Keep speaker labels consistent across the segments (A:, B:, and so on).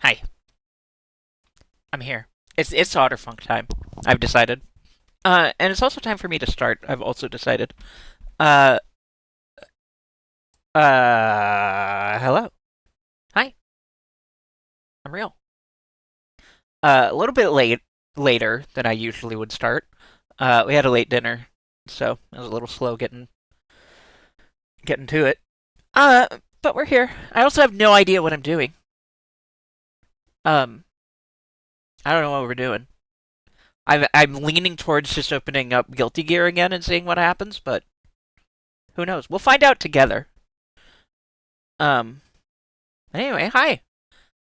A: Hi, I'm here. It's Otterfunk time. I've decided. And it's also time for me to start. I've also decided. Uh, hello. Hi, I'm real. A little bit later than I usually would start. We had a late dinner, so I was a little slow getting to it. Uh, but we're here. I also have no idea what I'm doing. Um, I don't know what we're doing. I'm leaning towards just opening up Guilty Gear again and seeing what happens, but who knows? We'll find out together. Um, anyway, hi.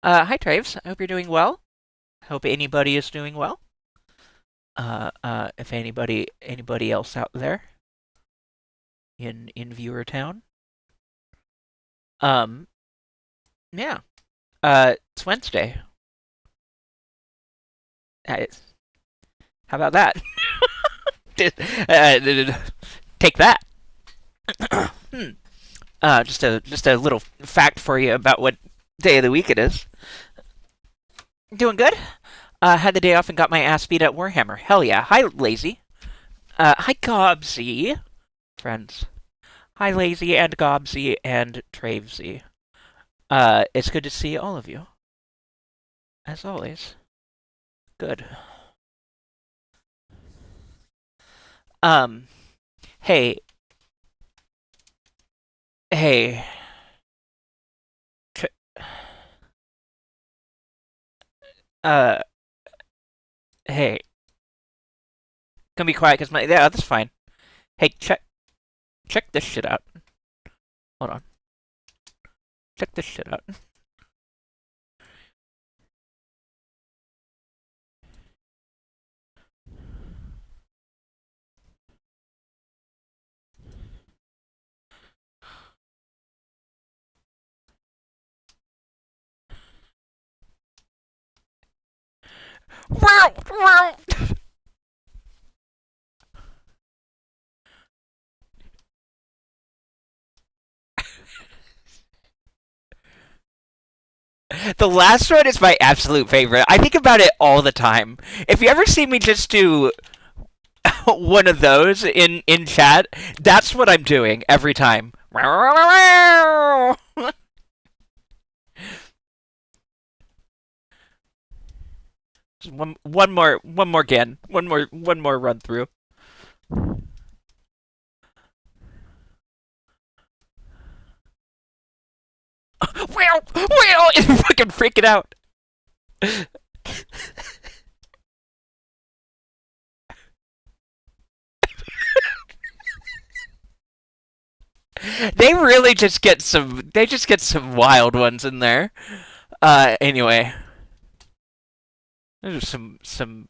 A: Hi, Traves. I hope you're doing well. Hope anybody is doing well. If anybody else out there in Viewer Town. Um, yeah. It's Wednesday. Uh, how about that? Take that. Hmm. Just a little fact for you about what day of the week it is. Doing good. Had the day off and got my ass beat at Warhammer. Hell yeah. Hi, Lazy. Hi, Gobsy. Friends. Hi, Lazy and Gobsy and Travesy. It's good to see all of you. As always. Good. Um, hey, hey, tr- uh, hey, can be quiet because yeah, that's fine. Hey, check this shit out. Hold on, check this shit out. Wow, wow. The last one is my absolute favorite. I think about it all the time. If you ever see me just do one of those in chat, that's what I'm doing every time. Just one more again, one more run through. Wow, wow, it's fucking freaking out. They really just get some. They just get some wild ones in there. Anyway, there's some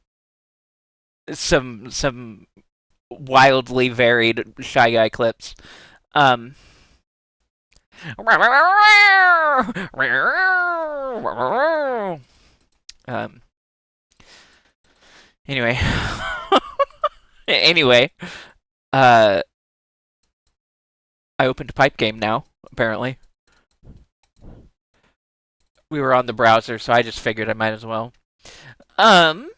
A: wildly varied Shy Guy clips. Um. Um. Anyway. Anyway. Uh. I opened Pipe Game now. Apparently, we were on the browser, so I just figured I might as well. Um.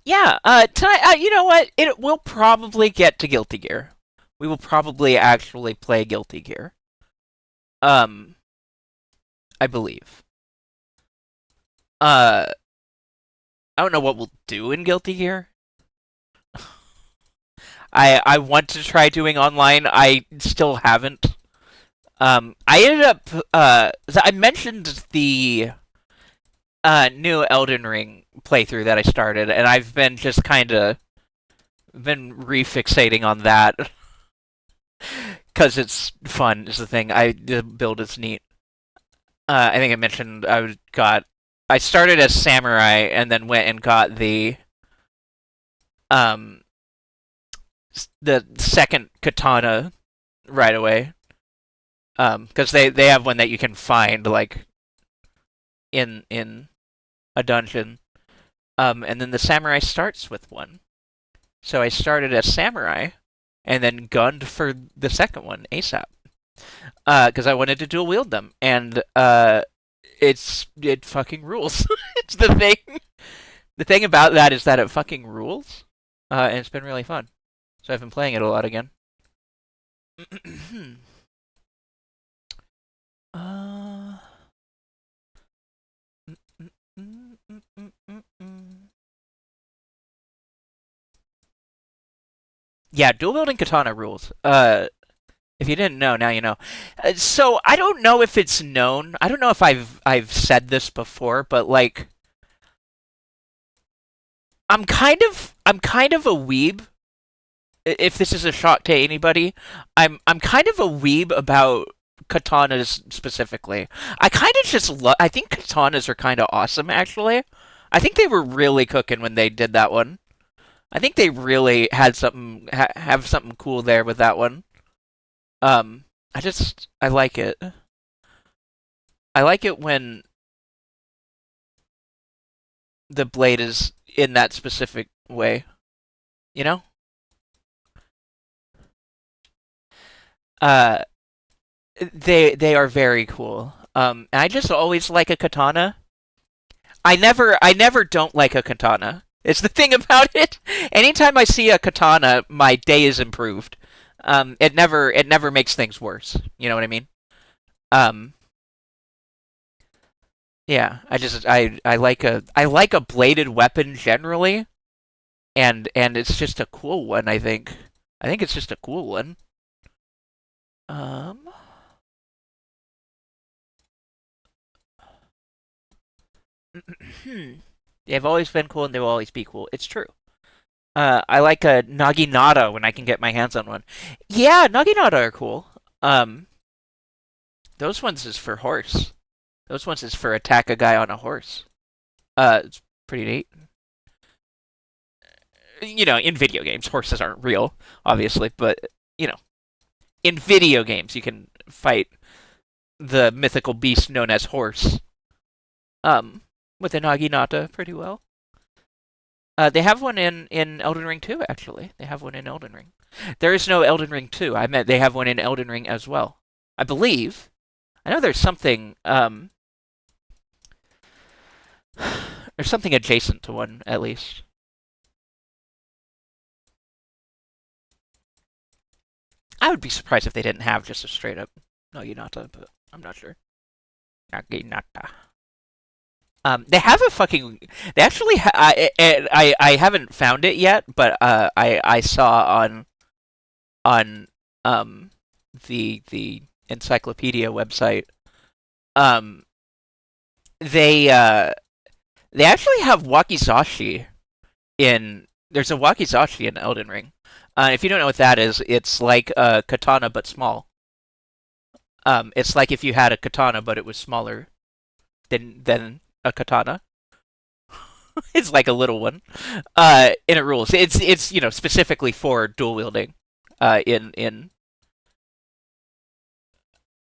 A: Yeah. Tonight. You know what? It will probably get to Guilty Gear. We will probably actually play Guilty Gear. Um. I believe. Uh. I don't know what we'll do in Guilty Gear. I want to try doing online. I still haven't. I ended up. I mentioned the new Elden Ring playthrough that I started, and I've been just kind of been refixating on that because it's fun. Is the thing. The build is neat. I think I mentioned I started as samurai and then went and got um the second katana right away. Because they have one that you can find like in a dungeon. And then the samurai starts with one. So I started as samurai, and then gunned for the second one ASAP. Because I wanted to dual wield them, and it fucking rules. It's the thing. The thing about that is that it fucking rules, and it's been really fun. So I've been playing it a lot again. uh, yeah, dual wielding katana rules. If you didn't know, now you know. So I don't know if it's known. I don't know if I've said this before, but like I'm kind of a weeb. If this is a shock to anybody, I'm kind of a weeb about katanas specifically. I kind of just I think katanas are kind of awesome actually. I think they were really cooking when they did that one. I think they really had something have something cool there with that one. I like it. I like it when the blade is in that specific way. You know? Uh, they are very cool. I just always like a katana. I never don't like a katana. It's the thing about it. Anytime I see a katana, my day is improved. It never makes things worse. You know what I mean? Um, yeah. I like a bladed weapon generally, and it's just a cool one. I think it's just a cool one. Um, they've always been cool and they will always be cool. It's true. I like a Naginata when I can get my hands on one. Yeah, Naginata are cool. Um, those ones is for horse. Those ones is for attack a guy on a horse. It's pretty neat. In video games, horses aren't real, obviously, but you know, in video games, you can fight the mythical beast known as horse. Um, with a Naginata pretty well. They have one in Elden Ring 2, actually. They have one in Elden Ring. There is no Elden Ring 2. I meant they have one in Elden Ring as well. I believe. I know there's something adjacent to one at least. I would be surprised if they didn't have just a straight up Naginata, but I'm not sure. Naginata. They have a fucking. They actually. I haven't found it yet, but I saw on um the encyclopedia website. Um, they actually have wakizashi in. There's a wakizashi in Elden Ring. If you don't know what that is, it's like a katana but small. It's like if you had a katana but it was smaller than a katana. It's like a little one. And it rules. It's specifically for dual wielding. In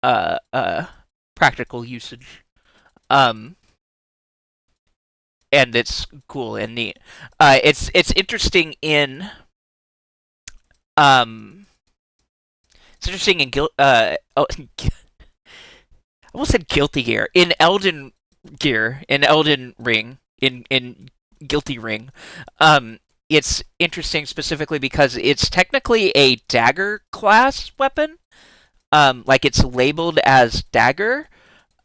A: uh uh practical usage. Um, and it's cool and neat. It's interesting in um it's interesting in I almost said Guilty Gear in Elden Ring in Guilty Ring. It's interesting specifically because it's technically a dagger class weapon. Like it's labeled as dagger.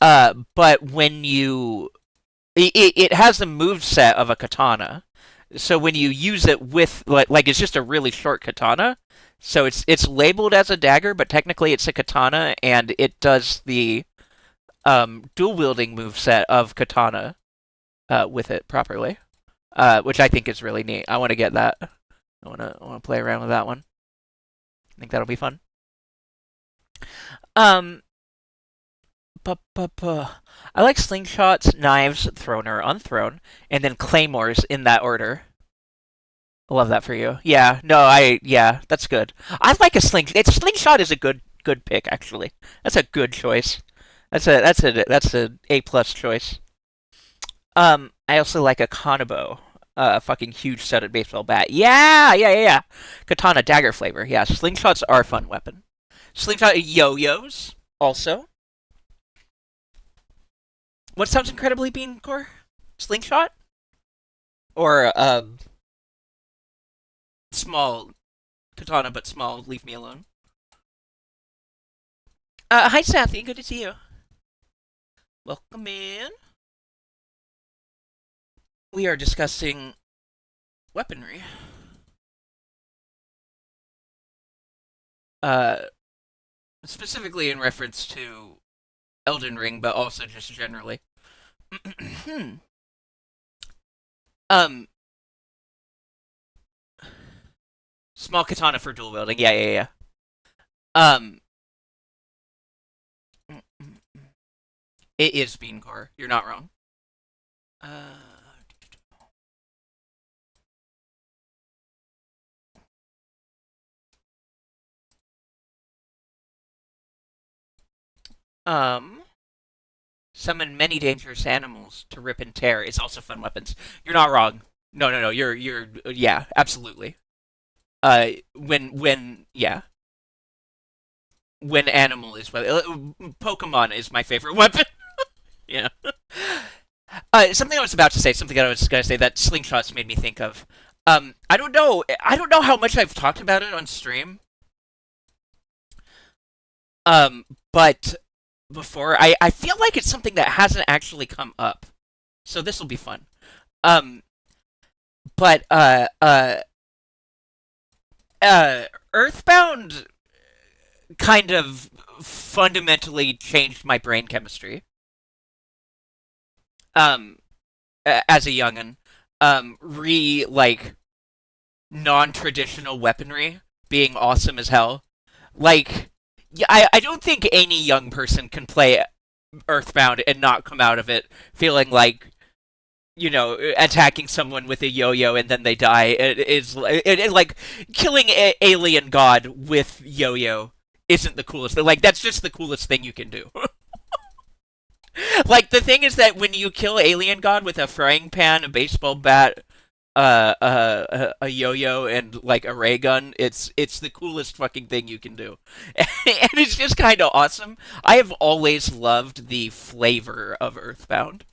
A: But when you it has the move set of a katana. So when you use it with like it's just a really short katana. So it's labeled as a dagger, but technically it's a katana, and it does the dual wielding move set of katana with it properly, which I think is really neat. I want to get that. I want to play around with that one. I think that'll be fun. Um, I like slingshots, knives, thrown or unthrown, and then claymores in that order. I love that for you. Yeah, no, yeah, that's good. I like a slingshot is a good pick actually. That's a good choice. That's a A plus choice. I also like a Kanabo, a fucking huge studded baseball bat. Yeah, yeah, yeah, yeah. Katana dagger flavor. Yeah, slingshots are a fun weapon. Slingshot yo-yos also. What sounds incredibly beancore? Slingshot or small katana, but small. Leave me alone. Hi, Sathy. Good to see you. Welcome in. We are discussing weaponry. Uh, Specifically in reference to Elden Ring, but also just generally. um, Small katana for dual wielding. Yeah, yeah, yeah. Um, it is beancore. You're not wrong. Uh, um, Summon many dangerous animals to rip and tear is also fun weapons. You're not wrong. No, no, no. You're yeah, absolutely. Yeah, when animal is Pokemon is my favorite weapon. Yeah. Something I was about to say, something I was gonna say that slingshots made me think of. I don't know. I don't know how much I've talked about it on stream. But before I feel like it's something that hasn't actually come up, so this will be fun. Um, but uh, Earthbound kind of fundamentally changed my brain chemistry. Um, as a youngin, non-traditional weaponry being awesome as hell. Like, yeah, I don't think any young person can play Earthbound and not come out of it feeling like attacking someone with a yo-yo and then they die. Like killing alien god with yo-yo isn't the coolest thing. Like that's just the coolest thing you can do. Like the thing is that when you kill alien god with a frying pan, a baseball bat, a yo-yo, and like a ray gun, it's the coolest fucking thing you can do, and it's just kind of awesome. I have always loved the flavor of Earthbound,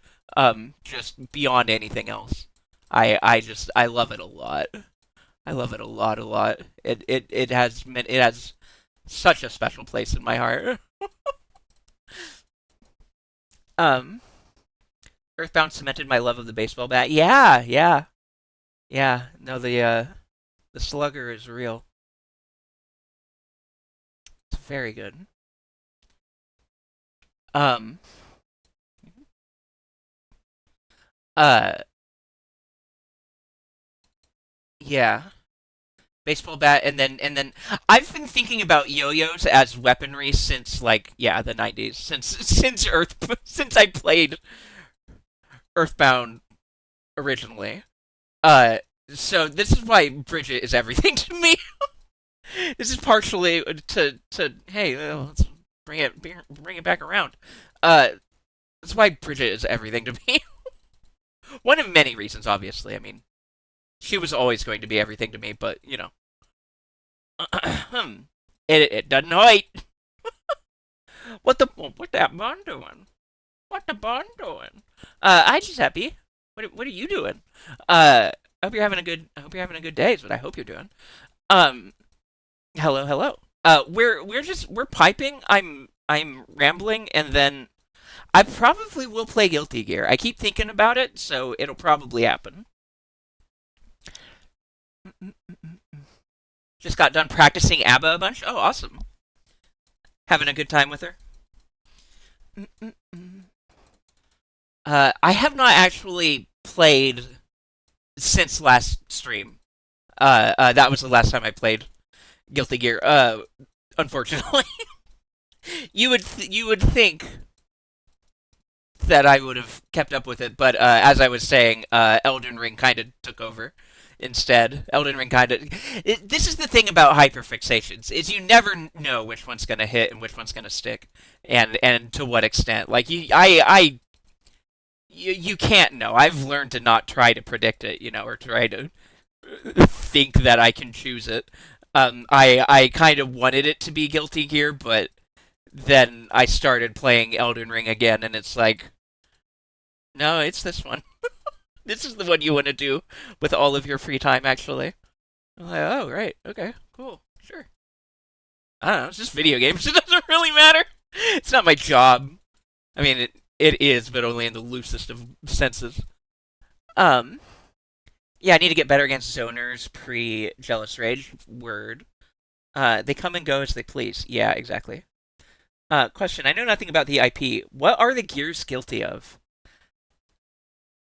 A: just beyond anything else. I love it a lot. I love it a lot. It has such a special place in my heart. Um, Earthbound cemented my love of the baseball bat. Yeah, yeah, yeah. No, the slugger is real. It's very good. Um, uh, yeah. Baseball bat, and then I've been thinking about yo-yos as weaponry since like yeah the 90s since I played Earthbound originally. Uh, so this is why Bridget is everything to me. This is partially to hey let's bring it back around. Uh, that's why Bridget is everything to me. One of many reasons, obviously. I mean, she was always going to be everything to me, but you know, it doesn't hurt. What that bond doing? What the bond doing? I just happy. What are you doing? I hope you're having a good. I hope you're having a good day. Is what I hope you're doing. Um, hello, hello. We're piping. I'm rambling, and then I probably will play Guilty Gear. I keep thinking about it, so it'll probably happen. Just got done practicing ABBA a bunch. Oh, awesome. Having a good time with her. I have not actually played since last stream. That was the last time I played Guilty Gear. Unfortunately, you would think that I would have kept up with it, but as I was saying, Elden Ring kind of took over instead. Elden Ring kind of. This is the thing about hyperfixations: is you never know which one's gonna hit and which one's gonna stick, and to what extent. Like you can't know. I've learned to not try to predict it, or try to think that I can choose it. I kind of wanted it to be Guilty Gear, but then I started playing Elden Ring again, and it's like No, it's this one. This is the one you want to do with all of your free time, actually. I'm like, oh, right. Okay, cool. Sure. I don't know. It's just video games. It doesn't really matter. It's not my job. I mean, it is, but only in the loosest of senses. Um, yeah, I need to get better against zoners pre Jealous Rage. Word. They come and go as they please. Yeah, exactly. Question. I know nothing about the IP. What are the gears guilty of?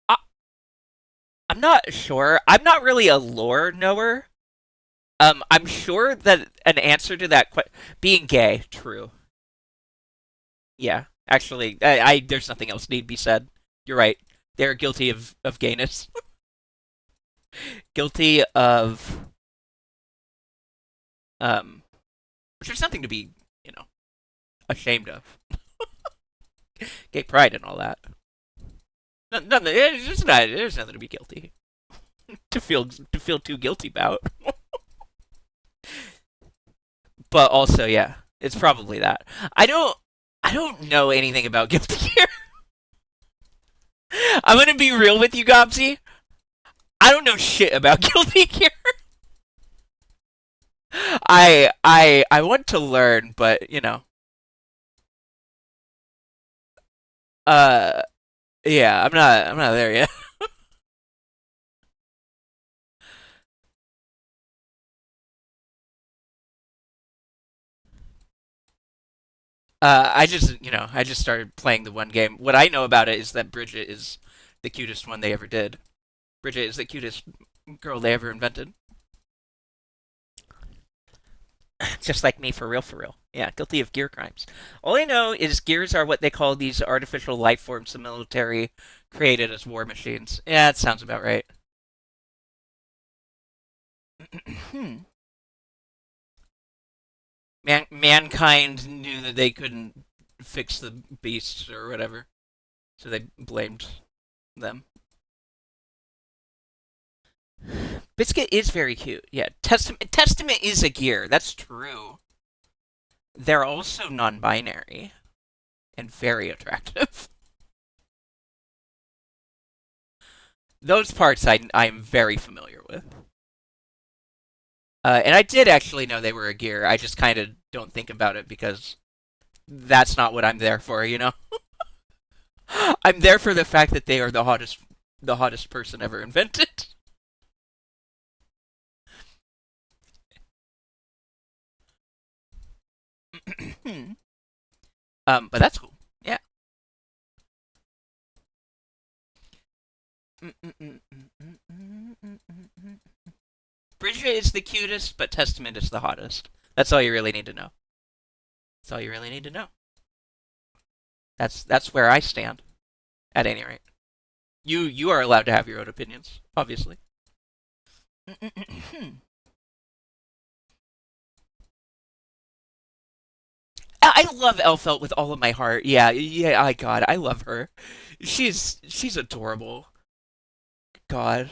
A: I, I'm not sure. I'm not really a lore knower. I'm sure that an answer to that being gay, true. Yeah, actually, there's nothing else need be said. You're right. They're guilty of gayness. Guilty of um, which is nothing to be, you know, ashamed of. Gay pride and all that. Nothing. It's just not. There's nothing to be guilty to feel too guilty about. But also, yeah, it's probably that. I don't know anything about Guilty Gear. I'm gonna be real with you, Gobsy. I don't know shit about Guilty Gear. I want to learn, but uh, yeah, I'm not there yet. I just started playing the one game. What I know about it is that Bridget is the cutest one they ever did. Bridget is the cutest girl they ever invented. Just like me, for real, for real. Yeah, guilty of gear crimes. All I know is gears are what they call these artificial life forms the military created as war machines. Yeah, that sounds about right. Mankind knew that they couldn't fix the beasts or whatever, so they blamed them. Biscuit is very cute. Yeah, Testament is a gear. That's true. They're also non-binary and very attractive. Those parts I'm very familiar with. And I did actually know they were a gear. I just kind of don't think about it because that's not what I'm there for. I'm there for the fact that they are the hottest person ever invented. But that's cool. Yeah. Bridget is the cutest, but Testament is the hottest. That's all you really need to know. That's all you really need to know. That's where I stand. At any rate, you are allowed to have your own opinions, obviously. I love Elfelt with all of my heart. Yeah, yeah. I God, I love her. She's adorable. God.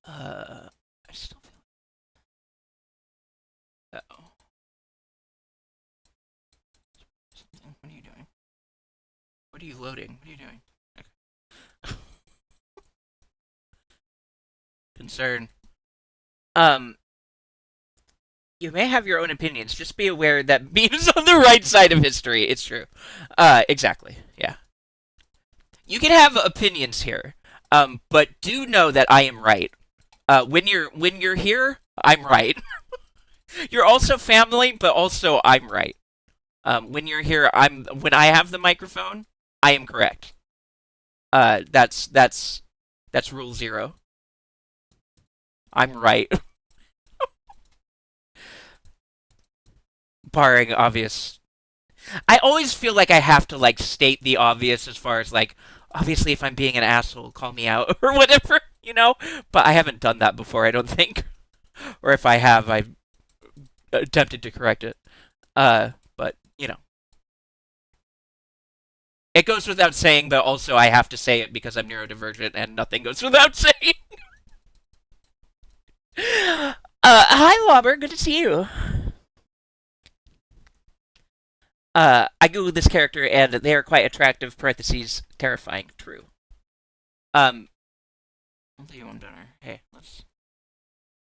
A: I still feel. Uh-oh. What are you doing? What are you loading? What are you doing? Okay. Concern. Um, you may have your own opinions. Just be aware that beam's on the right side of history. It's true. Exactly. Yeah. You can have opinions here. But do know that I am right. When you're here, I'm right. You're also family, but also I'm right. When you're here, when I have the microphone, I am correct. That's rule zero. I'm right, barring obvious. I always feel like I have to like state the obvious as far as like obviously if I'm being an asshole, call me out or whatever. But I haven't done that before, I don't think. Or if I have, I've attempted to correct it. But it goes without saying, but also I have to say it because I'm neurodivergent and nothing goes without saying. Hi, Lobber. Good to see you. I googled this character, and they are quite attractive. Parentheses, terrifying. True. Um, I'll do you one better. Hey, let's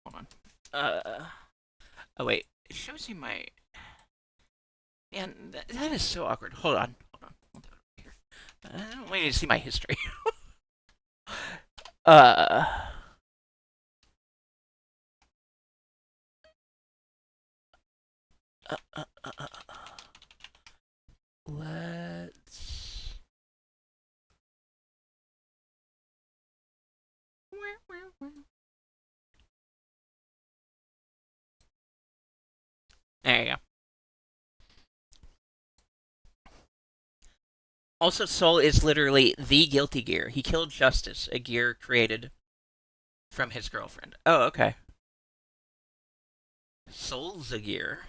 A: hold on. Oh wait, it shows you my. Man, that is so awkward. Hold on, hold on. We'll do it here. I don't want you to see my history. uh, uh, uh, uh, uh, let's. There you go. Also, Soul is literally the guilty gear. He killed Justice, a gear created from his girlfriend. Oh, okay. Soul's a gear.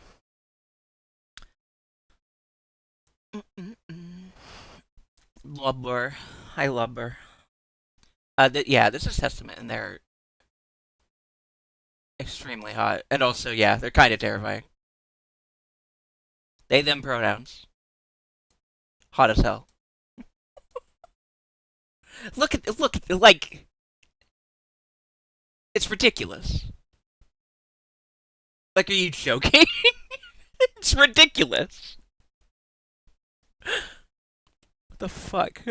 A: Lubber. Hi, Lubber. Yeah, this is Testament, and they're extremely hot. And also, yeah, they're kind of terrifying. They, them pronouns. Hot as hell. Like, it's ridiculous. Like, are you joking? It's ridiculous. What the fuck?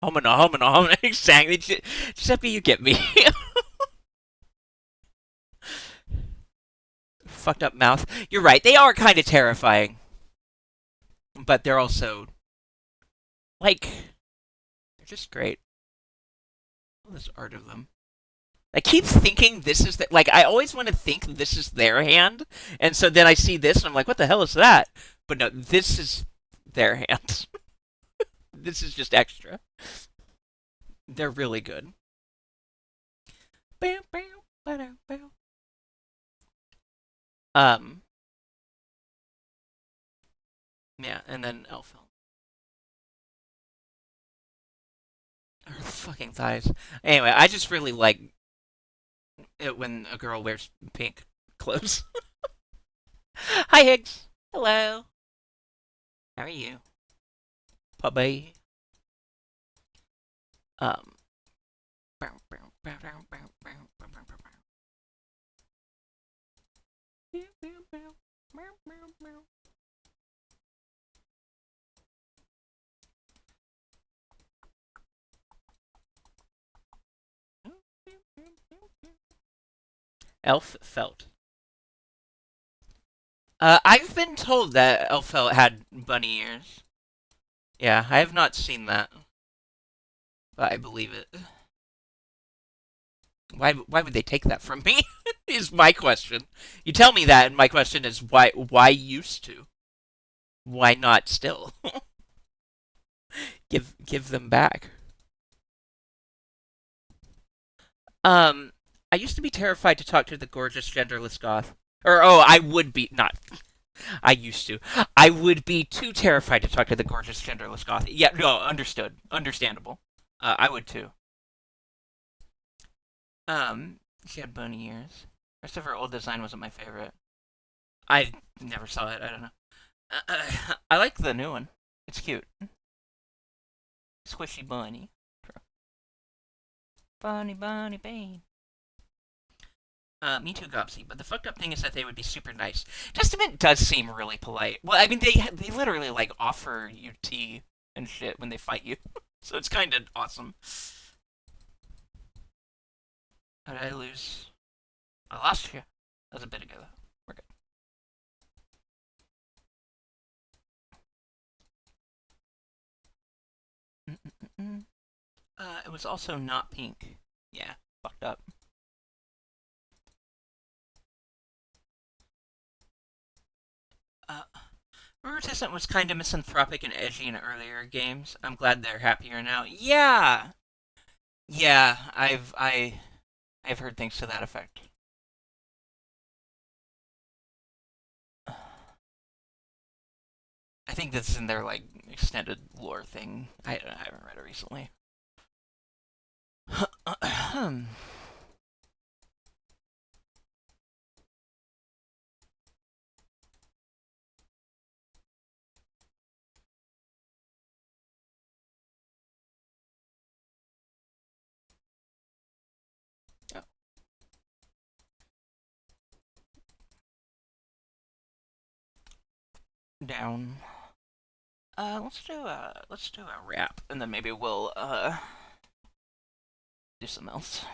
A: Homina. Exactly. Giuseppe, you get me. Fucked up mouth. You're right. They are kind of terrifying, but they're also like they're just great. All this art of them. I keep thinking this is like I always want to think this is their hand, and so then I see this and I'm like, what the hell is that? But no, this is their hand. This is just extra. They're really good. Um, yeah, and then Elfhelm. Her fucking thighs. Anyway, I just really like it when a girl wears pink clothes. Hi, Higgs. Hello. How are you? Puppy. Um. Elf felt. I've been told that Elfelt had bunny ears. Yeah, I have not seen that, but I believe it. Why would they take that from me? Is my question. You tell me that, and my question is why used to? Why not still? Give them back. Um, I used to be terrified to talk to the gorgeous genderless goth. Or I would be not. I used to. I would be too terrified to talk to the gorgeous genderless goth. Yeah, no, understood, understandable. I would too. She had bunny ears. The rest of her old design wasn't my favorite. I never saw it. I don't know. I like the new one. It's cute. Squishy bunny. Bunny, Bane. Me too, Gopsy. But the fucked up thing is that they would be super nice. Testament does seem really polite. Well, I mean, they literally like offer you tea and shit when they fight you, so it's kind of awesome. How did I lose? I lost you. That was a bit ago. Though. We're good. Mm-mm-mm. It was also not pink. Yeah, fucked up. Uh, Testament was kind of misanthropic and edgy in earlier games. I'm glad they're happier now. Yeah, yeah. I've heard things to that effect. I think this is in their like extended lore thing. I haven't read it recently. Down. Let's do a wrap, and then maybe we'll do something else.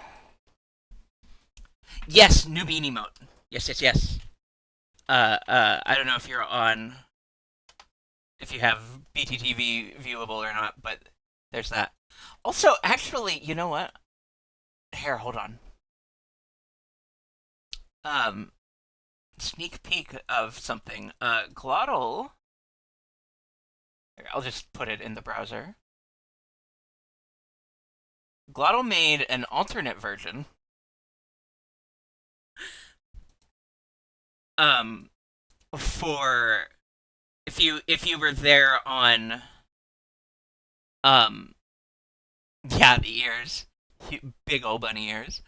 A: Yes, new beanie mode. Yes, yes, yes. I don't know if you're on, if you have BTTV viewable or not, but there's that. Also, actually, you know what? Here, hold on. Um, Sneak peek of something. Glottal. Here, I'll just put it in the browser. Glottal made an alternate version. Um, for if you were there on um yeah, the ears, big old bunny ears,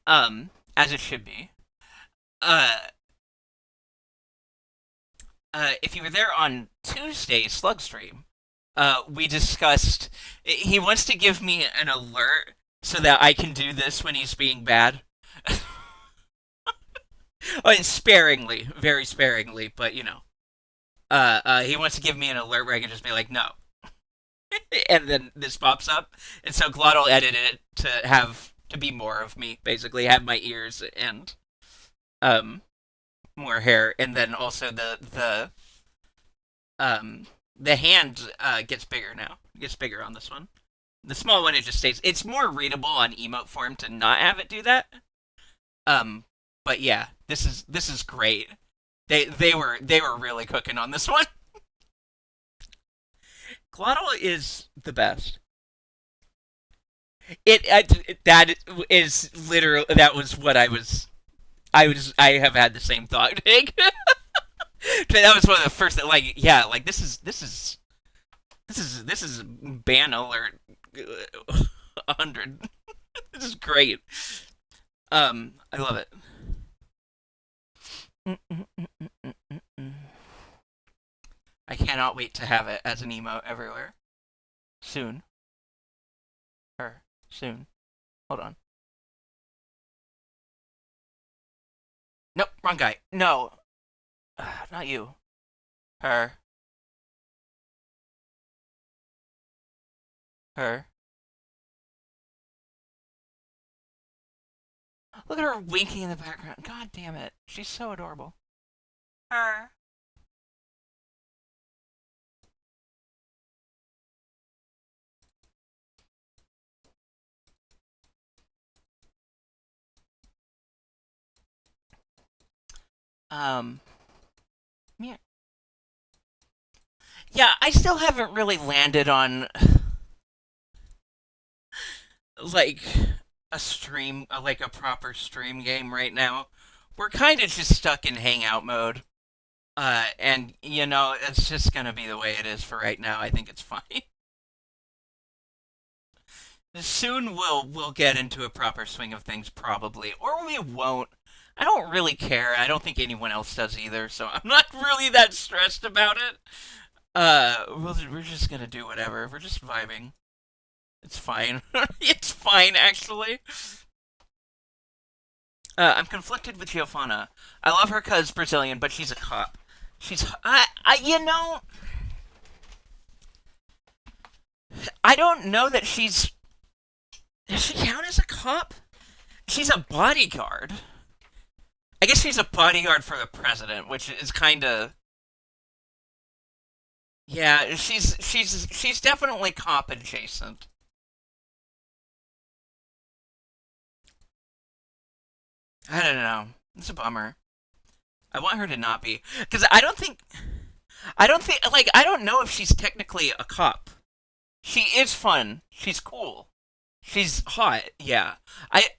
A: as it should be. Uh, if you were there on Tuesday Slug Stream, we discussed. He wants to give me an alert so that I can do this when he's being bad. Oh, and sparingly, very sparingly, but you know. He wants to give me an alert where I can just be like, no, and then this pops up, and so Glottal edited it to be more of me, basically, have my ears and um more hair, and then also the hand gets bigger now. It gets bigger on this one. The small one, it just stays. It's more readable on emote form to not have it do that. Um, but yeah, this is great. They were really cooking on this one. Glottal is the best. That is literally that was what I have had the same thought. That was one of the first that like yeah like this is ban alert 100. This is great. I love it. I cannot wait to have it as an emote everywhere soon. Or soon. Hold on. Nope, wrong guy. No, not you. Her. Her. Look at her winking in the background. God damn it. She's so adorable. Her. Um. Yeah. Yeah, I still haven't really landed on like like a proper stream game right now. We're kind of just stuck in hangout mode. And you know, it's just gonna be the way it is for right now. I think it's fine. Soon we'll get into a proper swing of things, probably, or we won't. I don't really care. I don't think anyone else does either, so I'm not really that stressed about it. We're just gonna do whatever. We're just vibing. It's fine. It's fine, actually. I'm conflicted with Giovanna. I love her cause Brazilian, but she's a cop. You know, I don't know that she's. Does she count as a cop? She's a bodyguard. I guess she's a bodyguard for the president, which is kind of. Yeah, she's definitely cop adjacent. I don't know. It's a bummer. I want her to not be because I don't know if she's technically a cop. She is fun. She's cool. She's hot. Yeah. I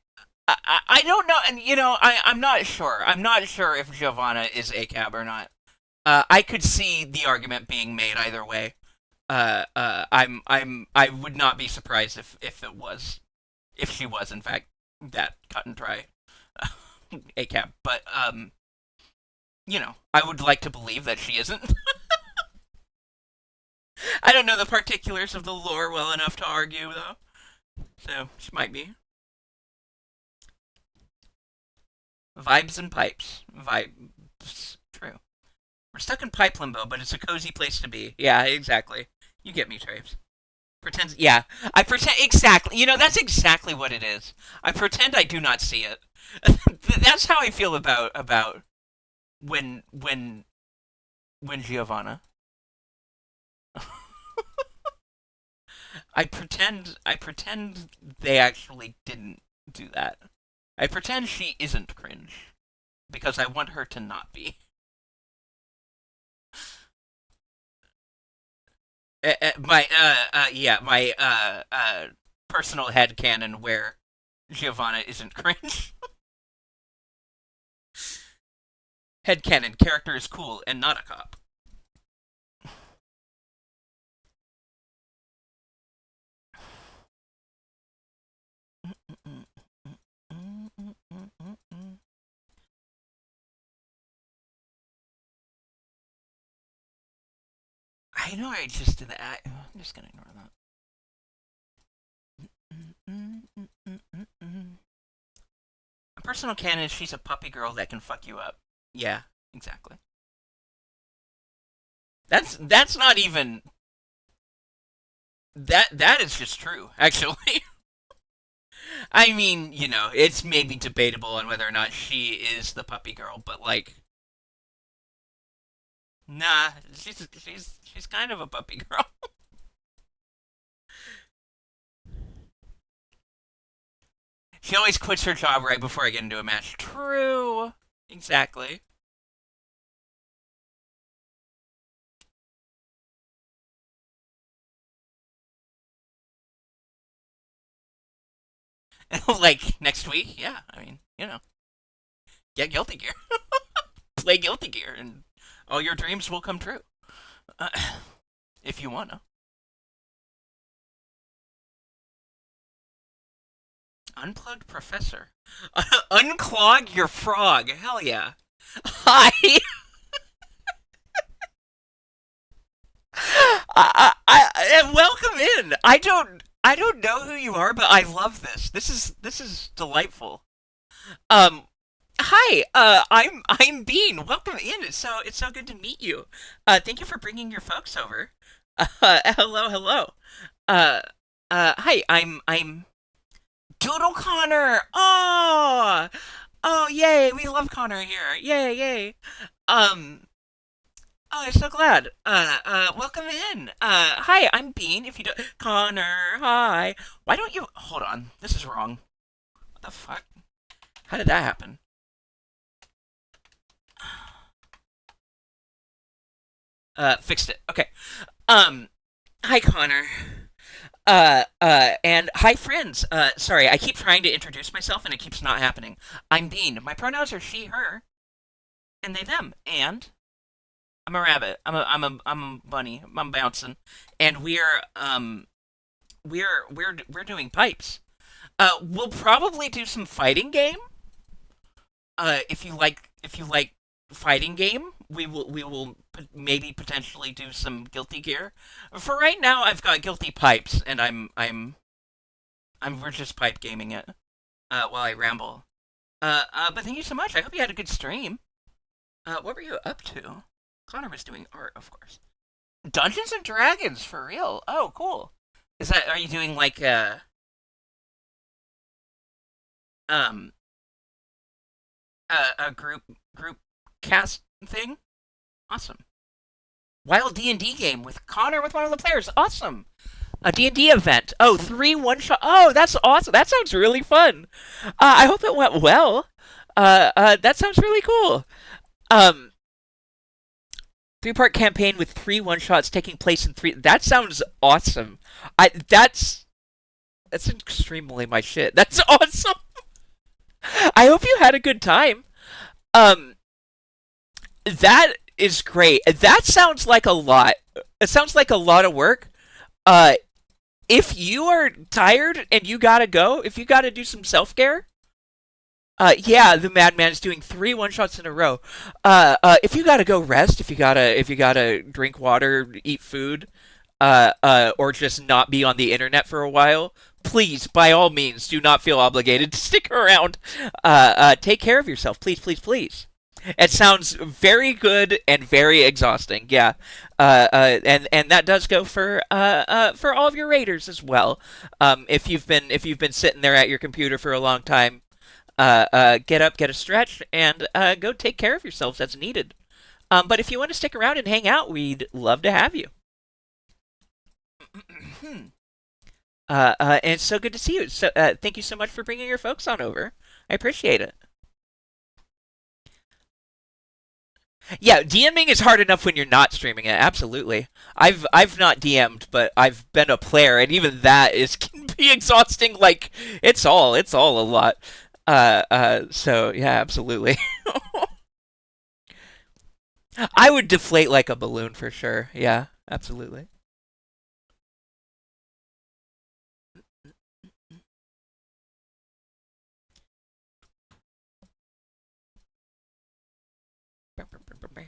A: don't know, and you know I'm not sure. I'm not sure if Giovanna is a cab or not. I could see the argument being made either way. I would not be surprised if it was. if she was in fact that cut and dry ACAB. But I would like to believe that she isn't. I don't know the particulars of the lore well enough to argue though, so she might be. Vibes and pipes. Vibes. True. We're stuck in pipe limbo, but it's a cozy place to be. Yeah, exactly. You get me, Traves. Pretend. Yeah, I pretend exactly. That's exactly what it is. I pretend I do not see it. That's how I feel about when Giovanna. I pretend they actually didn't do that. I pretend she isn't cringe because I want her to not be. My personal headcanon where Giovanna isn't cringe. Headcanon, character is cool and not a cop. I know I just did that. I'm just gonna ignore that. A personal canon is she's a puppy girl that can fuck you up. Yeah, exactly. That's not even that is just true, actually. I mean, it's maybe debatable on whether or not she is the puppy girl, but like nah, she's kind of a puppy girl. She always quits her job right before I get into a match. True. Exactly. Like next week, yeah. I mean, get Guilty Gear, play Guilty Gear, and all your dreams will come true. Uh, if you wanna. Unplugged Professor. Unclog your frog. Hell yeah. Hi. Welcome in. I don't know who you are, but I love this. This is delightful. Um, Hi. I'm Bean. Welcome in. It's so good to meet you. Thank you for bringing your folks over. Hello, hello. Uh, Hi. I'm Doodle Connor. Oh, yay. We love Connor here. Yay, yay. Um, oh, I'm so glad. Welcome in. Hi, I'm Bean. If you don't, Connor, hi. Why don't you, hold on. This is wrong. What the fuck? How did that happen? Fixed it. Okay. Um, Hi, Connor. And hi, friends. Sorry, I keep trying to introduce myself and it keeps not happening. I'm Bean. My pronouns are she, her, and they, them. And I'm a rabbit. I'm a bunny. I'm bouncing, and we're doing pipes. We'll probably do some fighting game. If you like fighting game, we will maybe potentially do some Guilty Gear. For right now, I've got Guilty Pipes, and we're just pipe gaming it while I ramble. But thank you so much. I hope you had a good stream. What were you up to? Connor was doing art, of course. Dungeons and Dragons for real. Oh, cool. Are you doing like um a group cast thing? Awesome. Wild D&D game with Connor with one of the players. Awesome. A D&D event. Oh, three one shot. Oh, that's awesome. That sounds really fun. I hope it went well. That sounds really cool. Um, Three-part campaign with three one shots taking place in three. That sounds awesome. That's extremely my shit. That's awesome. I hope you had a good time. Um, that is great. That sounds like a lot. It sounds like a lot of work. Uh, If you are tired and you gotta go, if you gotta do some self care, yeah, the Madman's doing three one shots in a row. If you gotta go rest, if you gotta drink water, eat food, or just not be on the internet for a while, please, by all means, do not feel obligated to stick around. Take care of yourself, please, please, please. It sounds very good and very exhausting. Yeah, and that does go for all of your raiders as well. If you've been sitting there at your computer for a long time, get up, get a stretch, and go take care of yourselves as needed. But if you want to stick around and hang out, we'd love to have you. And it's so good to see you. So thank you so much for bringing your folks on over. I appreciate it. Yeah, DMing is hard enough when you're not streaming it. Absolutely. I've not DM'd, but I've been a player, and even that is can be exhausting. Like it's all a lot. So yeah, absolutely. I would deflate like a balloon for sure. Yeah, absolutely. Okay.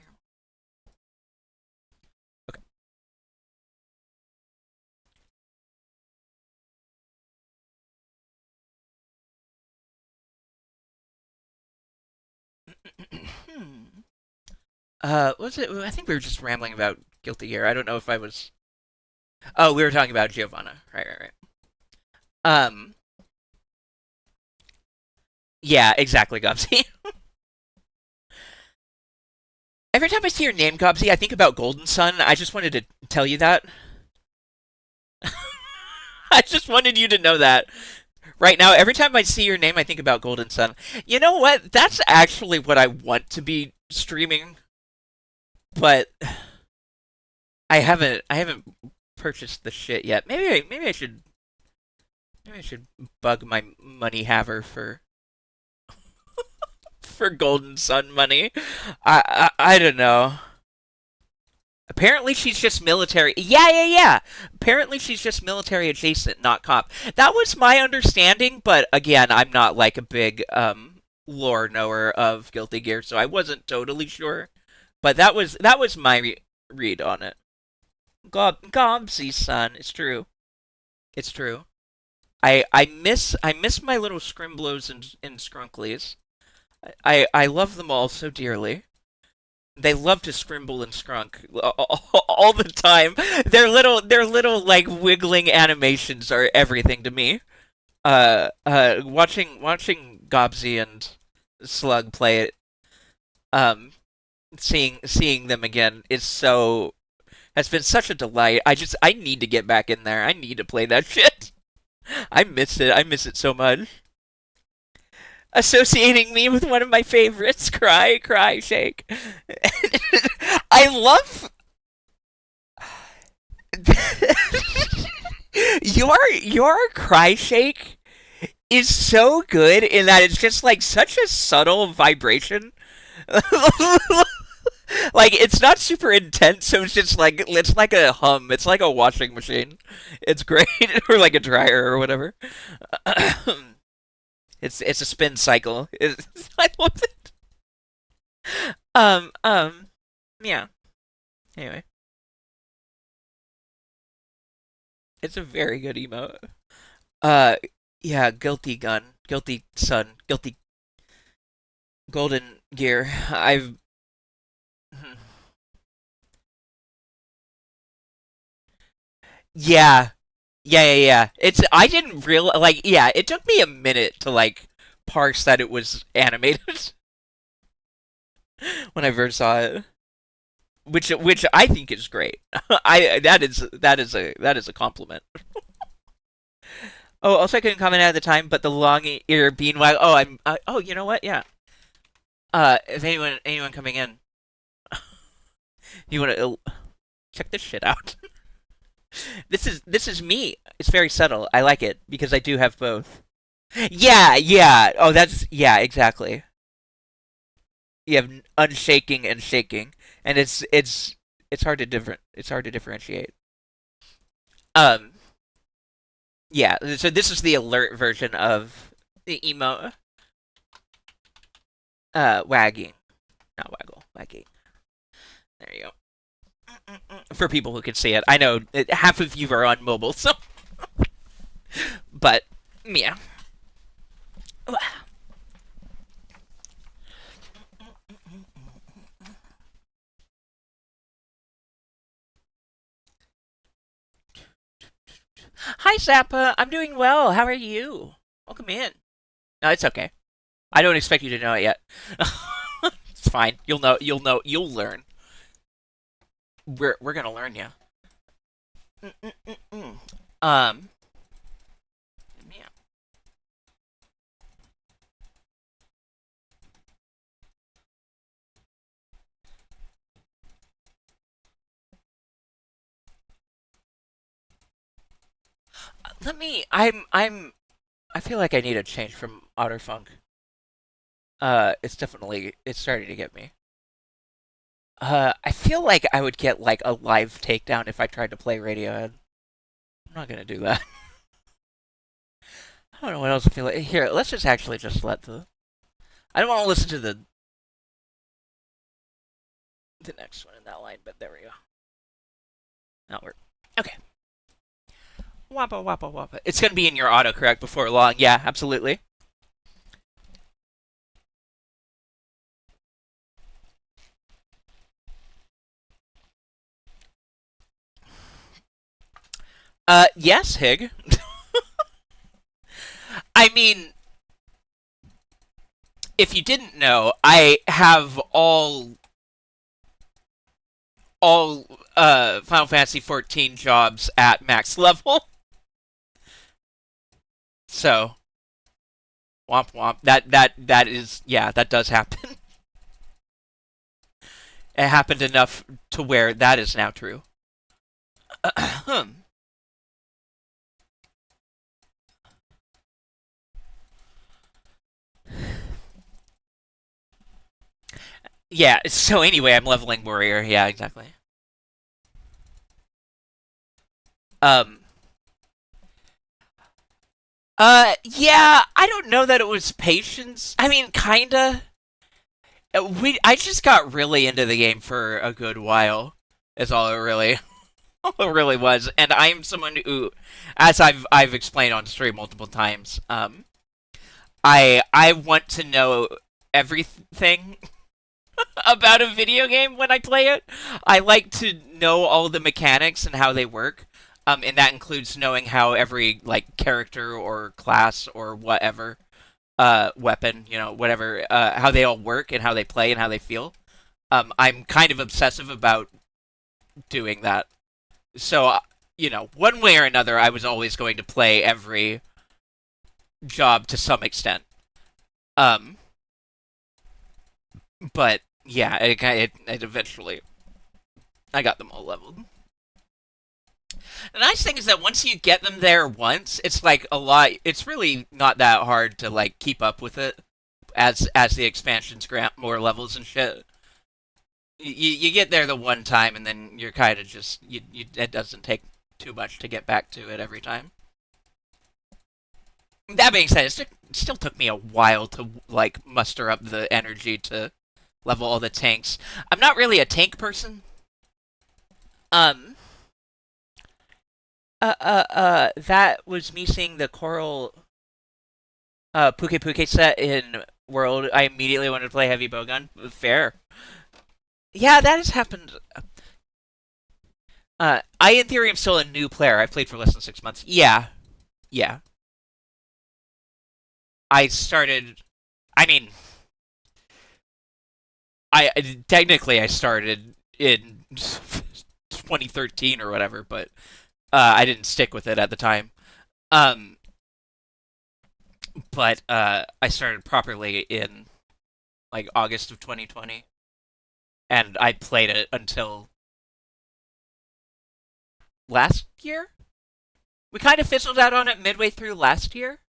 A: What was it? I think we were just rambling about Guilty Gear. I don't know if I was. Oh, we were talking about Giovanna. Right, right, right. Um, yeah, exactly, Gobsy. Every time I see your name, Gobsy, I think about Golden Sun. I just wanted to tell you that. I just wanted you to know that. Right now, every time I see your name, I think about Golden Sun. You know what? That's actually what I want to be streaming, but I haven't purchased the shit yet. Maybe I should bug my money haver for Golden Sun money. I don't know. Apparently she's just military. Yeah, yeah, yeah. Apparently she's just military adjacent, not cop. That was my understanding, but again, I'm not like a big lore knower of Guilty Gear, so I wasn't totally sure. But that was my read on it. Gobsy's son. It's true. It's true. I miss my little Scrimblows and Skrunklies. I love them all so dearly. They love to scrimble and scrunk all the time. Their little like wiggling animations are everything to me. Watching Gobsy and Slug play it, um, seeing them again is so has been such a delight. I need to get back in there. I need to play that shit. I miss it. I miss it so much. Associating me with one of my favorites, Cry, Cry, Shake. I love your Cry Shake is so good in that it's just like such a subtle vibration. Like it's not super intense, so it's like a hum. It's like a washing machine. It's great, or like a dryer or whatever. It's a spin cycle. I love it. Um um yeah. Anyway, it's a very good emote. Uh yeah, guilty gun, guilty sun, guilty golden gear. I've yeah. Yeah, yeah, yeah. It's I didn't real like yeah, it took me a minute to like parse that it was animated when I first saw it. Which I think is great. I that is a compliment. Oh, also I couldn't comment at the time, but the long ear beanwag. Oh, oh, you know what? Yeah. If anyone coming in, you want to check this shit out. This is me. It's very subtle. I like it because I do have both. Yeah, yeah. Oh, that's yeah, exactly. You have unshaking and shaking, and it's hard to differentiate. Um, Yeah, so this is the alert version of the emo wagging. Not waggle, wagging. There you go. For people who can see it. I know half of you are on mobile, so but yeah. Hi Zappa, I'm doing well. How are you? Welcome in. No, it's okay. I don't expect you to know it yet. It's fine. You'll know. You'll know. You'll learn. We're gonna learn you. Um. Yeah. Let me. I feel like I need a change from Otter Funk. It's definitely. It's starting to get me. I feel like I would get like a live takedown if I tried to play Radiohead. I'm not gonna do that. I don't know what else I feel like. Here, let's just actually just let the. I don't want to listen to the next one in that line, but there we go. That'll work. Okay. Wappa wappa wappa. It's gonna be in your autocorrect before long. Yeah, absolutely. Yes, Hig. I mean, if you didn't know, I have all Final Fantasy 14 jobs at max level. So, womp womp. That is, yeah, that does happen. It happened enough to where that is now true. Yeah, so anyway, I'm leveling warrior. Yeah, exactly. Um yeah, I don't know that it was patience. I mean, kinda. I just got really into the game for a good while. Is all it really all it really was. And I'm someone who, as I've explained on stream multiple times, I want to know everything about a video game when I play it. I like to know all the mechanics and how they work. And that includes knowing how every like character or class or whatever weapon, whatever, how they all work and how they play and how they feel. I'm kind of obsessive about doing that. So, one way or another, I was always going to play every job to some extent. Um, but yeah, it eventually I got them all leveled. The nice thing is that once you get them there once, it's like a lot. It's really not that hard to like keep up with it as the expansions grant more levels and shit. You get there the one time, and then you're kind of just it doesn't take too much to get back to it every time. That being said, it still took me a while to like muster up the energy to level all the tanks. I'm not really a tank person. Um, that was me seeing the Coral Puke Puke set in World. I immediately wanted to play Heavy Bowgun. Fair. Yeah, that has happened. I in theory am still a new player. I've played for less than 6 months. Yeah, yeah. I started. I mean, I technically I started in 2013 or whatever, but I didn't stick with it at the time. Um, but I started properly in like August of 2020, and I played it until last year. We kind of fizzled out on it midway through last year,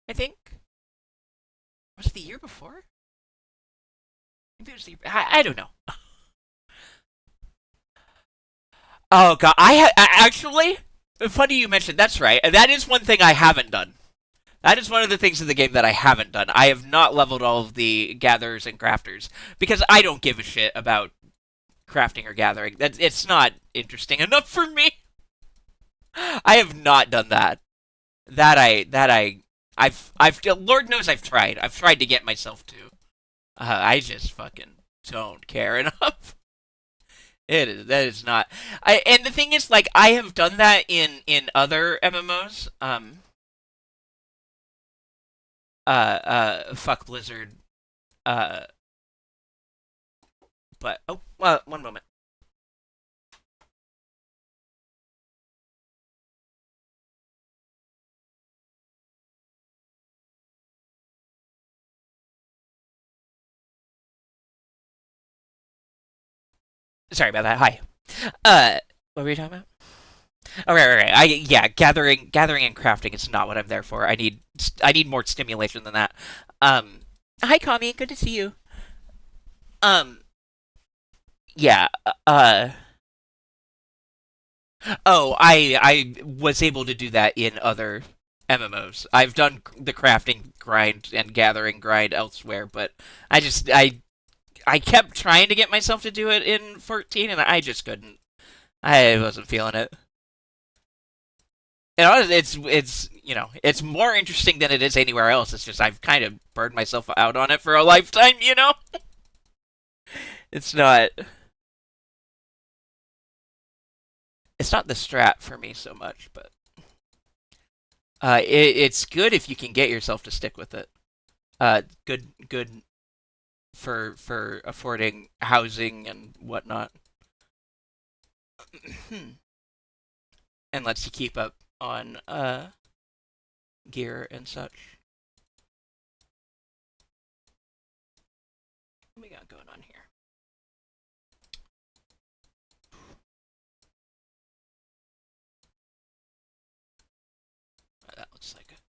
A: I think. Was it the year before? Maybe it was I don't know. Oh god, actually. Funny you mentioned. That's right. That is one thing I haven't done. That is one of the things in the game that I haven't done. I have not leveled all of the gatherers and crafters because I don't give a shit about crafting or gathering. It's not interesting enough for me. I have not done that. I've Lord knows I've tried. I've tried to get myself to. I just fucking don't care enough. That is not. And the thing is, like, I have done that in other MMOs. Fuck Blizzard. Uh, but oh, one moment. Sorry about that. Hi. What were you talking about? Oh, right. Yeah, gathering and crafting is not what I'm there for. I need more stimulation than that. Um, hi, Kami. Good to see you. Um, yeah. Oh, I was able to do that in other MMOs. I've done the crafting grind and gathering grind elsewhere, but I kept trying to get myself to do it in 14, and I just couldn't. I wasn't feeling it. And it's it's more interesting than it is anywhere else. It's just I've kind of burned myself out on it for a lifetime. It's not it's not the strat for me so much, but it's good if you can get yourself to stick with it. Good for affording housing and whatnot, and lets you keep up on gear and such. What we got going on here? That looks like it.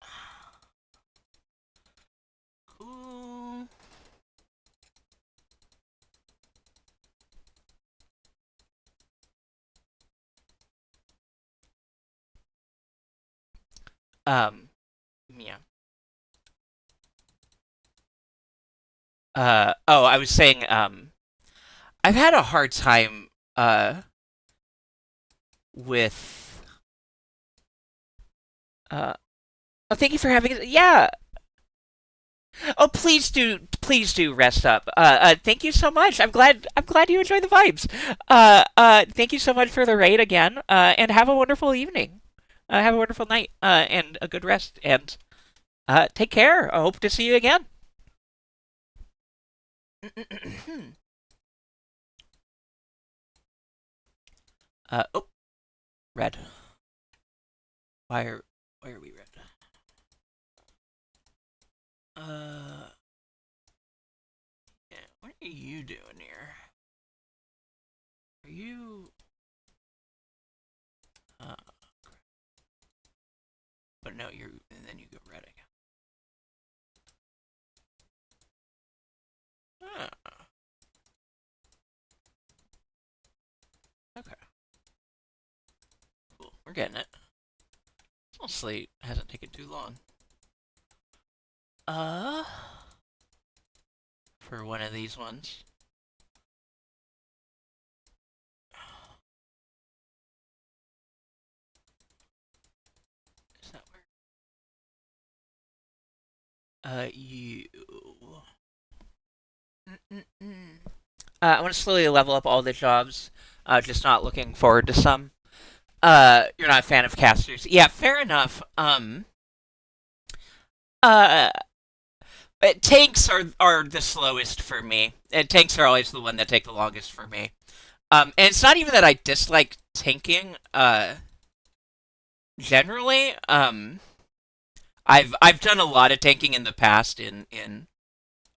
A: Cool. Yeah. Oh, I was saying, I've had a hard time, with, uh, oh, thank you for having it. Yeah. Oh, please do rest up. Thank you so much. I'm glad you enjoy the vibes. Thank you so much for the raid again. And have a wonderful evening. Have a wonderful night. And a good rest. And, take care. I hope to see you again. Oh, red. Why are we red? Uh, yeah, what are you doing here? Are you? Uh, but no, and then you go red again. Ah, okay, cool. We're getting it. Small slate hasn't taken too long. Uh, for one of these ones. Is that where? You. Mm-mm-mm. I want to slowly level up all the jobs. Just not looking forward to some. You're not a fan of casters. Yeah, fair enough. Uh, tanks are the slowest for me. And tanks are always the one that take the longest for me. And it's not even that I dislike tanking. Generally, I've done a lot of tanking in the past in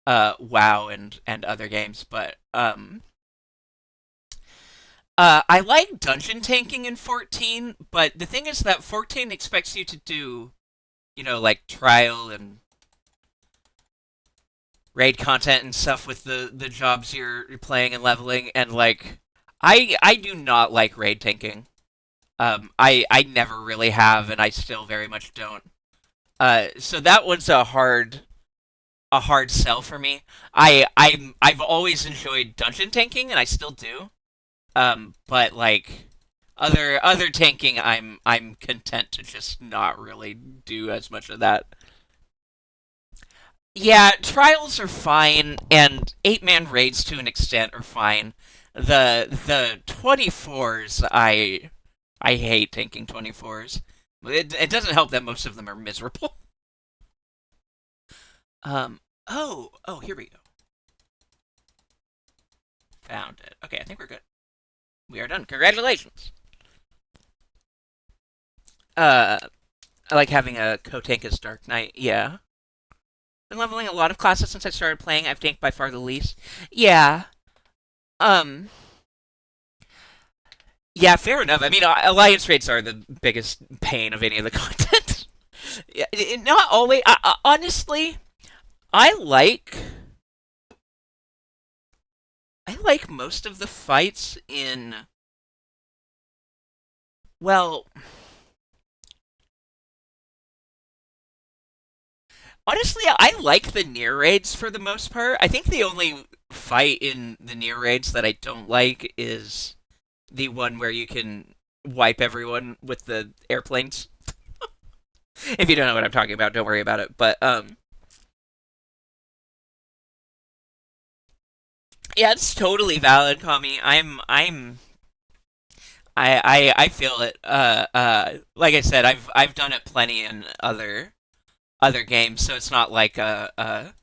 A: WoW and other games, but I like dungeon tanking in 14, but the thing is that 14 expects you to do, like trial and raid content and stuff with the jobs you're playing and leveling, and like I do not like raid tanking. I never really have, and I still very much don't. So that was a hard sell for me. I've always enjoyed dungeon tanking, and I still do. But like other tanking, I'm content to just not really do as much of that. Yeah, trials are fine, and 8-man raids to an extent are fine. The 24s, I hate tanking 24s. It doesn't help that most of them are miserable. Here we go. Found it. Okay, I think we're good. We are done. Congratulations. Uh, I like having a co-tank as Dark Knight. Yeah. Been leveling a lot of classes since I started playing. I've tanked by far the least. Yeah. Um. Yeah, fair enough. I mean, alliance raids are the biggest pain of any of the content. Yeah, not always. Honestly, I like I like most of the fights in. Well, honestly, I like the near raids for the most part. I think the only fight in the near raids that I don't like is the one where you can wipe everyone with the airplanes. If you don't know what I'm talking about, don't worry about it. But yeah, it's totally valid, Kami. I feel it. Like I said, I've done it plenty in other games, so it's not like I'm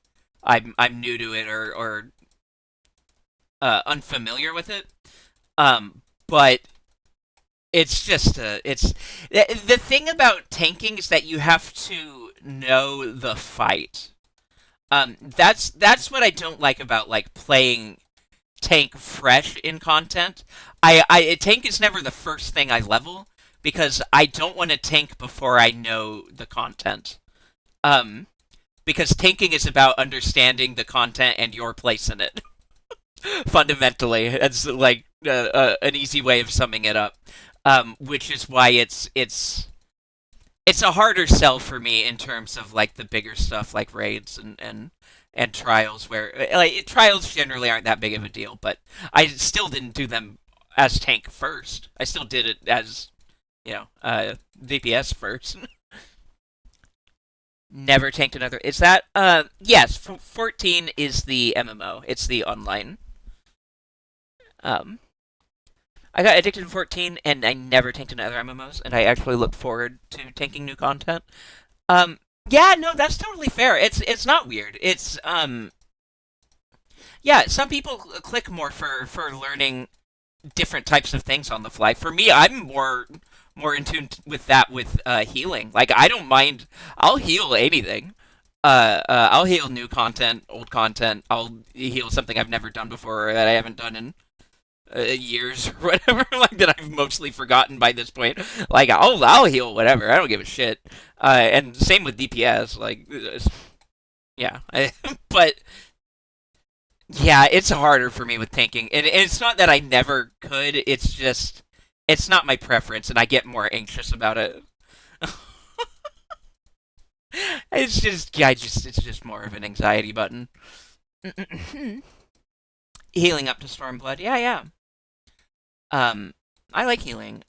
A: new to it or unfamiliar with it. But it's just it's the thing about tanking is that you have to know the fight. That's what I don't like about like playing tank fresh in content. Tank is never the first thing I level because I don't want to tank before I know the content. Um, because tanking is about understanding the content and your place in it. Fundamentally, it's like an easy way of summing it up. Which is why it's a harder sell for me in terms of like the bigger stuff like raids and trials where like trials generally aren't that big of a deal, but I still didn't do them as tank first. I still did it as DPS first. Never tanked another. Is that yes, 14 is the MMO. It's the online. Um I got addicted to 14 and I never tanked another MMOs and I actually look forward to tanking new content. Um yeah, no, that's totally fair. It's not weird. It's yeah, some people click more for learning different types of things on the fly. For me, I'm more in tune with that with healing. Like I don't mind. I'll heal anything. I'll heal new content, old content. I'll heal something I've never done before or that I haven't done in years or whatever. Like that I've mostly forgotten by this point. Like I'll heal whatever. I don't give a shit. And same with DPS. Like yeah, but yeah, it's harder for me with tanking, and it's not that I never could. It's just it's not my preference, and I get more anxious about it. It's just yeah, it's just more of an anxiety button. Healing up to Stormblood, yeah, yeah. Um, I like healing.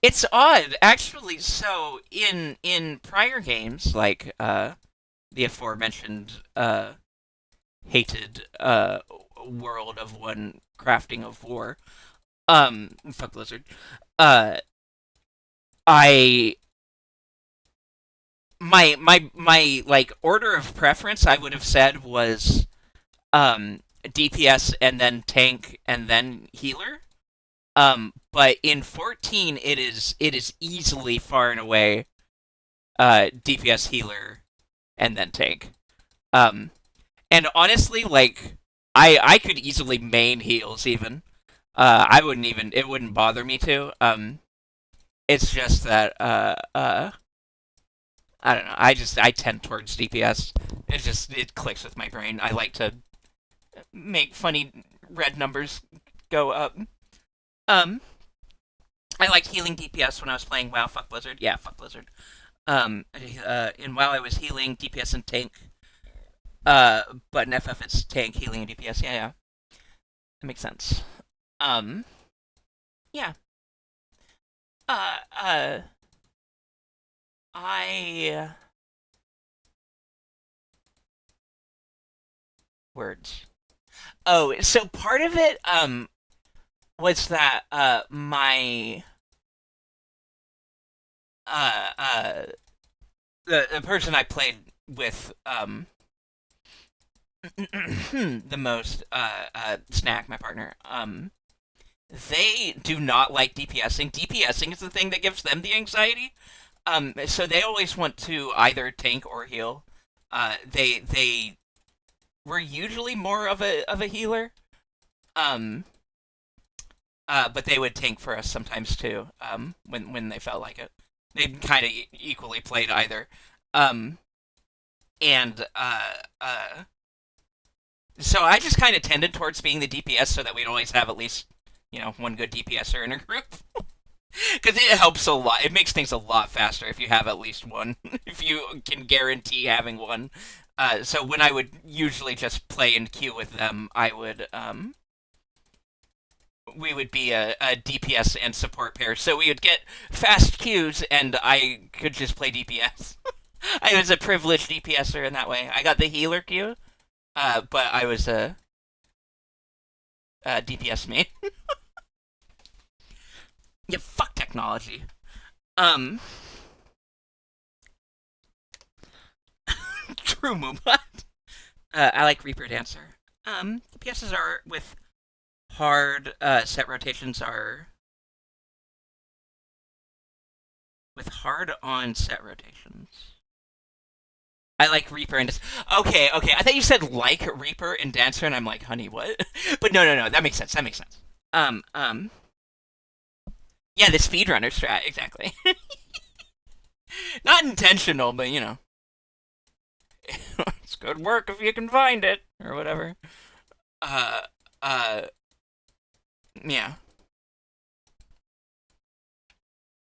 A: It's odd actually. So in prior games like the aforementioned hated world of one crafting of war. Fuck Blizzard. Uh, I my like order of preference I would have said was DPS and then tank and then healer. But in 14 it is easily far and away DPS healer and then tank. Um, and honestly, like I could easily main heals even. I wouldn't even it wouldn't bother me to. It's just that I don't know. I tend towards DPS. It clicks with my brain. I like to make funny red numbers go up. Um, I liked healing DPS when I was playing WoW. Fuck Blizzard. Yeah, fuck Blizzard. And while I was healing DPS and tank, but in FF it's tank, healing, and DPS. Yeah, yeah, that makes sense. Um, yeah. Uh, uh, I words. Oh, so part of it, was that my uh uh the person I played with the most Snack, my partner, they do not like DPSing. DPSing is the thing that gives them the anxiety. So they always want to either tank or heal. They were usually more of a healer. Um, but they would tank for us sometimes too. When they felt like it, they kind of equally played either. Um, and so I just kind of tended towards being the DPS so that we'd always have at least one good DPSer in a group. Because it helps a lot. It makes things a lot faster if you have at least one. If you can guarantee having one. So when I would usually just play in queue with them, I would we would be a DPS and support pair. So we would get fast queues, and I could just play DPS. I was a privileged DPSer in that way. I got the healer queue, but I was a DPS main. Yeah, fuck technology. Um, True Moonbot. I like Reaper Dancer. DPSs are with hard set rotations are with hard on set rotations. I like Reaper and okay, okay. I thought you said like Reaper and Dancer, and I'm like, honey, what? But no, no, no. That makes sense. That makes sense. Um, um, yeah, the speedrunner strat, exactly. Not intentional, but it's good work if you can find it or whatever. Uh, uh, yeah.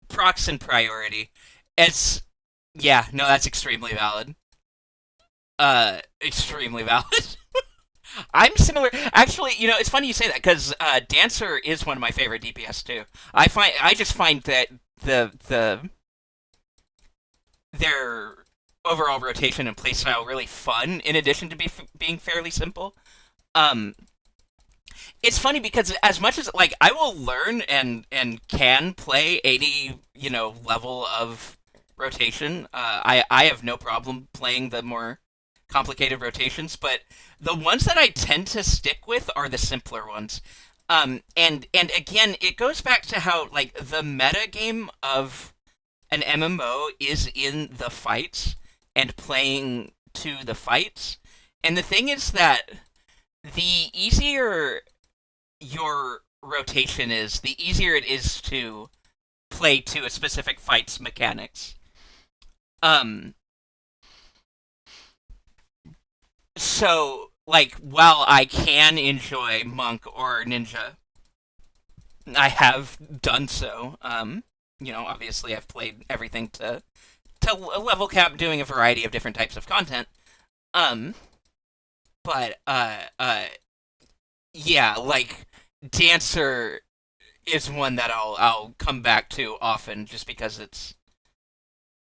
A: Procs and priority. It's yeah, no, that's extremely valid. Extremely valid. I'm similar. Actually, it's funny you say that because Dancer is one of my favorite DPS too. I just find that their overall rotation and playstyle really fun. In addition to being fairly simple, um, it's funny because as much as like I will learn and can play 80 level of rotation. I have no problem playing the more complicated rotations, but the ones that I tend to stick with are the simpler ones. And again, it goes back to how like the meta game of an MMO is in the fights and playing to the fights. And the thing is that the easier your rotation is, the easier it is to play to a specific fight's mechanics. Um, so like while I can enjoy monk or ninja, I have done so. Obviously I've played everything to a level cap, doing a variety of different types of content. Um, but yeah, like dancer is one that I'll come back to often just because it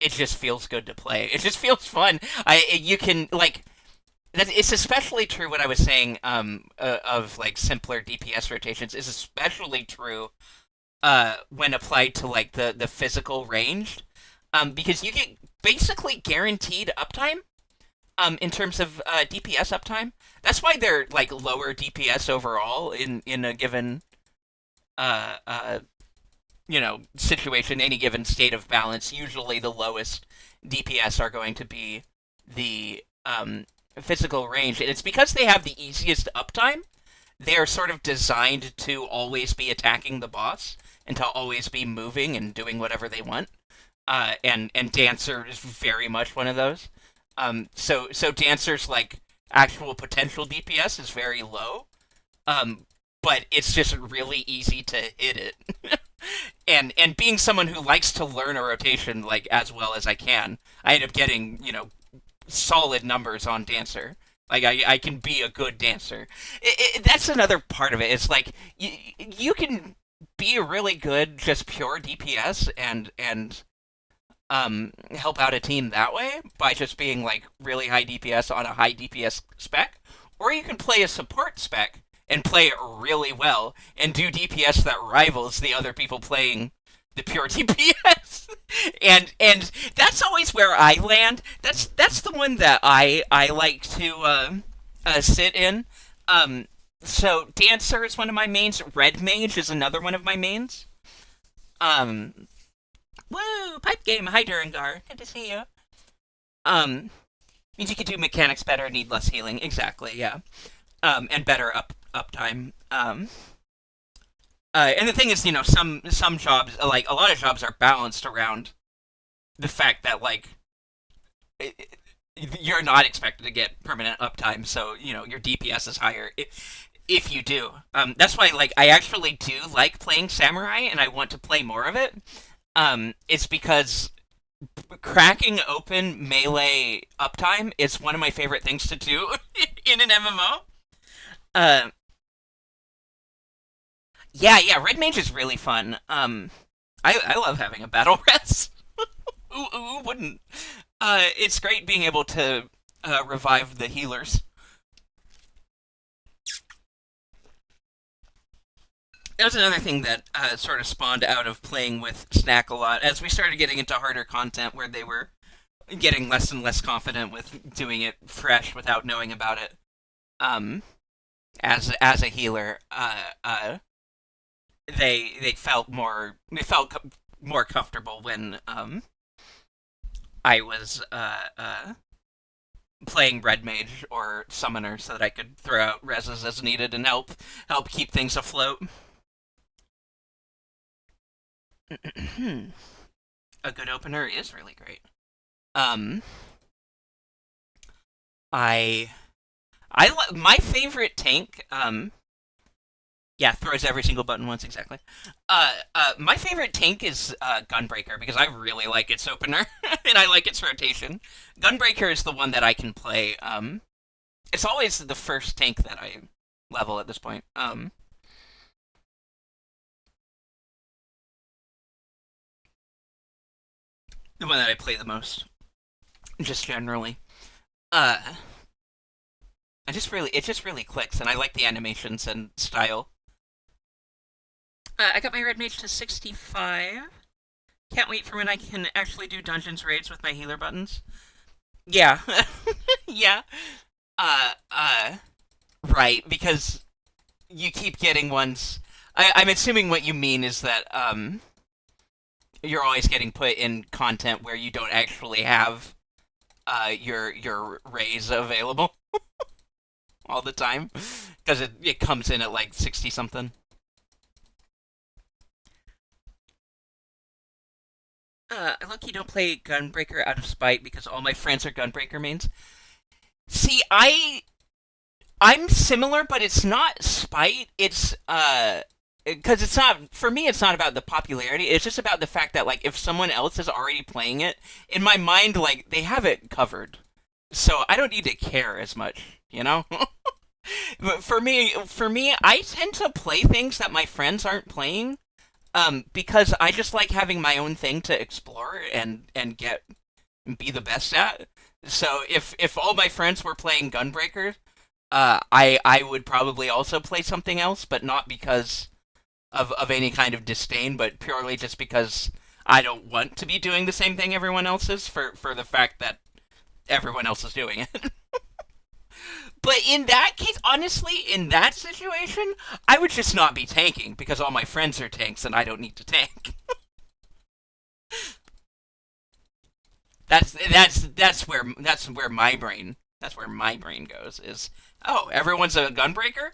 A: just feels good to play. It just feels fun. You can like it's especially true what I was saying of like simpler DPS rotations is especially true when applied to like the physical range because you get basically guaranteed uptime in terms of DPS uptime. That's why they're like lower DPS overall in a given uh, uh, situation, any given state of balance. Usually, the lowest DPS are going to be the physical range, and it's because they have the easiest uptime. They are sort of designed to always be attacking the boss and to always be moving and doing whatever they want. And Dancer is very much one of those. So Dancer's like actual potential DPS is very low. Um, but it's just really easy to hit it. And being someone who likes to learn a rotation like as well as I can, I end up getting solid numbers on dancer. Like I can be a good dancer. That's another part of it. It's like you can be really good just pure DPS and help out a team that way by just being like really high DPS on a high DPS spec, or you can play a support spec and play it really well and do DPS that rivals the other people playing the pure DPS. and that's always where I land. That's the one that I like to sit in. Um, so dancer is one of my mains. Red mage is another one of my mains. Um, Woo! Pipe game. Hi, Durangar. Good to see you. Means you can do mechanics better, need less healing. Exactly. Yeah. And better uptime. And the thing is, some jobs, like a lot of jobs, are balanced around the fact that like you're not expected to get permanent uptime, so your DPS is higher if you do. That's why like I actually do like playing samurai, and I want to play more of it. It's because cracking open melee uptime is one of my favorite things to do in an MMO. Uh, yeah, Red Mage is really fun. I love having a battle res. Who wouldn't? It's great being able to revive the healers. That was another thing that sort of spawned out of playing with Snack a lot as we started getting into harder content where they were getting less and less confident with doing it fresh without knowing about it. Um, as a healer, they felt more comfortable when I was playing red mage or summoner so that I could throw out reses as needed and help keep things afloat. A good opener is really great. Um, I my favorite tank. Yeah, throws every single button once exactly. My favorite tank is Gunbreaker because I really like its opener and I like its rotation. Gunbreaker is the one that I can play. It's always the first tank that I level at this point. The one that I play the most, just generally. Uh, it just really clicks, and I like the animations and style. I got my red mage to 65. Can't wait for when I can actually do dungeons raids with my healer buttons. Yeah, yeah. Uh, right, because you keep getting ones. I'm assuming what you mean is that you're always getting put in content where you don't actually have your raise available all the time because it comes in at like 60 something. I lucky don't play Gunbreaker out of spite because all my friends are Gunbreaker mains. See, I'm similar, but it's not spite. It's because it's not for me. It's not about the popularity. It's just about the fact that like if someone else is already playing it, in my mind, like they have it covered, so I don't need to care as much. But for me, I tend to play things that my friends aren't playing, because I just like having my own thing to explore and get be the best at. So if all my friends were playing Gunbreaker, I would probably also play something else, but not because of any kind of disdain, but purely just because I don't want to be doing the same thing everyone else is for the fact that everyone else is doing it. But in that case, honestly, in that situation, I would just not be tanking because all my friends are tanks and I don't need to tank. That's where my brain goes is, oh, everyone's a gunbreaker.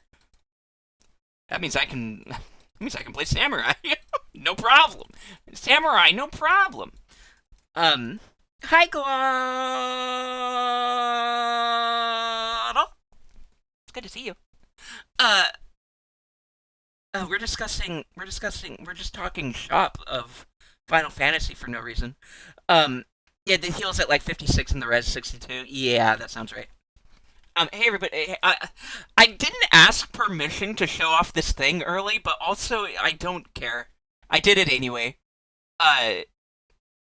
A: That means I can that means I can play samurai. No problem. Samurai, no problem. Um, Hi, Glottal. It's good to see you. Uh, we're just talking shop of Final Fantasy for no reason. Um, yeah, the heal's at like 56 and the res 62. Yeah, that sounds right. Hey everybody, I didn't ask permission to show off this thing early, but also I don't care. I did it anyway. Uh,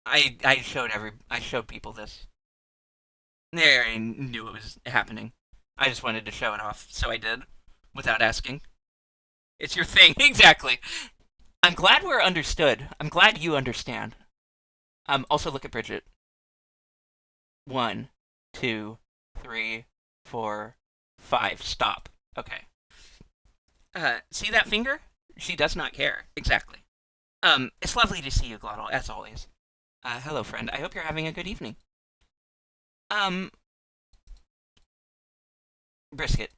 A: I showed people this. They already knew it was happening. I just wanted to show it off, so I did, without asking. It's your thing, exactly. I'm glad we're understood. I'm glad you understand. Also look at Bridget. 1, 2, 3, 4, 5. Stop. Okay. See that finger? She does not care. Exactly. It's lovely to see you, Glottal, as always. Hello, friend. I hope you're having a good evening. Um, Brisket.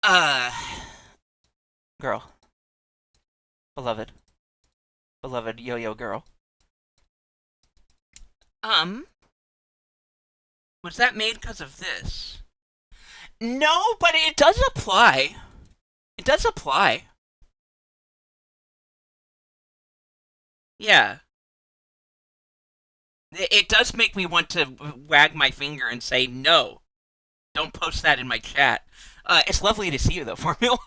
A: Uh, Girl. Beloved. Beloved yo-yo girl. Um, was that made because of this? No, but it does apply. It does apply. Yeah. It does make me want to wag my finger and say, no, don't post that in my chat. It's lovely to see you, though, Formula.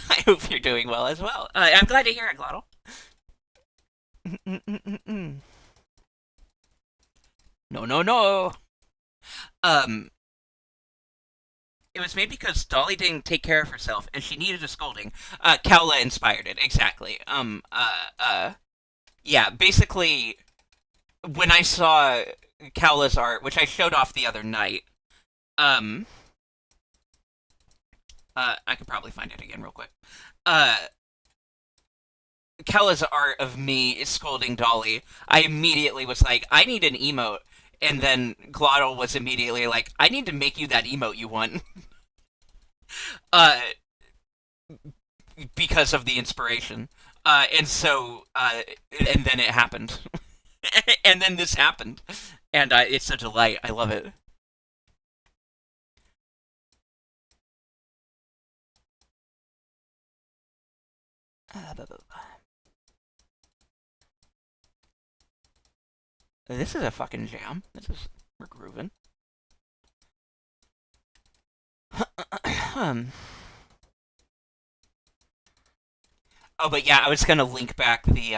A: I hope you're doing well as well. I'm glad to hear it, Glottal. No, no, no. Um, it was made because Dolly didn't take care of herself and she needed a scolding. Kaula inspired it, exactly. Yeah, basically, when I saw Kaula's art, which I showed off the other night, um, I could probably find it again real quick. Uh, Kaula's art of me scolding Dolly, I immediately was like, I need an emote. And then Glottal was immediately like, I need to make you that emote you want. uh, because of the inspiration. And then it happened. And then this happened. And it's a delight. I love it. This is a fucking jam. We're grooving. Oh, but yeah, I was gonna link back the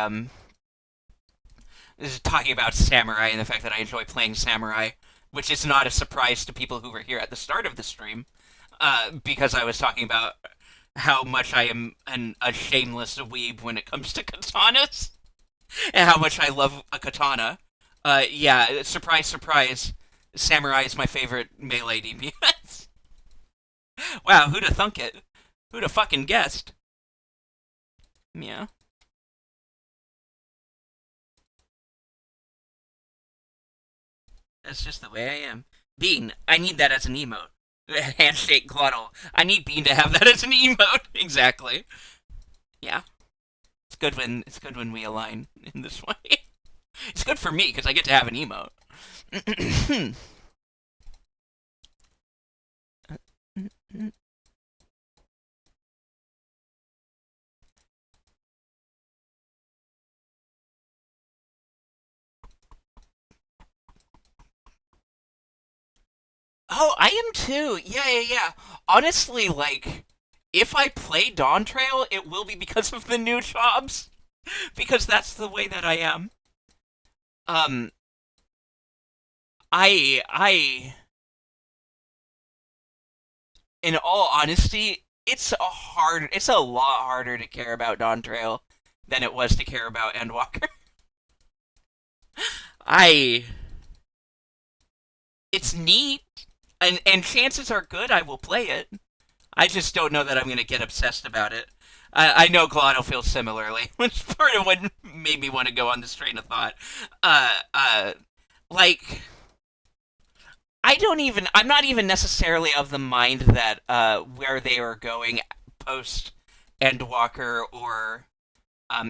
A: This is talking about Samurai and the fact that I enjoy playing Samurai, which is not a surprise to people who were here at the start of the stream, because I was talking about how much I am a shameless weeb when it comes to katanas, and how much I love a katana. Yeah, surprise, surprise. Samurai is my favorite melee DPS. Wow, who'da thunk it? Who'da fucking guessed? Yeah. That's just the way I am. Bean, I need that as an emote. Handshake Glottal. I need Bean to have that as an emote. Exactly. Yeah. It's good when we align in this way. It's good for me because I get to have an emote. Oh, I am too. Yeah, yeah, yeah. Honestly, like, if I play Dawn Trail, it will be because of the new jobs. Because that's the way that I am. Um, I, in all honesty, it's a lot harder to care about Dawn Trail than it was to care about Endwalker. I, it's neat, and chances are good I will play it. I just don't know that I'm gonna get obsessed about it. I know Glotto feels similarly, which part of what made me want to go on this train of thought. Uh, uh, like I'm not even necessarily of the mind that where they are going post Endwalker or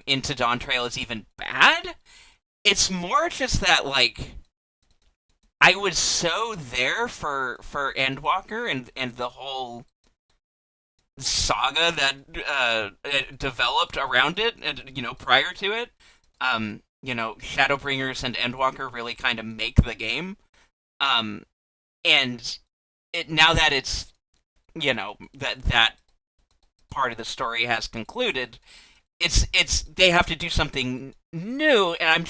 A: into Dawn Trail is even bad. It's more just that like I was so there for Endwalker and the whole saga that developed around it, and prior to it. Shadowbringers and Endwalker really kind of make the game. Um, and now that it's that part of the story has concluded, it's they have to do something new, and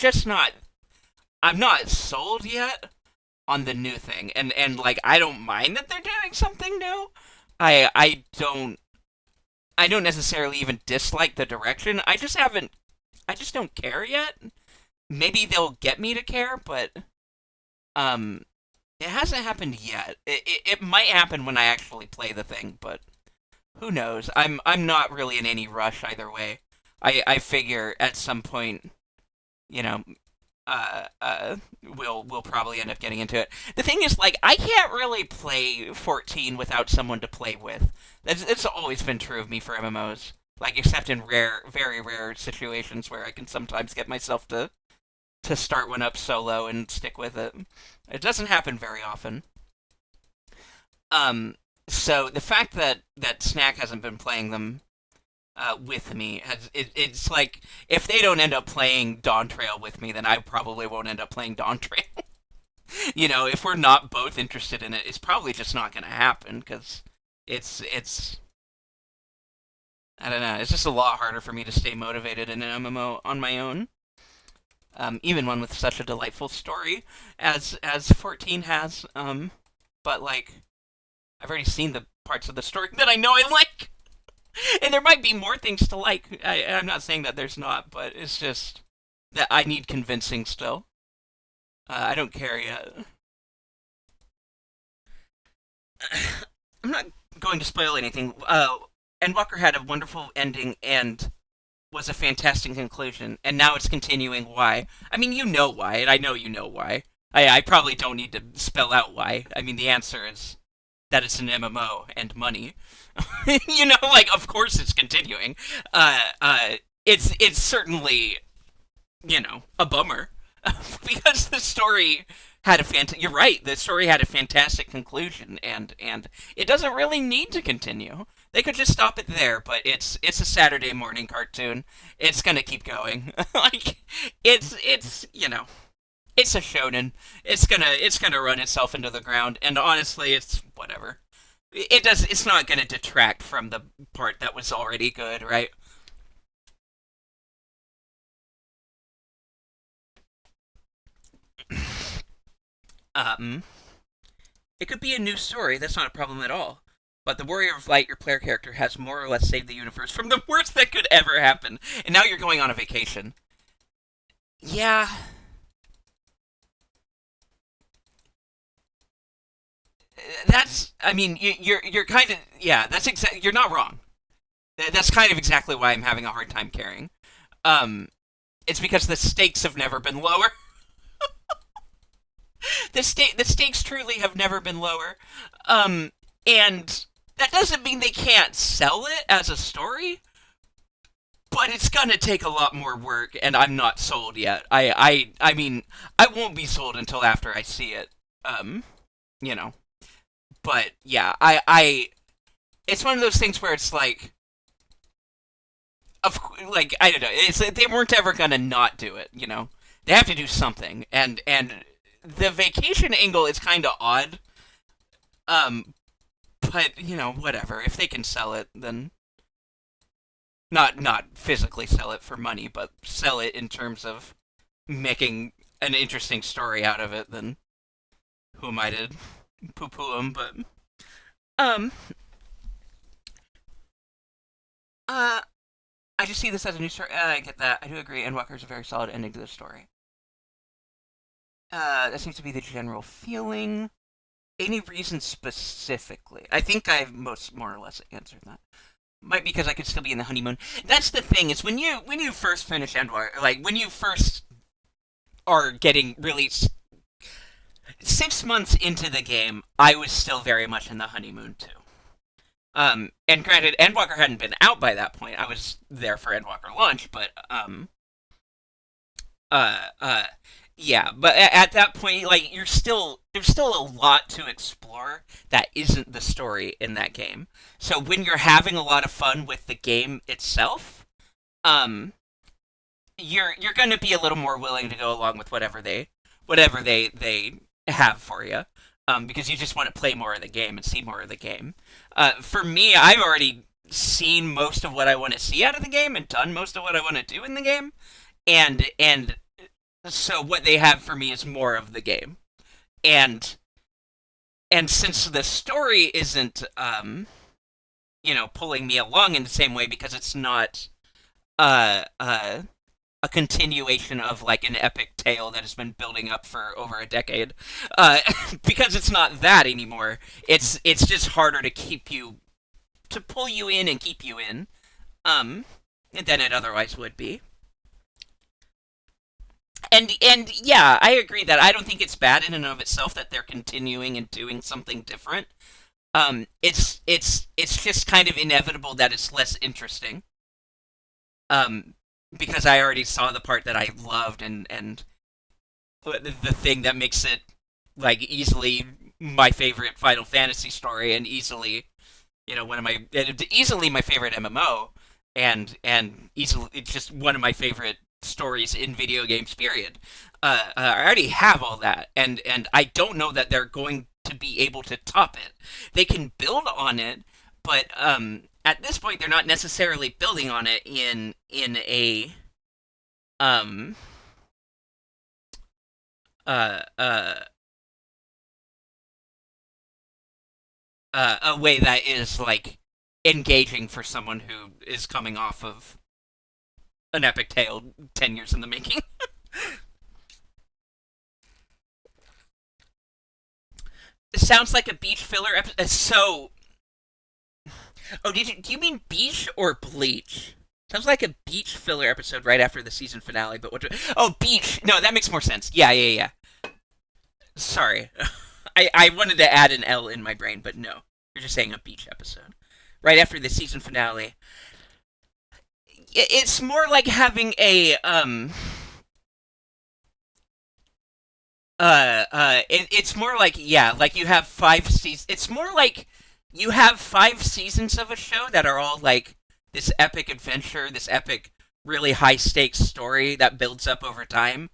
A: I'm not sold yet on the new thing. And like I don't mind that they're doing something new. I don't necessarily even dislike the direction. I just don't care yet. Maybe they'll get me to care, but um it hasn't happened yet. It might happen when I actually play the thing, but who knows? I'm not really in any rush either way. I figure at some point, you know, we'll probably end up getting into it. The thing is, like, I can't really play 14 without someone to play with. It's always been true of me for MMOs. Like, except in rare, very rare situations where I can sometimes get myself to start one up solo and stick with it. It doesn't happen very often. So the fact that Snack hasn't been playing them with me it's like if they don't end up playing Dawn Trail with me, then I probably won't end up playing Dawn Trail. If we're not both interested in it, it's probably just not going to happen because it's I don't know. It's just a lot harder for me to stay motivated in an MMO on my own. Even one with such a delightful story as 14 has. But like I've already seen the parts of the story that I know I like, and there might be more things to like. I'm not saying that there's not, but it's just that I need convincing still. I don't care yet. I'm not going to spoil anything. Endwalker had a wonderful ending and was a fantastic conclusion, and now it's continuing. Why? I mean, you know why, and I know you know why. I probably don't need to spell out why. I mean, the answer is that it's an MMO and money. Like of course it's continuing. It's certainly a bummer because the story had you're right. The story had a fantastic conclusion, and it doesn't really need to continue. They could just stop it there, but it's a Saturday morning cartoon. It's gonna keep going. Like it's a shonen. It's gonna run itself into the ground, and honestly, it's whatever. It's not gonna detract from the part that was already good, right? Um, it could be a new story. That's not a problem at all. But the Warrior of Light, your player character, has more or less saved the universe from the worst that could ever happen. And now you're going on a vacation. Yeah, that's. I mean, you're kind of. Yeah, that's exactly. You're not wrong. That's kind of exactly why I'm having a hard time caring. Um, it's because the stakes have never been lower. The stakes truly have never been lower. And that doesn't mean they can't sell it as a story, but it's gonna take a lot more work, and I'm not sold yet. I mean, I won't be sold until after I see it. Um, you know, but yeah, it's one of those things where it's like, like I don't know, it's they weren't ever gonna not do it. They have to do something, and the vacation angle is kind of odd. Um, but whatever. If they can sell it, then not physically sell it for money, but sell it in terms of making an interesting story out of it, then who am I to poo-poo them? But um, uh, I just see this as a new story. I get that. I do agree. Endwalker is a very solid ending to the story. That seems to be the general feeling. Any reason specifically? I think I've most more or less answered that. Might be because I could still be in the honeymoon. That's the thing is when you first finish Endwalker, like when you first are getting really 6 months into the game, I was still very much in the honeymoon too. And granted, Endwalker hadn't been out by that point. I was there for Endwalker launch, but uh, uh, Yeah, but at that point, like you're still there's still a lot to explore that isn't the story in that game. So when you're having a lot of fun with the game itself, um, you're going to be a little more willing to go along with whatever they have for you, because you just want to play more of the game and see more of the game. For me, I've already seen most of what I want to see out of the game and done most of what I want to do in the game, and so what they have for me is more of the game, and and since the story isn't pulling me along in the same way because it's not uh uh a continuation of like an epic tale that has been building up for over a decade. Uh, because it's not that anymore. It's just harder to keep you to pull you in and keep you in, um, than it otherwise would be. And yeah, I agree that I don't think it's bad in and of itself that they're continuing and doing something different. It's just kind of inevitable that it's less interesting. Um, because I already saw the part that I loved, and the thing that makes it like easily my favorite Final Fantasy story, and easily one of my easily my favorite MMO, and easily it's just one of my favorite stories in video games. Period. I already have all that, and I don't know that they're going to be able to top it. They can build on it, but at this point, they're not necessarily building on it in a um uh uh a way that is like engaging for someone who is coming off of an epic tale 10 years in the making. It sounds like a beach filler episode. Oh, do you mean beach or bleach? Sounds like a beach filler episode right after the season finale, but oh, beach. No, that makes more sense. Yeah, yeah, yeah. Sorry. I wanted to add an L in my brain, but no. You're just saying a beach episode. Right after the season finale. It's more like having a it's more like, yeah, like you have 5 seasons. It's more like you have 5 seasons of a show that are all like this epic adventure, this epic really high stakes story that builds up over time,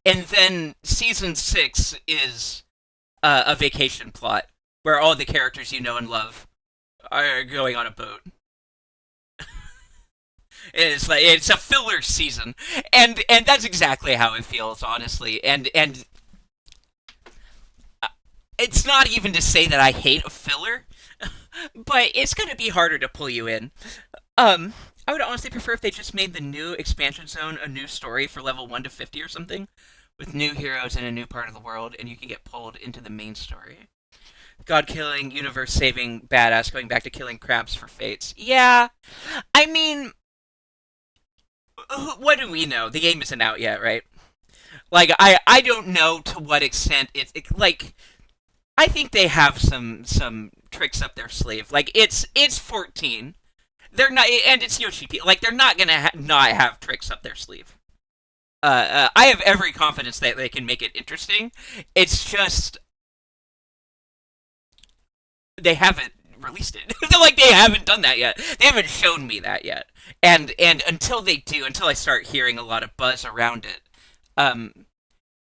A: and then season 6 is a vacation plot where all the characters you know and love are going on a boat. It's a filler season, and that's exactly how it feels, honestly. And it's not even to say that I hate a filler, but it's gonna be harder to pull you in. I would honestly prefer if they just made the new expansion zone a new story for level 1 to 50 or something, with new heroes in a new part of the world, and you can get pulled into the main story. God killing, universe saving badass going back to killing crabs for fates. Yeah, I mean, what do we know? The game isn't out yet, right? Like, I don't know to what extent like. I think they have some tricks up their sleeve. Like, it's 14. They're not, and it's Yoshi P. Like, they're not gonna not have tricks up their sleeve. I have every confidence that they can make it interesting. It's just they haven't released it. Like, they haven't done that yet. They haven't shown me that yet. And until they do, until I start hearing a lot of buzz around it, um,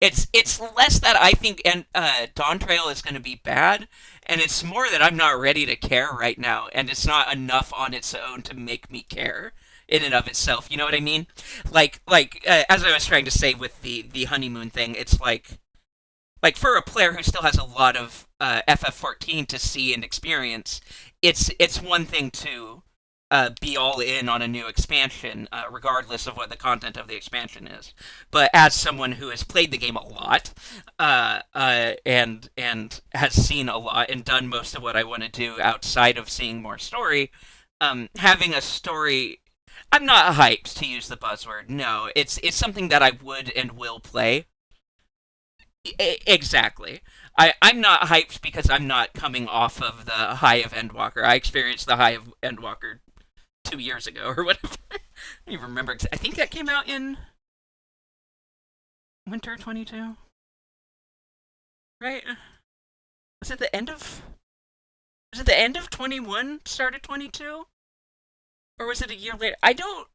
A: it's less that I think and Dawn Trail is going to be bad, and it's more that I'm not ready to care right now, and it's not enough on its own to make me care in and of itself. You know what I mean? Like as I was trying to say with the honeymoon thing, it's like for a player who still has a lot of FF14 to see and experience, it's one thing to be all in on a new expansion, regardless of what the content of the expansion is. But as someone who has played the game a lot, and has seen a lot and done most of what I want to do outside of seeing more story, having a story. I'm not hyped to use the buzzword. No, it's something that I would and will play. Exactly. I'm not hyped because I'm not coming off of the high of Endwalker. I experienced the high of Endwalker 2 years ago or whatever. I don't even remember. I think that came out in winter 22? Right? Was it the end of? Was it the end of 21? Started 22? Or was it a year later? I don't.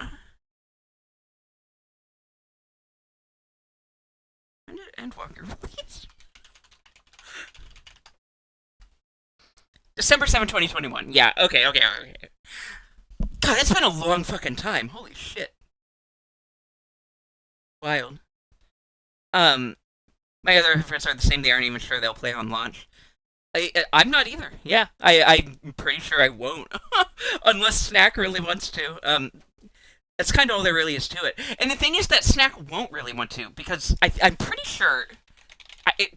A: When did Endwalker release? December 7, 2021. Yeah, okay. God, it's been a long fucking time. Holy shit. Wild. Um, my other friends are the same. They aren't even sure they'll play on launch. I'm not either. Yeah, I'm pretty sure I won't, unless Snack really wants to. That's kind of all there really is to it. And the thing is that Snack won't really want to because I'm pretty sure.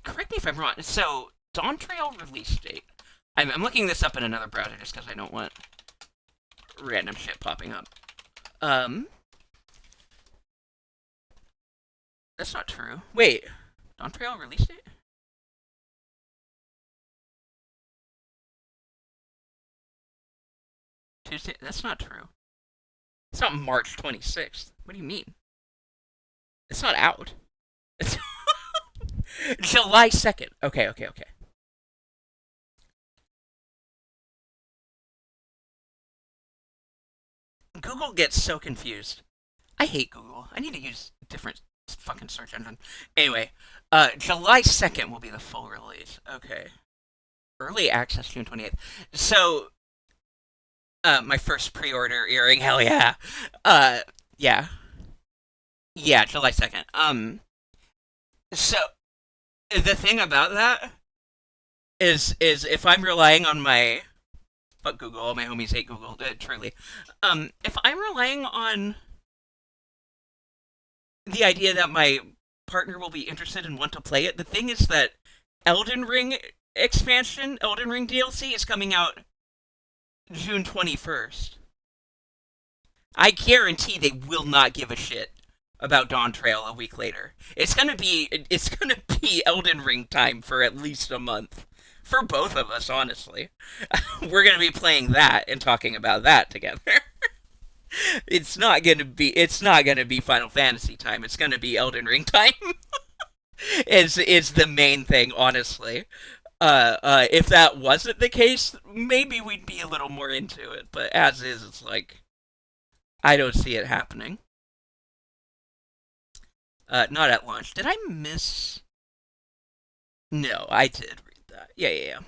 A: Correct me if I'm wrong. So Dawn Trail release date. I'm looking this up in another browser just because I don't want random shit popping up. That's not true. Wait, Dawn Trail release date? Tuesday? That's not true. It's not March 26th. What do you mean? It's not out. It's July 2nd. Okay. Google gets so confused. I hate Google. I need to use a different fucking search engine. Anyway, July 2nd will be the full release. Okay. Early access June 28th. So, my first pre-order earring, hell yeah. Yeah. Yeah, July 2nd. So, the thing about that is if I'm relying on my fuck Google, all my homies hate Google, truly. If I'm relying on the idea that my partner will be interested and want to play it, the thing is that Elden Ring expansion, Elden Ring DLC is coming out June 21st. I guarantee they will not give a shit about Dawn Trail a week later. It's gonna be Elden Ring time for at least a month. For both of us, honestly. We're gonna be playing that and talking about that together. It's not gonna be Final Fantasy time. It's gonna be Elden Ring time. It's the main thing, honestly. If that wasn't the case, maybe we'd be a little more into it. But as is, it's like I don't see it happening. Not at launch. Did I miss? No, I did read that. Yeah.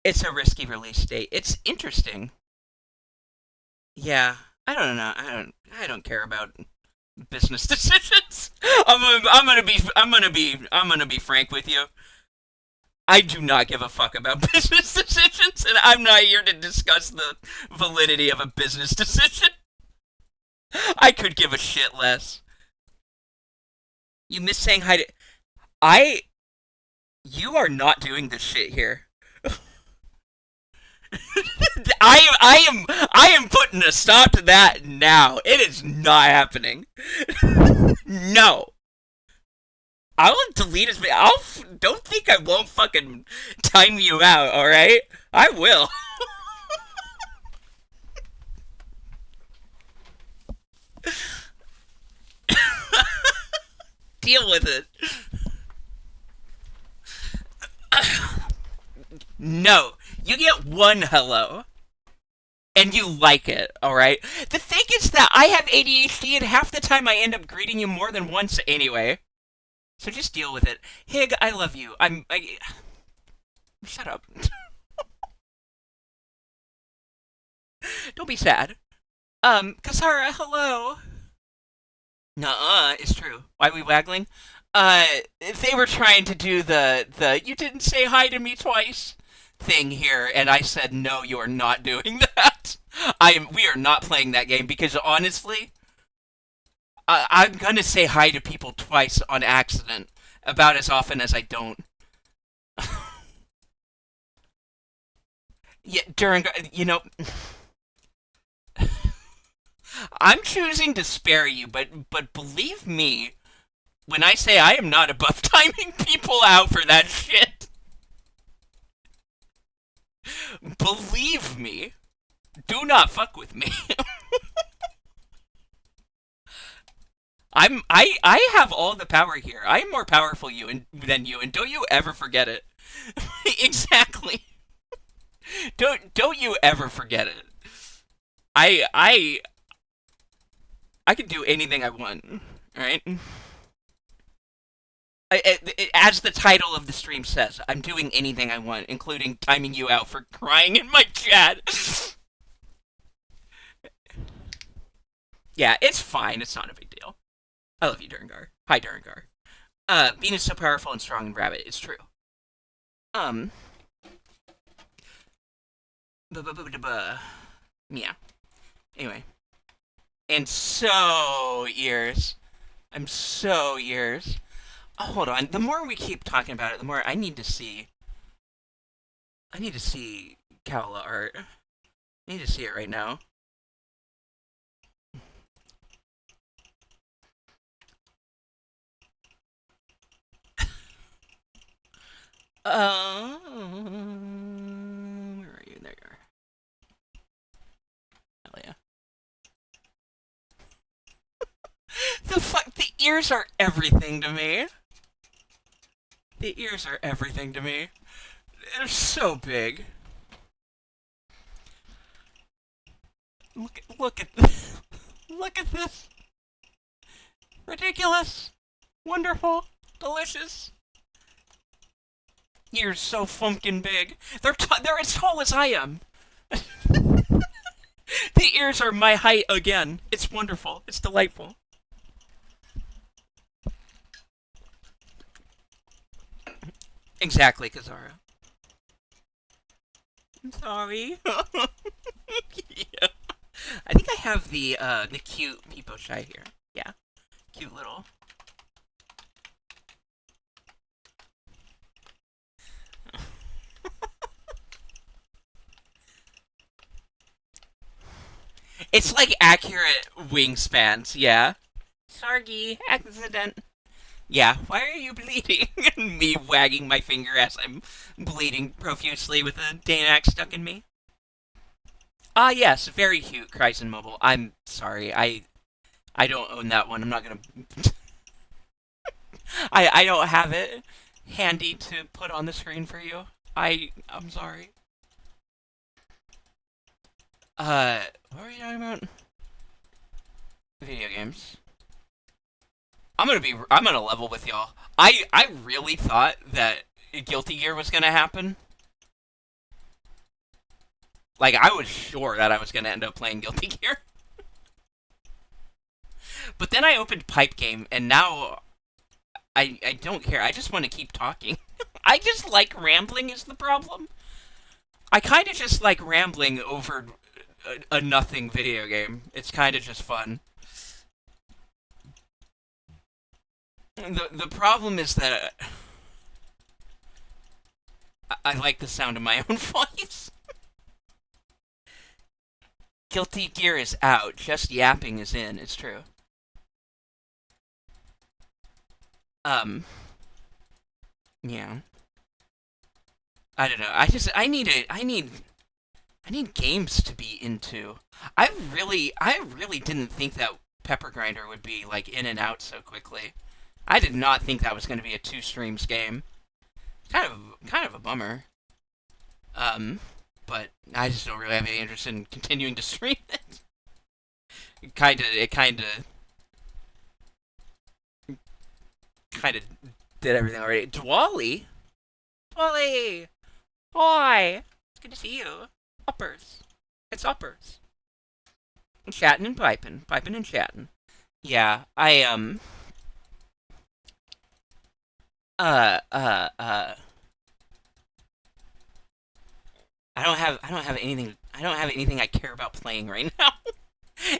A: It's a risky release date. It's interesting. Yeah, I don't know. I don't care about business decisions. I'm gonna be frank with you. I do not give a fuck about business decisions, and I'm not here to discuss the validity of a business decision. I could give a shit less. You miss saying hi to. I. You are not doing this shit here. I am putting a stop to that now. It is not happening. No. I'll delete his. Don't think I won't fucking time you out. All right, I will. Deal with it. No, you get one hello, and you like it. All right. The thing is that I have ADHD, and half the time I end up greeting you more than once anyway. So just deal with it. Hig, I love you. Shut up. Don't be sad. Kasara, hello. Nuh-uh, it's true. Why are we waggling? They were trying to do the you didn't say hi to me twice thing here, and I said no, you are not doing that. We are not playing that game because honestly, I'm gonna say hi to people twice on accident, about as often as I don't. Yeah, during I'm choosing to spare you, but believe me when I say I am not above timing people out for that shit. Believe me. Do not fuck with me. I have all the power here. I am more powerful than you, and don't you ever forget it. Exactly. Don't you ever forget it. I can do anything I want. All right. As the title of the stream says, I'm doing anything I want, including timing you out for crying in my chat. Yeah, it's fine. It's not a big deal. I love you, Durangar. Hi, Durangar. Bean is so powerful and strong and rabbit. It's true. Yeah. Anyway. And so, ears. I'm so ears. Oh, hold on. The more we keep talking about it, the more I need to see. I need to see Kaula art. I need to see it right now. Where are you? There you are. Hell yeah. The ears are everything to me. The ears are everything to me. They're so big. Look at this. Look at this. Ridiculous. Wonderful. Delicious. Ears so funkin' big. They're as tall as I am. The ears are my height again. It's wonderful. It's delightful. Exactly, Kazara. I'm sorry. Yeah. I think I have the cute Peepo Shy here. Yeah. Cute little. It's like accurate wingspans, yeah. Sargi, accident. Yeah, why are you bleeding? Me wagging my finger as I'm bleeding profusely with a Danax stuck in me. Ah, yes, very cute, Kryzen Mobile. I'm sorry, I don't own that one. I'm not gonna... I don't have it handy to put on the screen for you. I'm sorry. What were you talking about? Video games. I'm gonna level with y'all. I really thought that Guilty Gear was gonna happen. Like, I was sure that I was gonna end up playing Guilty Gear. But then I opened Pipe Game, and now I don't care. I just want to keep talking. I just like rambling is the problem. I kind of just like rambling over a nothing video game. It's kind of just fun. The problem is that I like the sound of my own voice. Guilty Gear is out. Just yapping is in. It's true. Yeah. I don't know. I need games to be into. I really didn't think that Pepper Grinder would be like in and out so quickly. I did not think that was going to be a 2 streams game. Kind of a bummer. But I just don't really have any interest in continuing to stream it. It kind of did everything already. Dwally? Dwally! Hi! It's good to see you. Uppers. It's uppers. Chatting and piping. Piping and chatting. Yeah, I don't have anything I care about playing right now.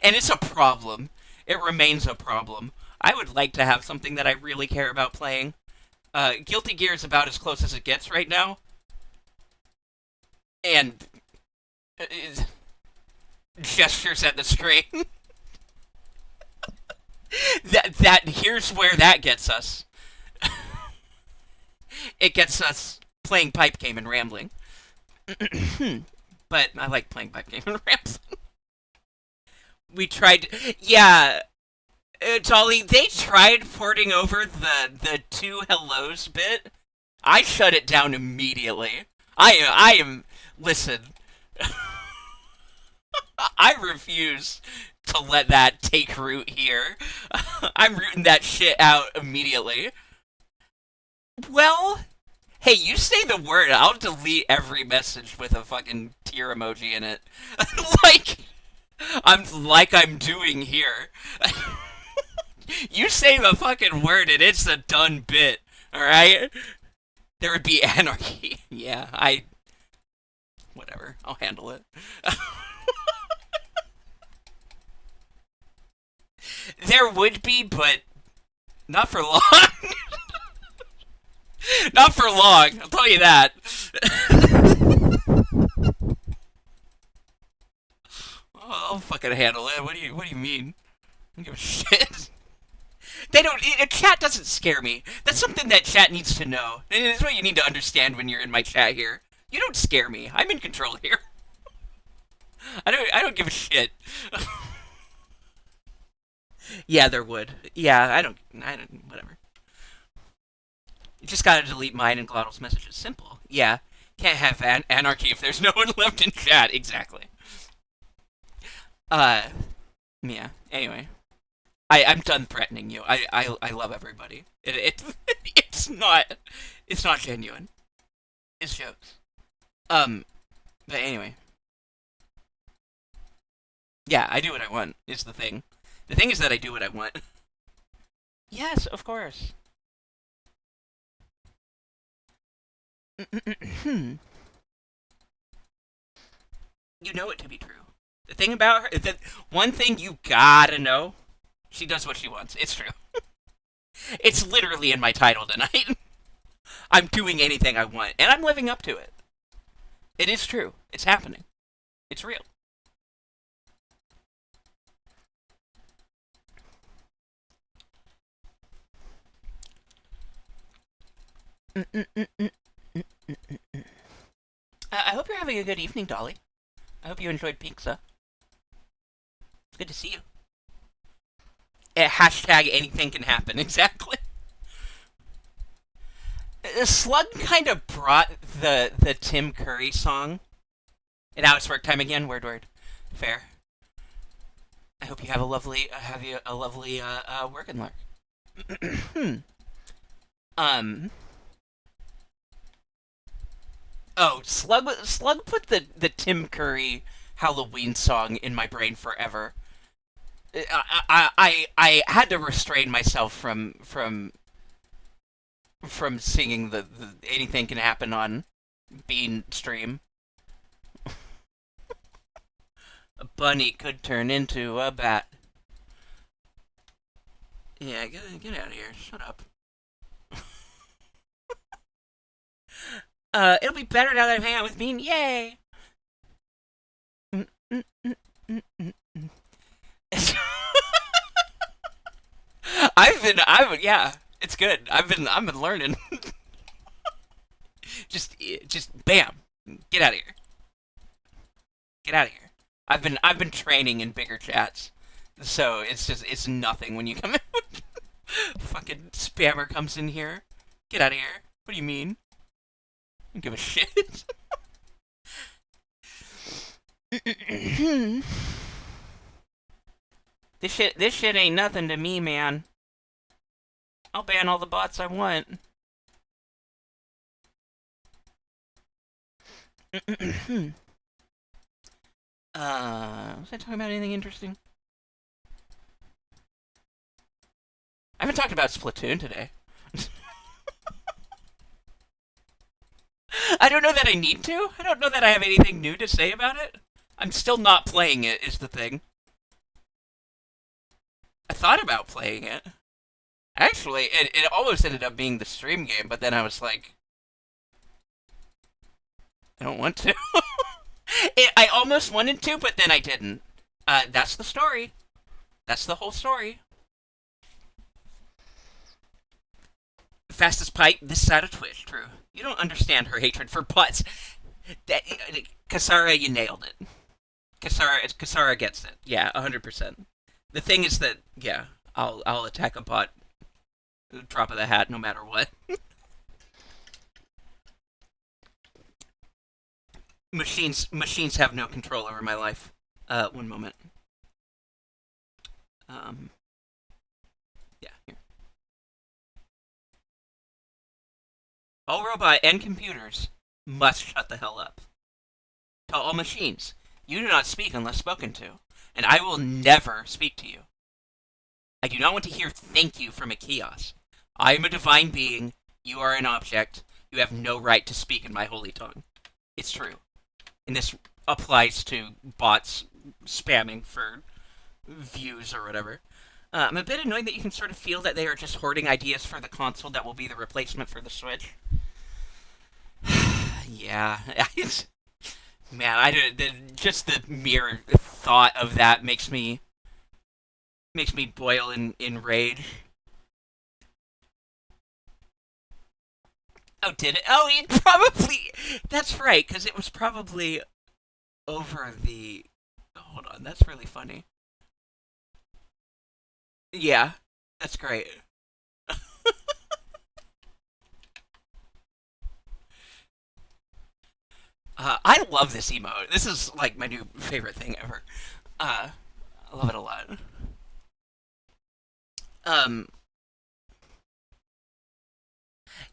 A: And it's a problem. It remains a problem. I would like to have something that I really care about playing. Guilty Gear is about as close as it gets right now. And gestures at the screen. Here's where that gets us. It gets us playing Pipe Game and rambling. but I like playing back Game and Ramps. We tried, yeah. Dolly, they tried porting over the two hellos bit. I shut it down immediately. I am. Listen, I refuse to let that take root here. I'm rooting that shit out immediately. Well, hey, you say the word, I'll delete every message with a fucking tear emoji in it. like I'm doing here. You say the fucking word and it's a done bit, alright? There would be anarchy. Yeah, whatever. I'll handle it. There would be, but not for long. Not for long, I'll tell you that. I'll fucking handle it. What do you mean? I don't give a shit. They don't. Chat doesn't scare me. That's something that chat needs to know. And it's what you need to understand when you're in my chat here. You don't scare me. I'm in control here. I don't give a shit. Yeah, there would. Yeah, I don't. Whatever. You just gotta delete mine and Glottal's messages. Simple. Yeah. Can't have anarchy if there's no one left in chat. Exactly. Uh. Yeah. Anyway. I'm done threatening you. I love everybody. It's not genuine. It's jokes. But anyway. Yeah, I do what I want, is the thing. The thing is that I do what I want. Yes, of course. You know it to be true. The thing about her, the one thing you gotta know, she does what she wants. It's true. It's literally in my title tonight. I'm doing anything I want, and I'm living up to it. It is true. It's happening. It's real. I hope you're having a good evening, Dolly. I hope you enjoyed pizza. It's good to see you. Hashtag anything can happen. Exactly. Slug kind of brought the Tim Curry song. And now it's work time again. Word. Fair. I hope you have a lovely working lark. Oh, Slug put the Tim Curry Halloween song in my brain forever. I had to restrain myself from singing the anything can happen on Bean stream. A bunny could turn into a bat. Yeah, get out of here. Shut up. It'll be better now that I'm hanging out with Bean. Yay! Yeah, it's good. I've been learning. just bam, get out of here. Get out of here. I've been training in bigger chats, so it's nothing when you come out. Fucking spammer comes in here. Get out of here. What do you mean? I don't give a shit. This shit ain't nothing to me, man. I'll ban all the bots I want. Was I talking about anything interesting? I haven't talked about Splatoon today. I don't know that I need to. I don't know that I have anything new to say about it. I'm still not playing it, is the thing. I thought about playing it. Actually, it almost ended up being the stream game, but then I was like, I don't want to. I almost wanted to, but then I didn't. That's the story. That's the whole story. Fastest pipe this side of Twitch, true. You don't understand her hatred for butts. That, Kasara, you nailed it. Kasara gets it. Yeah, 100%. The thing is that, yeah, I'll attack a bot, drop of the hat, no matter what. Machines have no control over my life. One moment. Um, yeah. Here. All robot and computers must shut the hell up. To all machines, you do not speak unless spoken to, and I will never speak to you. I do not want to hear thank you from a kiosk. I am a divine being. You are an object. You have no right to speak in my holy tongue. It's true. And this applies to bots spamming for views or whatever. I'm a bit annoyed that you can sort of feel that they are just hoarding ideas for the console that will be the replacement for the Switch. Yeah, man, just the mere thought of that makes me boil in rage. Oh, did it? Oh, it probably. That's right, because it was probably over the. Hold on, that's really funny. Yeah, that's great. I love this emote. This is like my new favorite thing ever. I love it a lot. Um,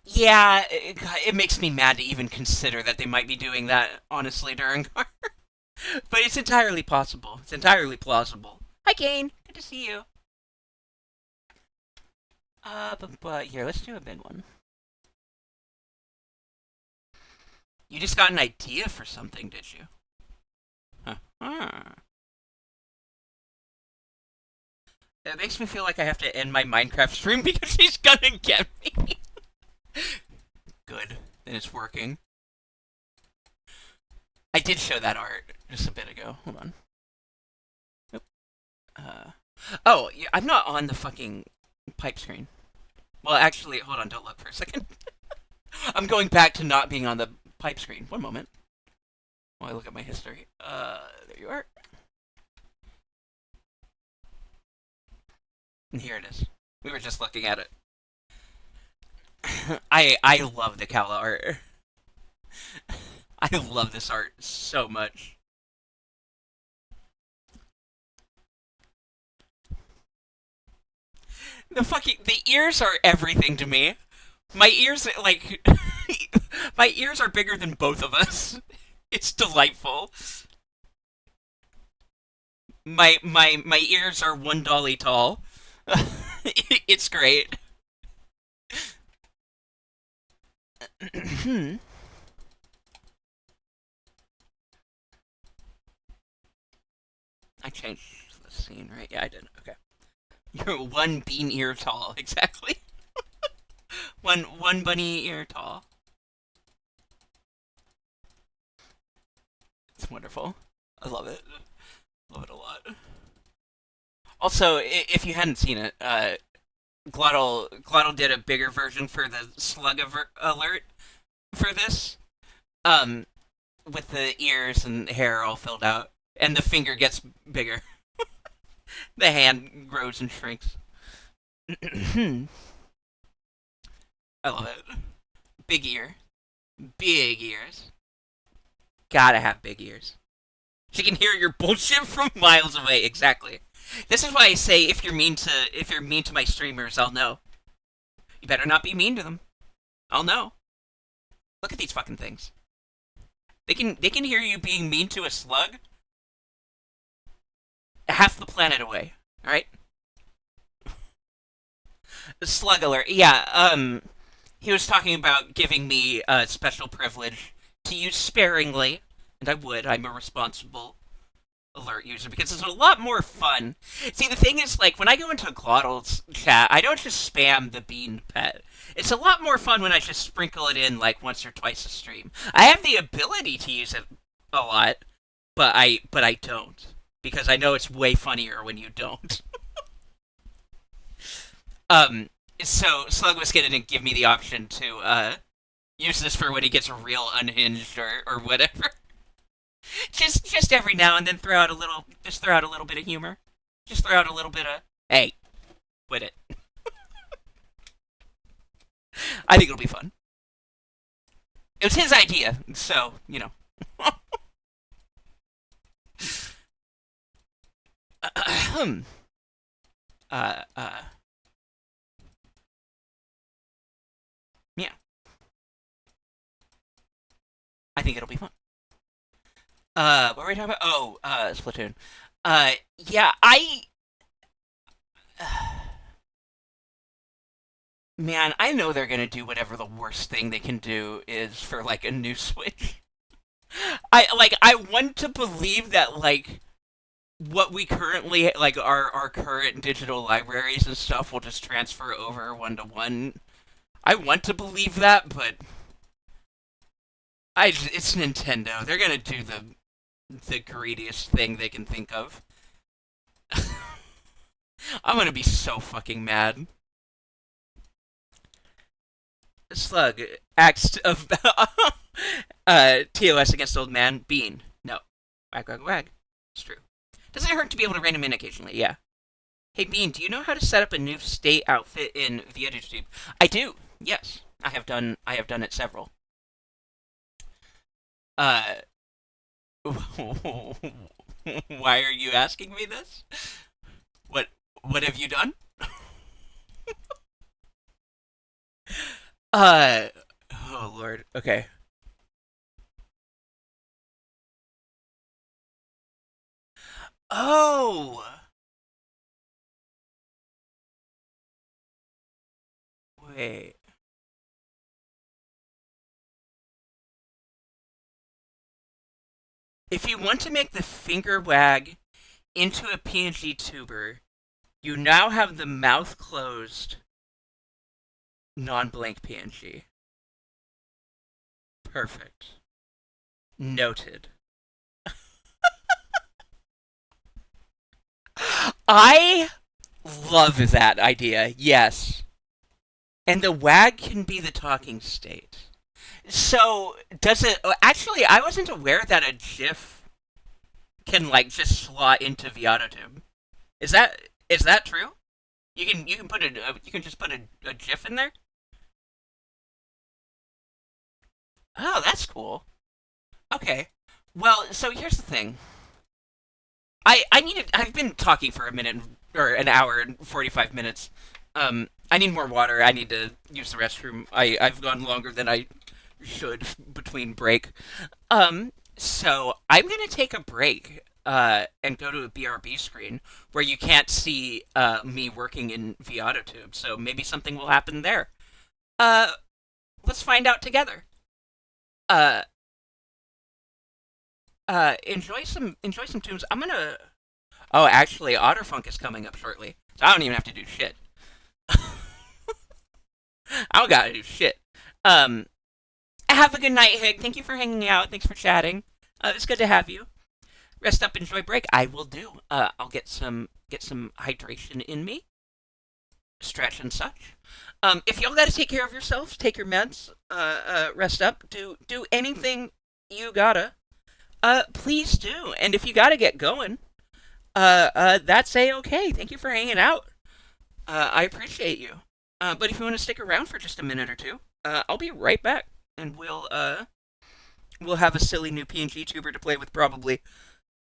A: yeah, it makes me mad to even consider that they might be doing that, honestly, during our. But it's entirely possible. It's entirely plausible. Hi, Kane. Good to see you. But here, let's do a mid one. You just got an idea for something, did you? Huh. It makes me feel like I have to end my Minecraft stream because he's gonna get me. Good. Then it's working. I did show that art just a bit ago. Hold on. Nope. Oh, I'm not on the fucking pipe screen. Well, actually, hold on. Don't look for a second. I'm going back to not being on the pipe screen. One moment. While I look at my history. There you are. And here it is. We were just looking at it. I love the Kala art. I love this art so much. The ears are everything to me. My ears like my ears are bigger than both of us. It's delightful. My ears are one dolly tall. It's great. I changed the scene, right? Yeah, I did. Okay. You're one bean ear tall, exactly. One bunny ear tall. It's wonderful. I love it. Love it a lot. Also, if you hadn't seen it, Glottal did a bigger version for the slug alert for this. Um, with the ears and hair all filled out, and the finger gets bigger. The hand grows and shrinks. I love it. Big ear, big ears. Gotta have big ears. She can hear your bullshit from miles away. Exactly. This is why I say if you're mean to my streamers, I'll know. You better not be mean to them. I'll know. Look at these fucking things. They can hear you being mean to a slug half the planet away. All right. Slug alert. Yeah. He was talking about giving me a special privilege to use sparingly, and I would. I'm a responsible alert user because it's a lot more fun. See, the thing is, like, when I go into Glottal's chat, I don't just spam the bean pet. It's a lot more fun when I just sprinkle it in, like, once or twice a stream. I have the ability to use it a lot, but I don't because I know it's way funnier when you don't. um, so Slug was gonna give me the option Use this for when he gets real unhinged or whatever. Just every now and then throw out a little bit of humor. Just throw out a little bit of hey, quit it. I think it'll be fun. It was his idea, so you know. uh, uh, yeah, I think it'll be fun. What were we talking about? Oh, Splatoon. Yeah, man, I know they're gonna do whatever the worst thing they can do is for like a new Switch. I want to believe that like what we currently like our current digital libraries and stuff will just transfer over 1 to 1. I want to believe that, but it's Nintendo. They're gonna do the greediest thing they can think of. I'm gonna be so fucking mad. Slug axed of TOS against old man Bean. No, wag wag wag. It's true. Doesn't it hurt to be able to rein him in occasionally? Yeah. Hey Bean, do you know how to set up a new state outfit in VideoTube? I do. Yes, I have done. I have done it several. Uh, why are you asking me this? What What have you done? Uh, oh lord. Okay. Oh, wait. If you want to make the finger wag into a PNG tuber, you now have the mouth closed, non-blank PNG. Perfect. Noted. I love that idea. Yes. And the wag can be the talking state. So, does it actually I wasn't aware that a GIF can like just slot into ViatoTube. Is that true? You can put you can just put a GIF in there? Oh, that's cool. Okay. Well, so here's the thing. I need I've been talking for a minute or an hour and 45 minutes. I need more water. I need to use the restroom. I've gone longer than I should between break. So I'm gonna take a break. And go to a BRB screen where you can't see me working in ViatoTube. So maybe something will happen there. Uh, let's find out together. Uh, enjoy some tunes. I'm gonna. Oh, actually, Otterfunk is coming up shortly, so I don't even have to do shit. I don't gotta do shit. Um, have a good night, Hig. Thank you for hanging out. Thanks for chatting. It's good to have you. Rest up, enjoy break. I will do. I'll get some hydration in me, stretch and such. If y'all gotta take care of yourselves, take your meds. Rest up. Do anything you gotta. Please do. And if you gotta get going, that's a okay. Thank you for hanging out. I appreciate you. But if you want to stick around for just a minute or two, I'll be right back, and we'll have a silly new PNG tuber to play with probably,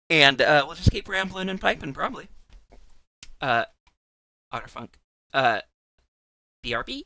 A: and we'll just keep rambling and piping probably. Uh, Otterfunk. Uh, BRB.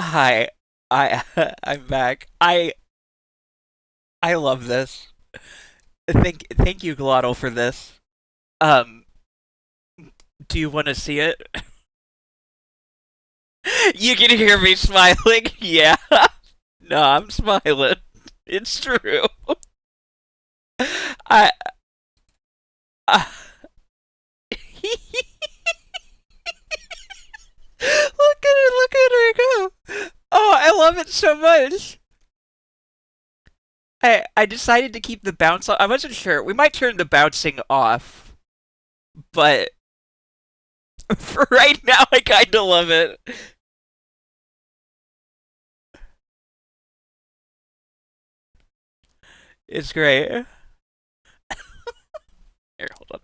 A: Hi, I I'm back. I love this. Thank you, Glottal, for this. Um, do you want to see it? You can hear me smiling. Yeah. No, I'm smiling. It's true. I. I look at it. Look at her go. Oh, I love it so much. I decided to keep the bounce on. I wasn't sure. We might turn the bouncing off, but for right now, I kind of love it. It's great. Here, hold on.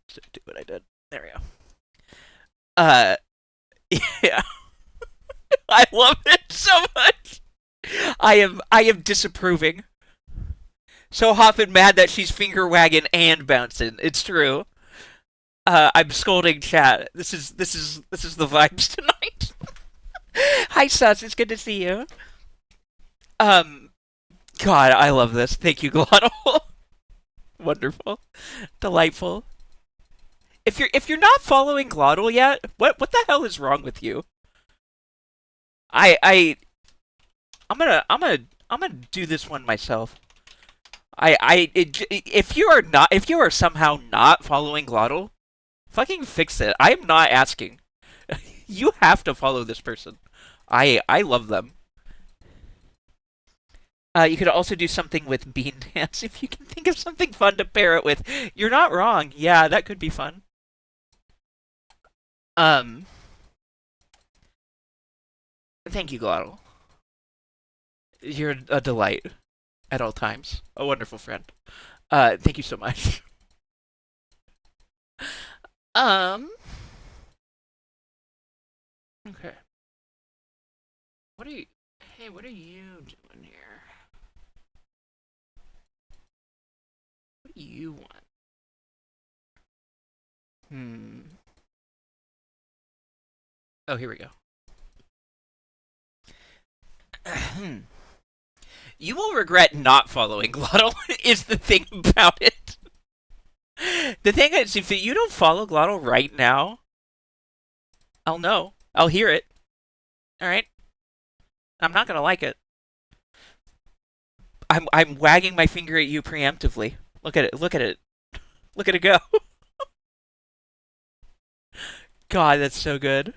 A: Just do what I did. There we go. Uh, yeah, I love it so much. I am disapproving. So Hoffman mad that she's finger wagging and bouncing. It's true. I'm scolding chat. This is the vibes tonight. Hi Sus, it's good to see you. Um, God, I love this. Thank you, Glottal. Wonderful, delightful. If you're not following Glottal yet, what the hell is wrong with you? I I'm gonna do this one myself. If you are not if you are somehow not following Glottal, fucking fix it. I am not asking. You have to follow this person. I love them. You could also do something with Bean Dance if you can think of something fun to pair it with. You're not wrong. Yeah, that could be fun. Um, thank you, Glottal. You're a delight at all times. A wonderful friend. Thank you so much. Um, okay. What are you? Hey, what are you doing here? What do you want? Hmm. Oh, here we go. You will regret not following Glottal. Is the thing about it. The thing is, if you don't follow Glottal right now, I'll know. I'll hear it. All right. I'm not gonna like it. I'm wagging my finger at you preemptively. Look at it. Look at it. Look at it go. God, that's so good.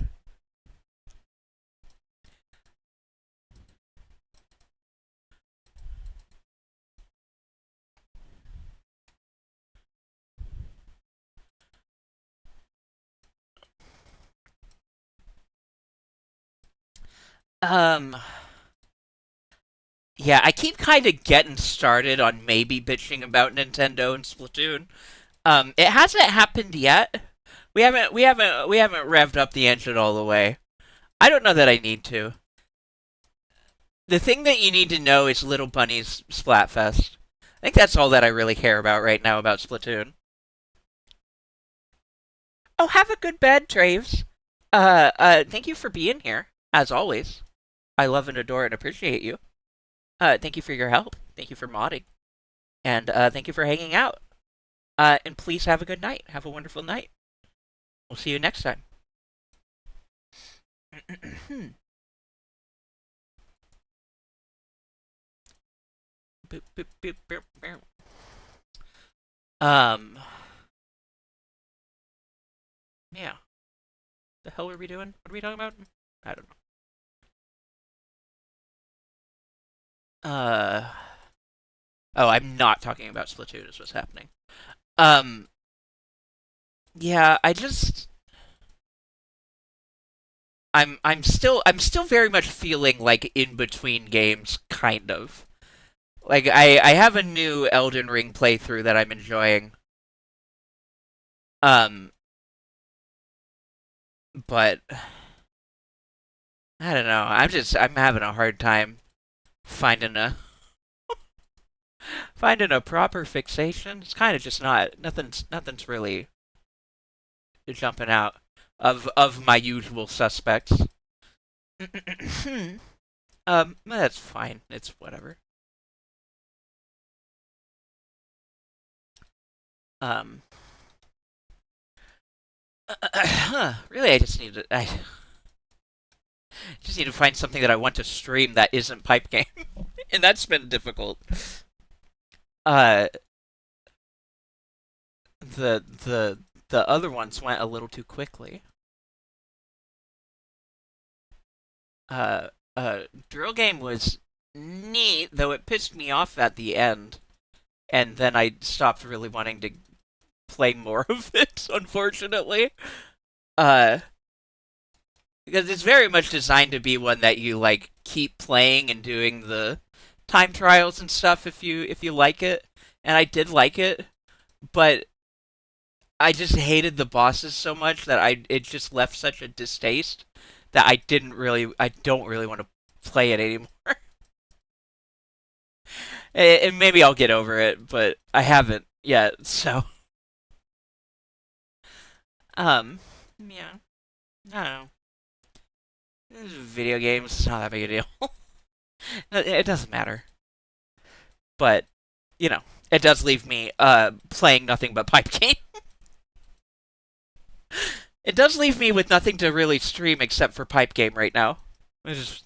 A: Um, yeah, I keep kind of getting started on maybe bitching about Nintendo and Splatoon. It hasn't happened yet. We haven't revved up the engine all the way. I don't know that I need to. The thing that you need to know is Little Bunny's Splatfest. I think that's all that I really care about right now about Splatoon. Oh, have a good bed, Traves. Thank you for being here, as always. I love and adore and appreciate you. Thank you for your help. Thank you for modding. And thank you for hanging out. And please have a good night. Have a wonderful night. We'll see you next time. Boop, boop, boop, boop, boop. Um, yeah. The hell are we doing? What are we talking about? I don't know. Oh, I'm not talking about Splatoon. Is what's happening. Um, yeah. I'm still very much feeling like in between games, kind of. Like I have a new Elden Ring playthrough that I'm enjoying. Um, but I don't know. I'm having a hard time finding a finding a proper fixation. It's kind of just not nothing's really jumping out of my usual suspects. That's fine. It's whatever. Um, really, I just need to find something that I want to stream that isn't pipe game, and that's been difficult. Uh, the other ones went a little too quickly. Uh, Drill game was neat, though it pissed me off at the end, and then I stopped really wanting to play more of it, unfortunately. Uh, because it's very much designed to be one that you like keep playing and doing the time trials and stuff if you like it. And I did like it, but I just hated the bosses so much that it just left such a distaste that I don't really want to play it anymore. And maybe I'll get over it, but I haven't yet. So, yeah, I don't know. Video games, it's not that big a deal. It doesn't matter. But, you know, it does leave me playing nothing but pipe game. It does leave me with nothing to really stream except for pipe game right now. Which is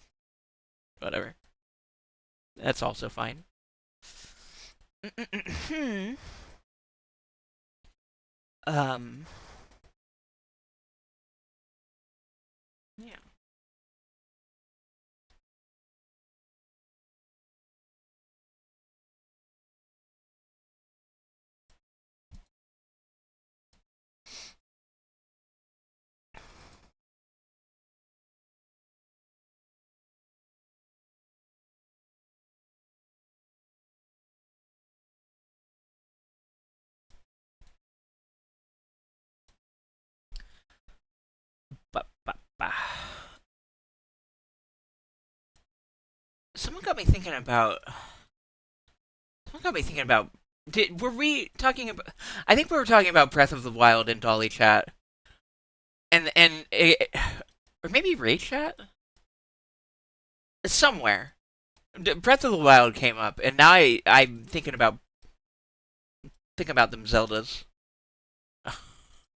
A: whatever. That's also fine. um yeah. Ba, ba, ba. Someone got me thinking about someone got me thinking about were we talking about I think we were talking about Breath of the Wild in Dolly chat. And it, or maybe Ray chat? Somewhere. Breath of the Wild came up, and now I'm thinking about them Zeldas.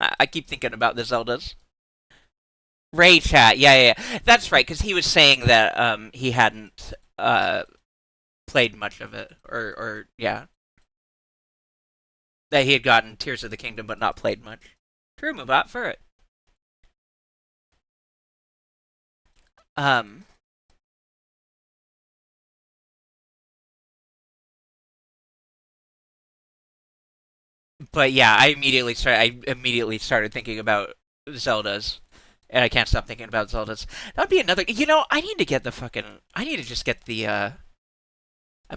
A: I keep thinking about the Zeldas. Ray chat, yeah. That's right, because he was saying that he hadn't played much of it, or yeah, that he had gotten Tears of the Kingdom but not played much. True, Mubat for it. Um, but yeah, I immediately started thinking about Zeldas, and I can't stop thinking about Zeldas. That'd be another. I need to get the fucking. I need to just get the. I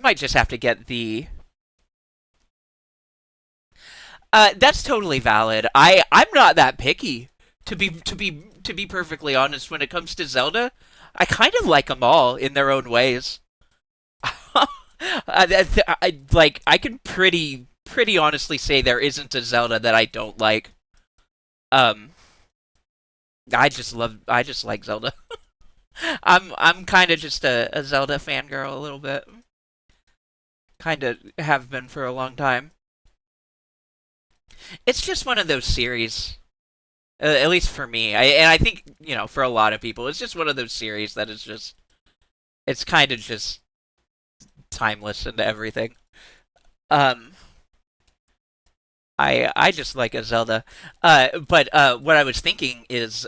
A: might just have to get the. That's totally valid. I'm not that picky. To be perfectly honest, when it comes to Zelda, I kind of like them all in their own ways. I can pretty honestly say there isn't a Zelda that I don't like. Um, I just like Zelda. I'm kind of just a Zelda fangirl a little bit. Kind of have been for a long time. It's just one of those series, at least for me. And I think for a lot of people, it's just one of those series that is just it's kind of just timeless and everything. Um, I just like a Zelda. But what I was thinking is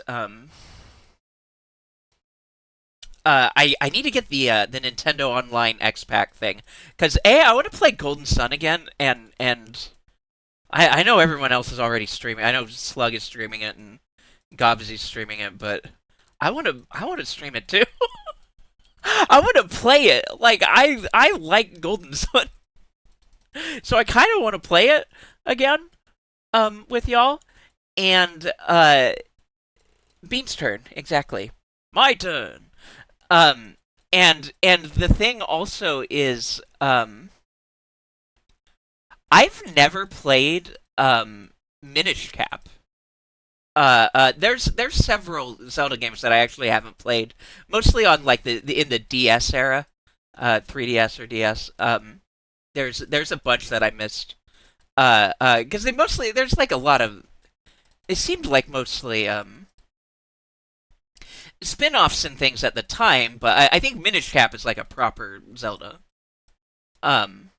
A: I need to get the Nintendo Online X Pack thing because I want to play Golden Sun again, and I know everyone else is already streaming. I know Slug is streaming it and Gobs is streaming it, but I want to stream it too. I want to play it. Like I like Golden Sun, so I kind of want to play it again with y'all. And Bean's turn exactly. My turn. Um, and the thing also is, I've never played Minish Cap. there's several Zelda games that I actually haven't played, mostly on like the in the DS era, 3DS or DS. There's a bunch that I missed. Because they mostly there's like a lot of it seemed like mostly spin-offs and things at the time, but I think Minish Cap is like a proper Zelda. Um,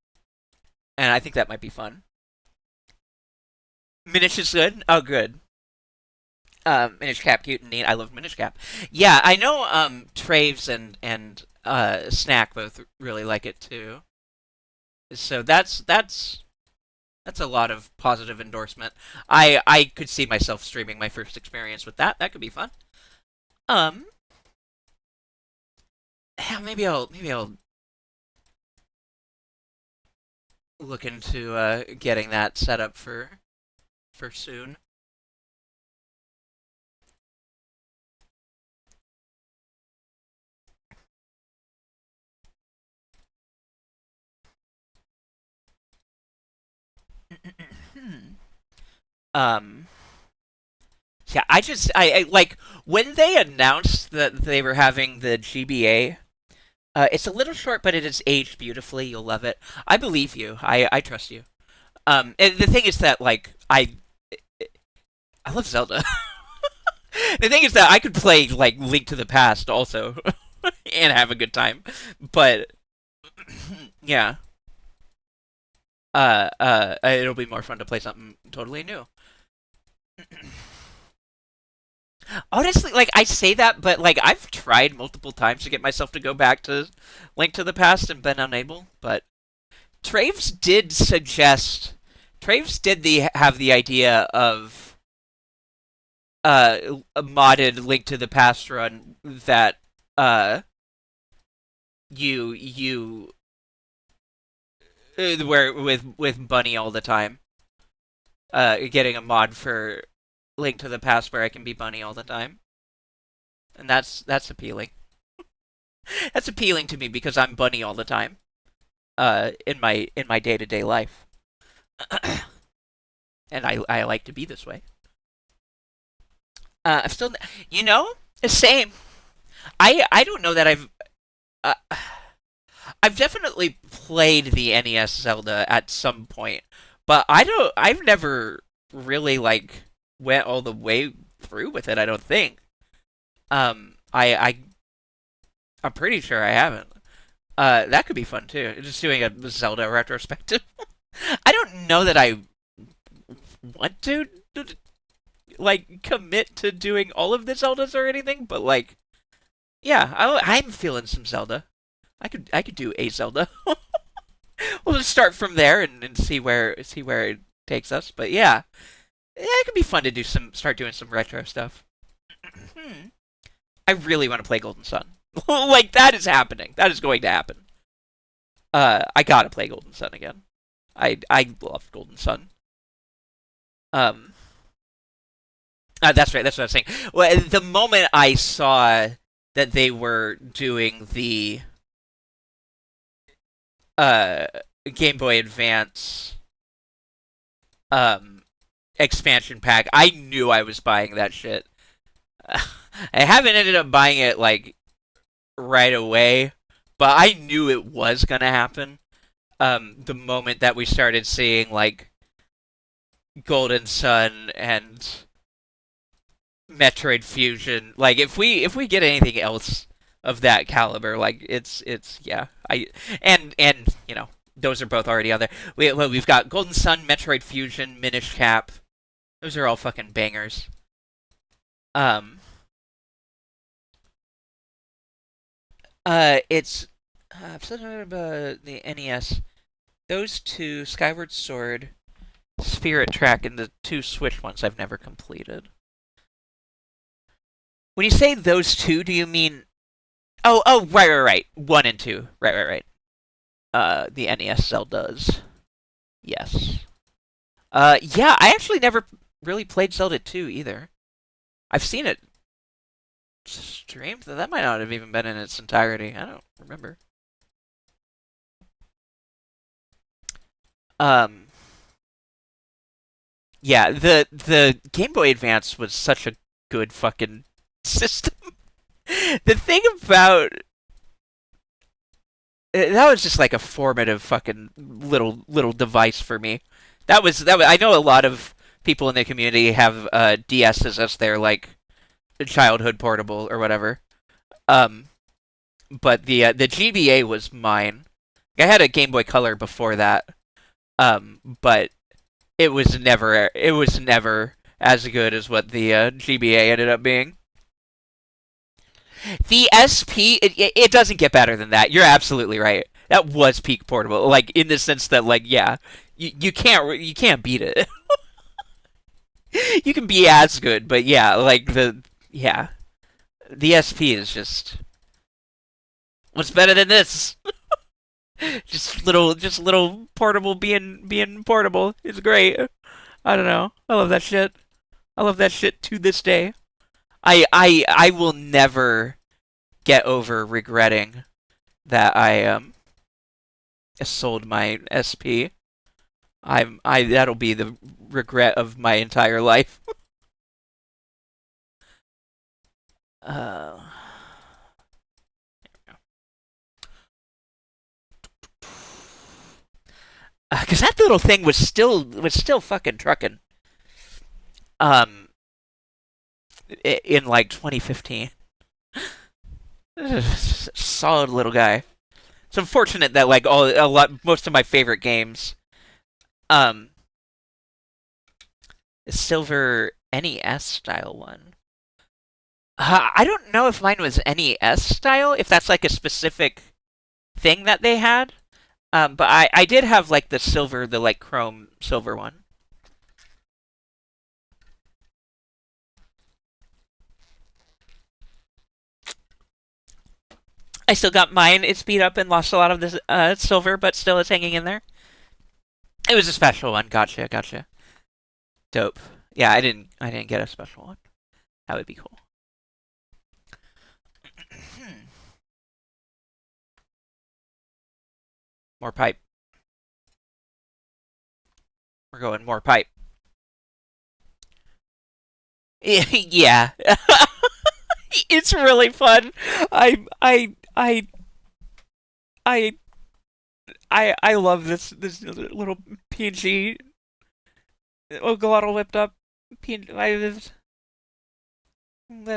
A: and I think that might be fun. Minish is good. Oh, good. Minish Cap, cute and neat. I love Minish Cap. Yeah, I know. Traves and Snack both really like it too. So that's a lot of positive endorsement. I could see myself streaming my first experience with that. That could be fun. Um, yeah, maybe I'll look into getting that set up for soon. um, yeah, I like when they announced that they were having the GBA. It's a little short, but it is aged beautifully. You'll love it. I believe you. I trust you. And the thing is that like I love Zelda. The thing is that I could play like Link to the Past also and have a good time. But yeah, it'll be more fun to play something totally new. Honestly, like I say that, but like I've tried multiple times to get myself to go back to Link to the Past and been unable. But Traves did suggest, Traves did the have the idea of a modded Link to the Past run that uh you where with Bunny all the time. Getting a mod for Link to the Past where I can be Bunny all the time, and that's appealing. That's appealing to me because I'm Bunny all the time. In my day to day life, and I like to be this way. I'm still, you know, same. I don't know that uh, I've definitely played the NES Zelda at some point, but I've never really like went all the way through with it. I don't think. I I'm pretty sure I haven't. That could be fun too. Just doing a Zelda retrospective. I don't know that I want to like commit to doing all of the Zeldas or anything, but like, yeah, I'm feeling some Zelda. I could do a Zelda. We'll just start from there and see where it takes us. But yeah, it could be fun to do some start doing some retro stuff. Hmm. I really want to play Golden Sun. Like that is happening. That is going to happen. I gotta play Golden Sun again. I love Golden Sun. Um, that's right. That's what I was saying. Well, the moment I saw that they were doing the uh Game Boy Advance um expansion pack, I knew I was buying that shit. I haven't ended up buying it like right away, but I knew it was gonna happen. The moment that we started seeing like Golden Sun and Metroid Fusion, like if we get anything else of that caliber, like it's yeah, I and you know those are both already on there. We've got Golden Sun, Metroid Fusion, Minish Cap. Those are all fucking bangers. Um, it's the NES. Those two, Skyward Sword, Spirit Track, and the two Switch ones I've never completed. When you say those two, do you mean? Oh, right. One and two, right. The NES Zeldas. Yes. Yeah, I actually never really played Zelda 2 either. I've seen it streamed. That might not have even been in its entirety. I don't remember. Um, Yeah, the Game Boy Advance was such a good fucking system. The thing about that was just like a formative fucking little device for me. That was. I know a lot of people in the community have DSs as their like childhood portable or whatever. Um, but the GBA was mine. I had a Game Boy Color before that. But it was never as good as what the GBA ended up being. The SP, it doesn't get better than that. You're absolutely right. That was peak portable, like in the sense that, like, yeah, you can't beat it. You can be as good, but yeah, like the SP is just what's better than this? Just little portable being portable is great. I don't know. I love that shit. I love that shit to this day. I will never get over regretting that I sold my SP. I that'll be the regret of my entire life. Uh, because that little thing was still fucking trucking. Um, in like 2015. Solid little guy. It's unfortunate that like most of my favorite games, um, silver NES style one. I don't know if mine was NES style, if that's like a specific thing that they had. But I did have like the like chrome silver one. I still got mine. It's beat up and lost a lot of the silver, but still it's hanging in there. It was a special one. Gotcha, gotcha. Dope. Yeah, I didn't get a special one. That would be cool. More pipe. We're going more pipe. Yeah. It's really fun. I I I I I love this little PNG Ogalotl whipped up PNG. I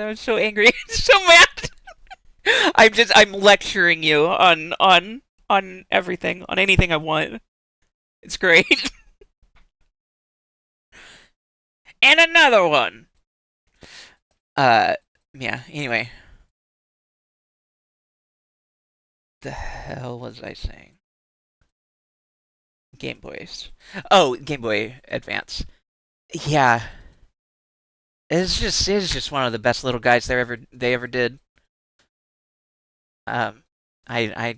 A: was so angry, so mad. I'm lecturing you on everything, on anything I want. It's great. And another one. Uh, yeah. Anyway, the hell was I saying? Game Boys. Oh, Game Boy Advance. Yeah, it's just one of the best little guys they ever did. Um, I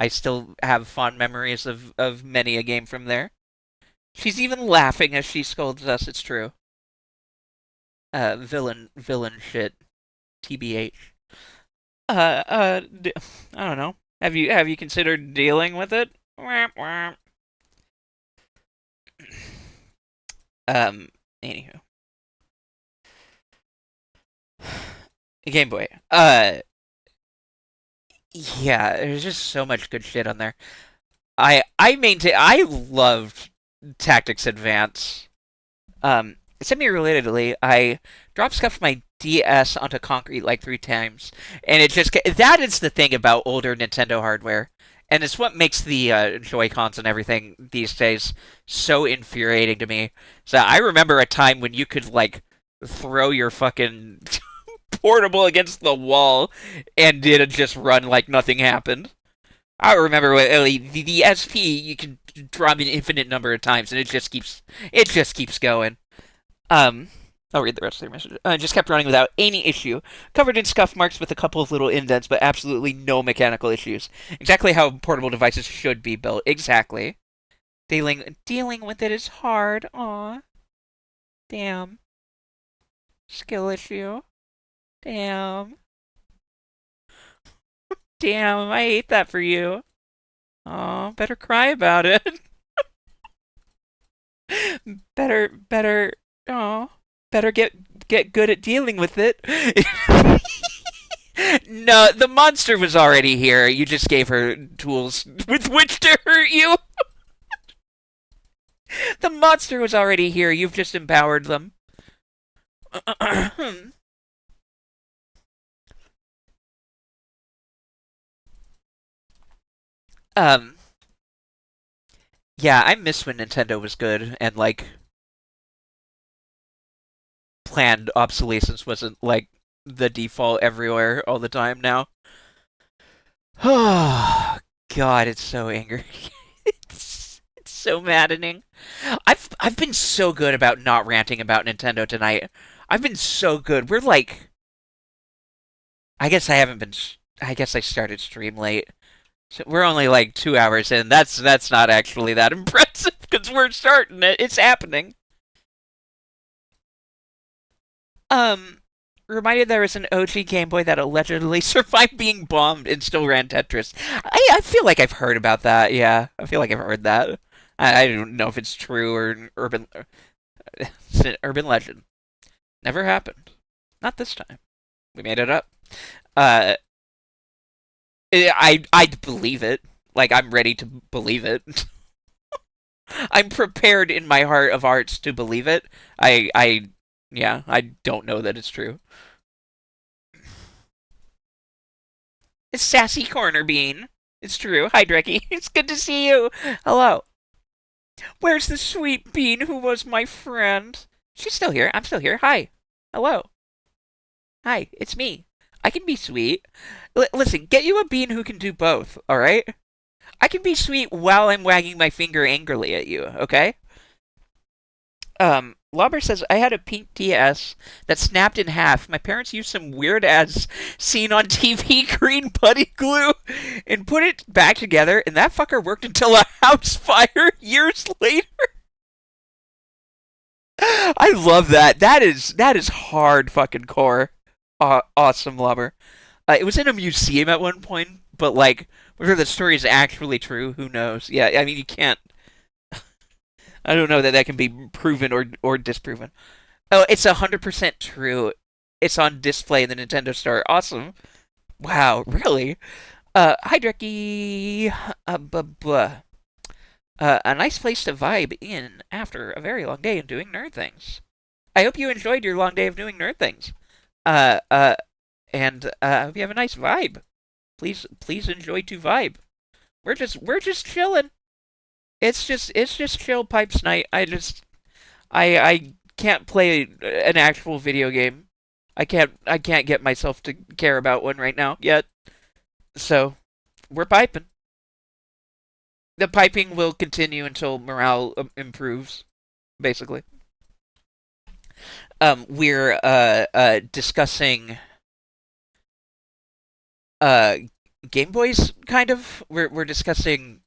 A: still have fond memories of many a game from there. She's even laughing as she scolds us. It's true. Villain shit. TBH. I don't know. Have you considered dealing with it? Um. Anywho, Game Boy. Yeah. There's just so much good shit on there. I maintain. I loved Tactics Advance. Semi-relatedly, I drop scuffed my DS onto concrete like 3 times, and that is the thing about older Nintendo hardware, and it's what makes the Joy Cons and everything these days so infuriating to me. So I remember a time when you could like throw your fucking portable against the wall, and it'd just run like nothing happened. I remember the SP you can drop an infinite number of times, and it just keeps going. Um, I'll read the rest of their message. Just kept running without any issue. Covered in scuff marks with a couple of little indents, but absolutely no mechanical issues. Exactly how portable devices should be built. Exactly. Dealing with it is hard. Aw. Damn. Skill issue. Damn. Damn, I hate that for you. Aw, better cry about it. Better, oh, better get good at dealing with it. No, the monster was already here. You just gave her tools with which to hurt you. The monster was already here. You've just empowered them. um, yeah, I miss when Nintendo was good and like planned obsolescence wasn't like the default everywhere all the time now. Oh God, it's so angry. It's so maddening. I've been so good about not ranting about Nintendo tonight. I've been so good. We're like, I guess I haven't been. I guess I started stream late. So we're only like 2 hours in. That's not actually that impressive because we're starting it. It's happening. Um, Reminded there was an OG Game Boy that allegedly survived being bombed and still ran Tetris. I feel like I've heard about that. Yeah, I feel like I've heard that. I don't know if it's true or an it's an urban legend. Never happened. Not this time. We made it up. Uh, I'd believe it. Like I'm ready to believe it. I'm prepared in my heart of hearts to believe it. Yeah, I don't know that it's true. It's Sassy Corner Bean. It's true. Hi, Drecky. It's good to see you. Hello. Where's the sweet bean who was my friend? She's still here. I'm still here. Hi. Hello. Hi. It's me. I can be sweet. Listen, get you a bean who can do both, alright? I can be sweet while I'm wagging my finger angrily at you, okay? Lauber says, I had a pink DS that snapped in half. My parents used some weird ass seen on TV green putty glue and put it back together, and that fucker worked until a house fire years later. I love that. That is hard fucking core. Awesome, Lauber. It was in a museum at one point, but like whether the story is actually true, who knows? Yeah, I mean you can't. I don't know that that can be proven or disproven. Oh, it's 100% true. It's on display in the Nintendo Store. Awesome. Wow, really? Hi, Drecky. A nice place to vibe in after a very long day of doing nerd things. I hope you enjoyed your long day of doing nerd things. Uh, uh, I hope you have a nice vibe. Please enjoy to vibe. We're just chilling. It's just chill pipes night. I can't play an actual video game. I can't get myself to care about one right now yet. So we're piping. The piping will continue until morale improves. Basically, we're discussing uh Game Boys kind of. We're discussing.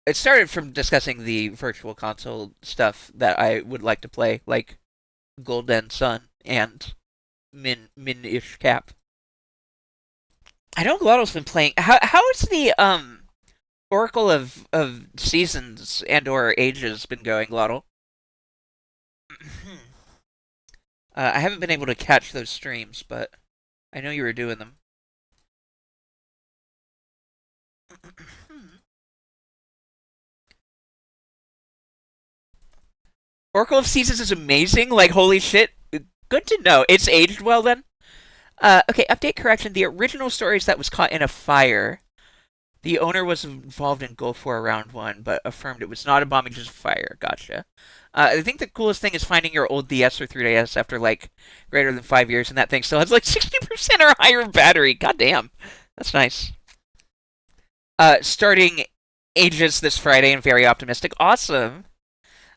A: It started from discussing the virtual console stuff that I would like to play, like Golden Sun and Minish Cap. I know Glotto's been playing. How is the Oracle of Seasons and or Ages been going, Glotto? I haven't been able to catch those streams, but I know you were doing them. Oracle of Seasons is amazing. Like holy shit. Good to know. It's aged well then. Okay, update correction. The original story is that was caught in a fire. The owner was involved in Gulf War Round 1, but affirmed it was not a bombing, just a fire. Gotcha. I think the coolest thing is finding your old DS or 3DS after, like, greater than 5 years, and that thing still has, like, 60% or higher battery. God damn. That's nice. Starting Ages this Friday and very optimistic. Awesome.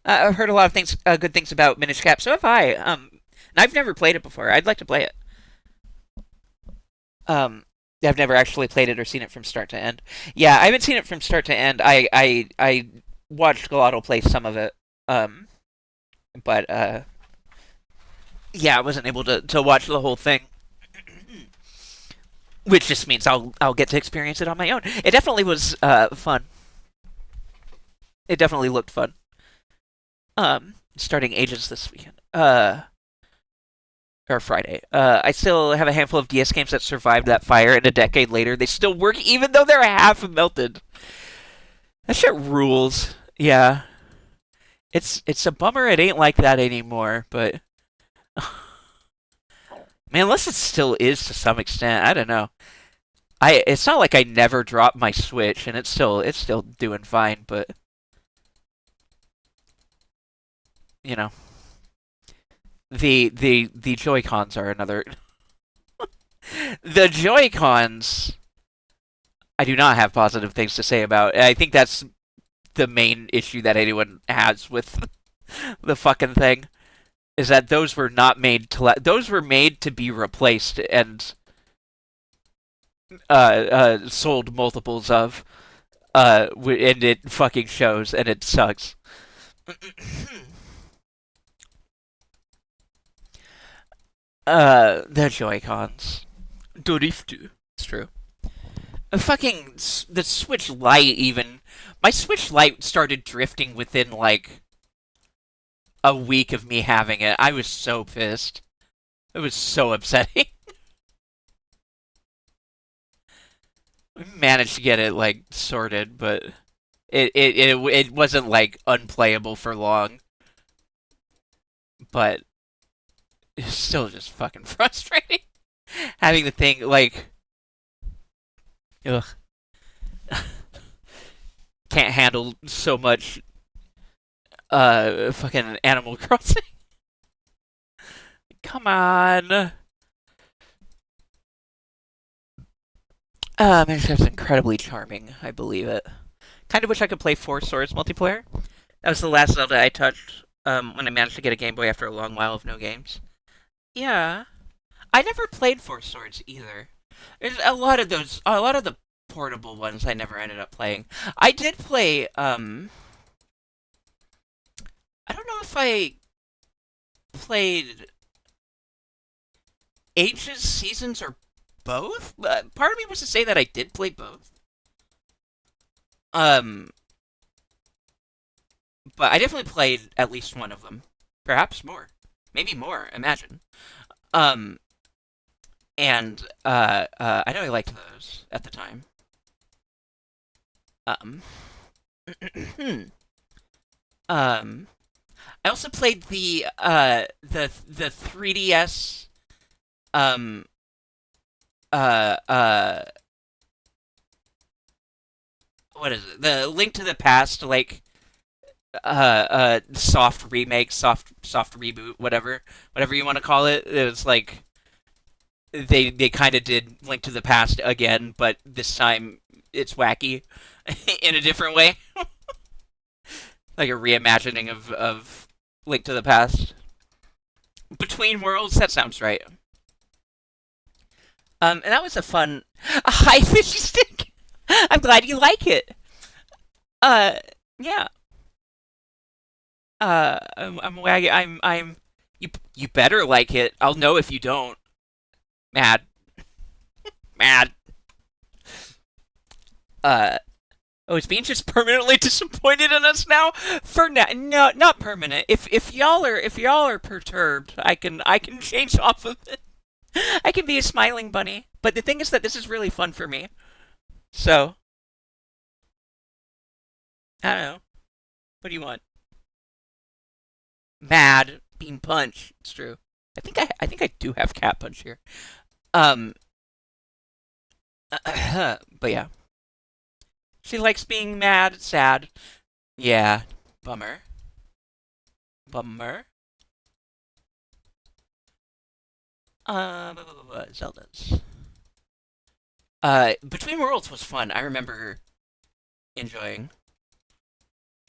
A: I've heard a lot of things, good things about Minish Cap. So have I. And I've never played it before. I'd like to play it. Um, I've never actually played it or seen it from start to end. Yeah, I haven't seen it from start to end. I watched Galado play some of it. But yeah, I wasn't able to watch the whole thing. Which just means I'll get to experience it on my own. It definitely was fun. It definitely looked fun. Starting Ages this weekend. Or Friday. I still have a handful of DS games that survived that fire, and a decade later, they still work even though they're half melted. That shit rules. Yeah, it's a bummer it ain't like that anymore, but man, unless it still is to some extent, I don't know. It's not like I never dropped my Switch, and it's still doing fine, but you know, the Joy Cons are another. The Joy Cons, I do not have positive things to say about. I think that's the main issue that anyone has with the fucking thing is that those were not made to those were made to be replaced and sold multiples of and it fucking shows and it sucks. The Joy Cons. Doriftu. It's true. Fucking the Switch Lite even. My Switch Lite started drifting within like a week of me having it. I was so pissed. It was so upsetting. We managed to get it like sorted, but it wasn't like unplayable for long. But it's still just fucking frustrating having the thing like, ugh, can't handle so much fucking Animal Crossing. Come on. Minecraft's incredibly charming. I believe it. Kind of wish I could play Four Swords multiplayer. That was the last Zelda I touched when I managed to get a Game Boy after a long while of no games. Yeah, I never played Four Swords either. There's a lot of the portable ones I never ended up playing. I did play. I don't know if I played Ages, Seasons, or both. Part of me wants to say that I did play both. Um, but I definitely played at least one of them. Perhaps more. Maybe more, imagine. Um, and I know I liked those at the time. Um, um, I also played the 3DS um uh uh what is it? The Link to the Past soft remake, soft reboot, whatever you want to call it. It was like they kind of did Link to the Past again, but this time it's wacky in a different way, like a reimagining of Link to the Past. Between Worlds, that sounds right. And that was a high fishy stick. I'm glad you like it. Uh, yeah. You better like it. I'll know if you don't. Mad, mad. Uh, oh, is Bean just permanently disappointed in us now? For now, no, not permanent. If y'all are perturbed, I can change off of it. I can be a smiling bunny. But the thing is that this is really fun for me. So I don't know. What do you want? Mad Bean Punch. It's true. I think I do have Cat Punch here. Um, but yeah, she likes being mad, sad. Yeah, bummer, bummer. Zelda's. Between Worlds was fun. I remember enjoying.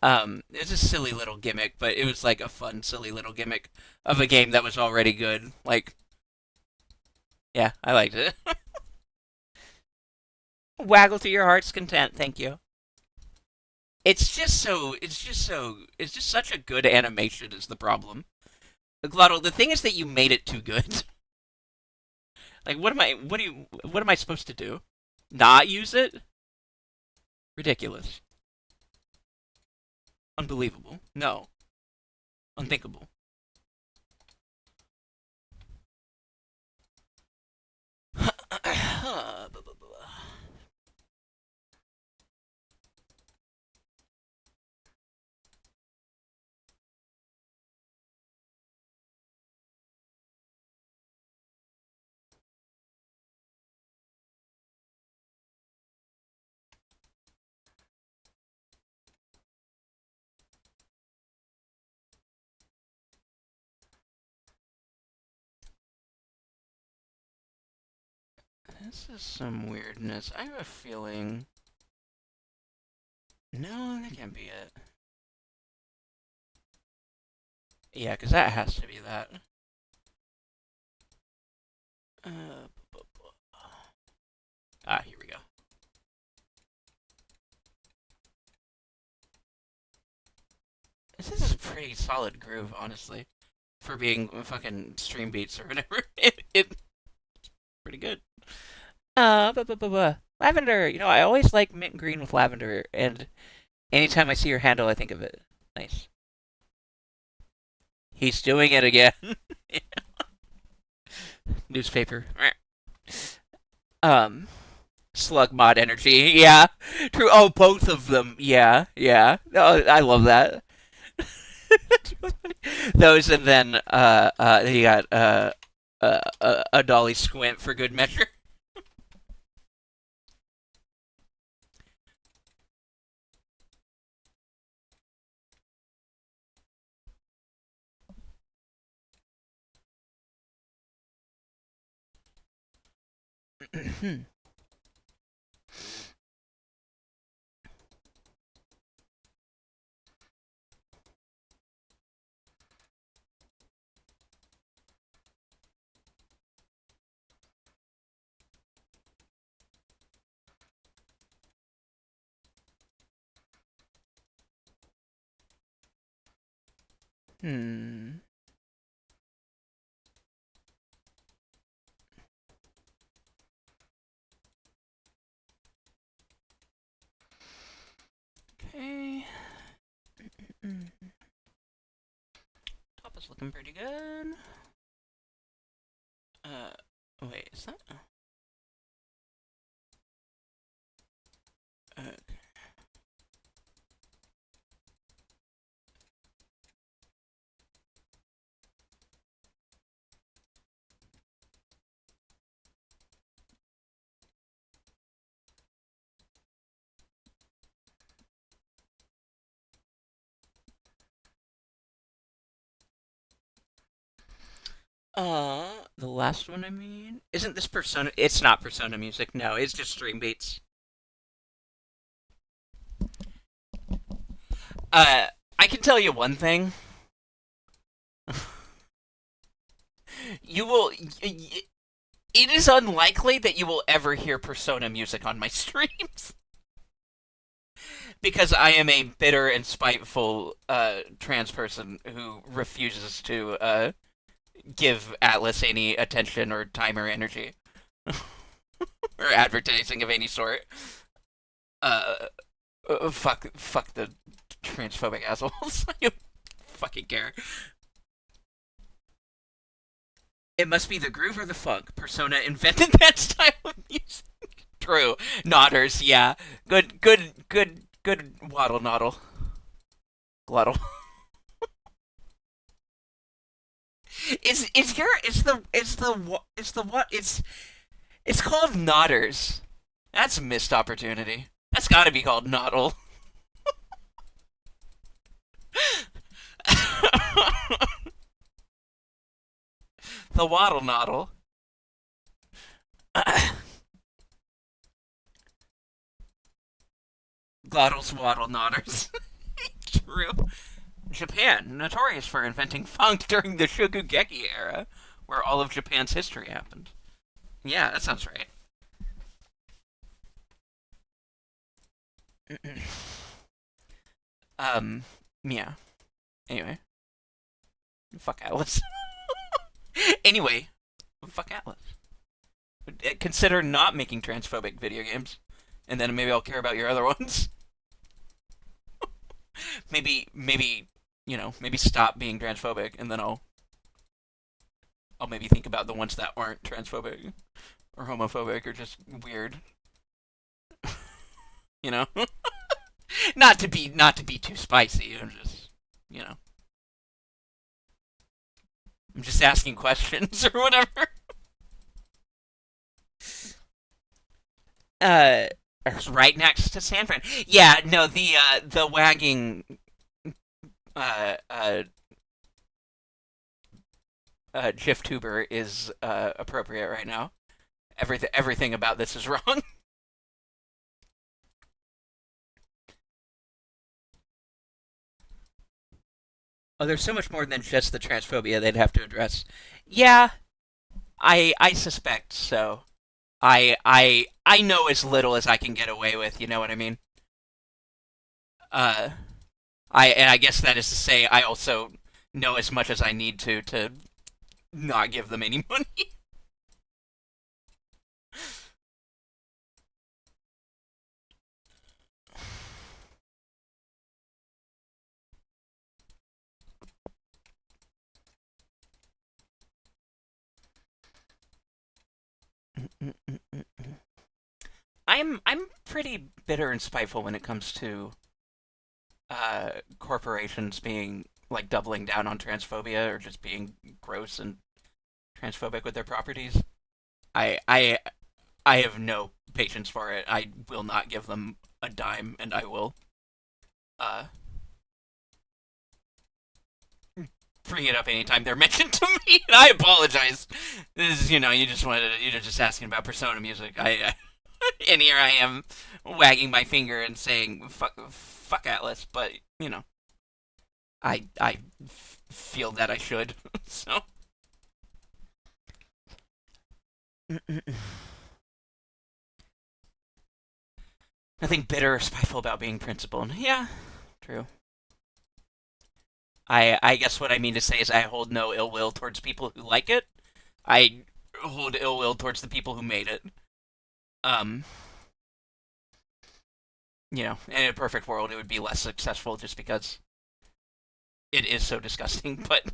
A: It was a silly little gimmick, but it was like a fun, silly little gimmick of a game that was already good. Like, yeah, I liked it. Waggle to your heart's content. Thank you. It's just such a good animation is the problem. Glottal, the thing is that you made it too good. Like, what am I supposed to do? Not use it? Ridiculous. Unbelievable. No. Unthinkable. This is some weirdness. I have a feeling. No, that can't be it. Yeah, because that has to be that. Here we go. This is a pretty solid groove, honestly, for being fucking stream beats or whatever. It's pretty good. Lavender. You know, I always like mint green with lavender, and anytime I see your handle, I think of it. Nice. He's doing it again. Newspaper. Um, Slug mod energy. Yeah, true. Oh, both of them. Yeah, yeah. Oh, I love that. Those, and then you got a dolly squint for good measure. Hmm. Okay. Top is looking pretty good. Uh, wait, is that? Uh, the last one, I mean, isn't this Persona? It's not Persona music. No, it's just stream beats. I can tell you one thing. You will. It is unlikely that you will ever hear Persona music on my streams because I am a bitter and spiteful trans person who refuses to give Atlas any attention or time or energy or advertising of any sort. Uh, fuck the transphobic assholes. I don't fucking care. It must be the groove or the funk. Persona invented that style of music. True. Nodders, yeah. Good waddle noddle. Glottal. Is your is the what it's called Nodders. That's a missed opportunity. That's gotta be called Noddle. The waddle noddle. Glottal swaddle nodders. True. Japan, notorious for inventing funk during the Shokugeki era, where all of Japan's history happened. Yeah, that sounds right. um, yeah. Anyway, fuck Atlas. Anyway, fuck Atlas. Consider not making transphobic video games, and then maybe I'll care about your other ones. maybe maybe stop being transphobic, and then I'll maybe think about the ones that aren't transphobic or homophobic or just weird. You know, not to be too spicy. You know, I'm just asking questions or whatever. Uh, right next to San Fran. Yeah, no, the wagging uh uh GIF tuber is appropriate right now. Everything about this is wrong. Oh, there's so much more than just the transphobia they'd have to address. Yeah, I suspect so. I know as little as I can get away with. You know what I mean? Uh, I guess that is to say I also know as much as I need to not give them any money. I'm pretty bitter and spiteful when it comes to corporations being like doubling down on transphobia or just being gross and transphobic with their properties. I I I have no patience for it. I will not give them a dime, and I will uh bring it up anytime they're mentioned to me. And I apologize. This is, you're just asking about Persona music. And here I am wagging my finger and saying fuck Atlas, but I feel that I should. So nothing bitter or spiteful about being principled. Yeah, true. I guess what I mean to say is I hold no ill will towards people who like it. I hold ill will towards the people who made it. Um, in a perfect world, it would be less successful just because it is so disgusting. But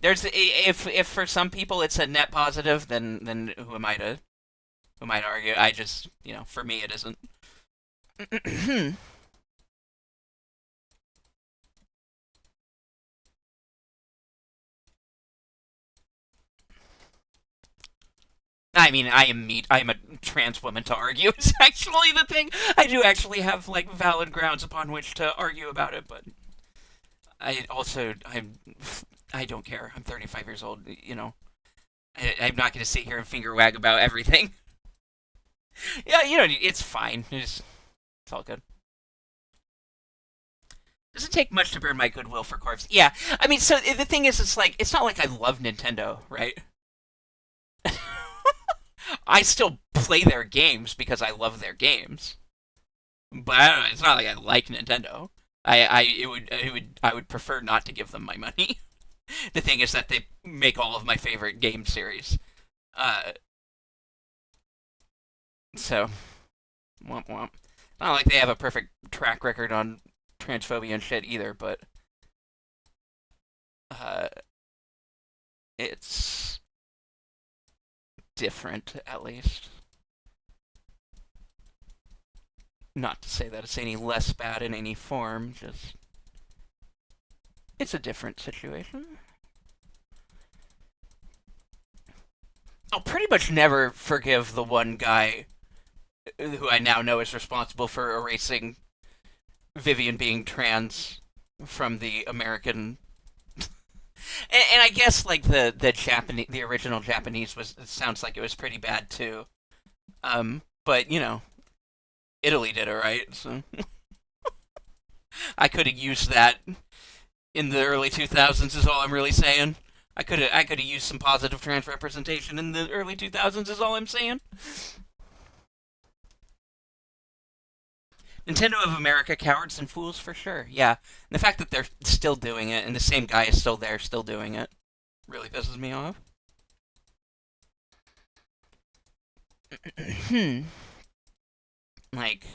A: there's if for some people it's a net positive, then who am I to argue? I just for me it isn't. I mean, I am a trans woman to argue. It's actually the thing. I do actually have like valid grounds upon which to argue about it, but I don't care. I'm 35 years old. I'm not going to sit here and finger wag about everything. Yeah, it's fine. It's all good. Doesn't take much to burn my goodwill for Corpse. Yeah, I mean, so the thing is, it's like it's not like I love Nintendo, right? I still play their games because I love their games, but I don't know, it's not like I like Nintendo. I would prefer not to give them my money. The thing is that they make all of my favorite game series. Uh, so womp womp. Not like they have a perfect track record on transphobia and shit either, but uh, it's different at least. Not to say that it's any less bad in any form, just it's a different situation. I'll pretty much never forgive the one guy who I now know is responsible for erasing Vivian being trans from the American. And I guess like the original Japanese was it sounds like it was pretty bad too. But Italy did it right, so I could have used that in the early 2000s. Is all I'm really saying. I could have used some positive trans representation in the early 2000s. Is all I'm saying. Nintendo of America, cowards and fools for sure. Yeah, and the fact that they're still doing it and the same guy is still there, still doing it, really pisses me off. Like,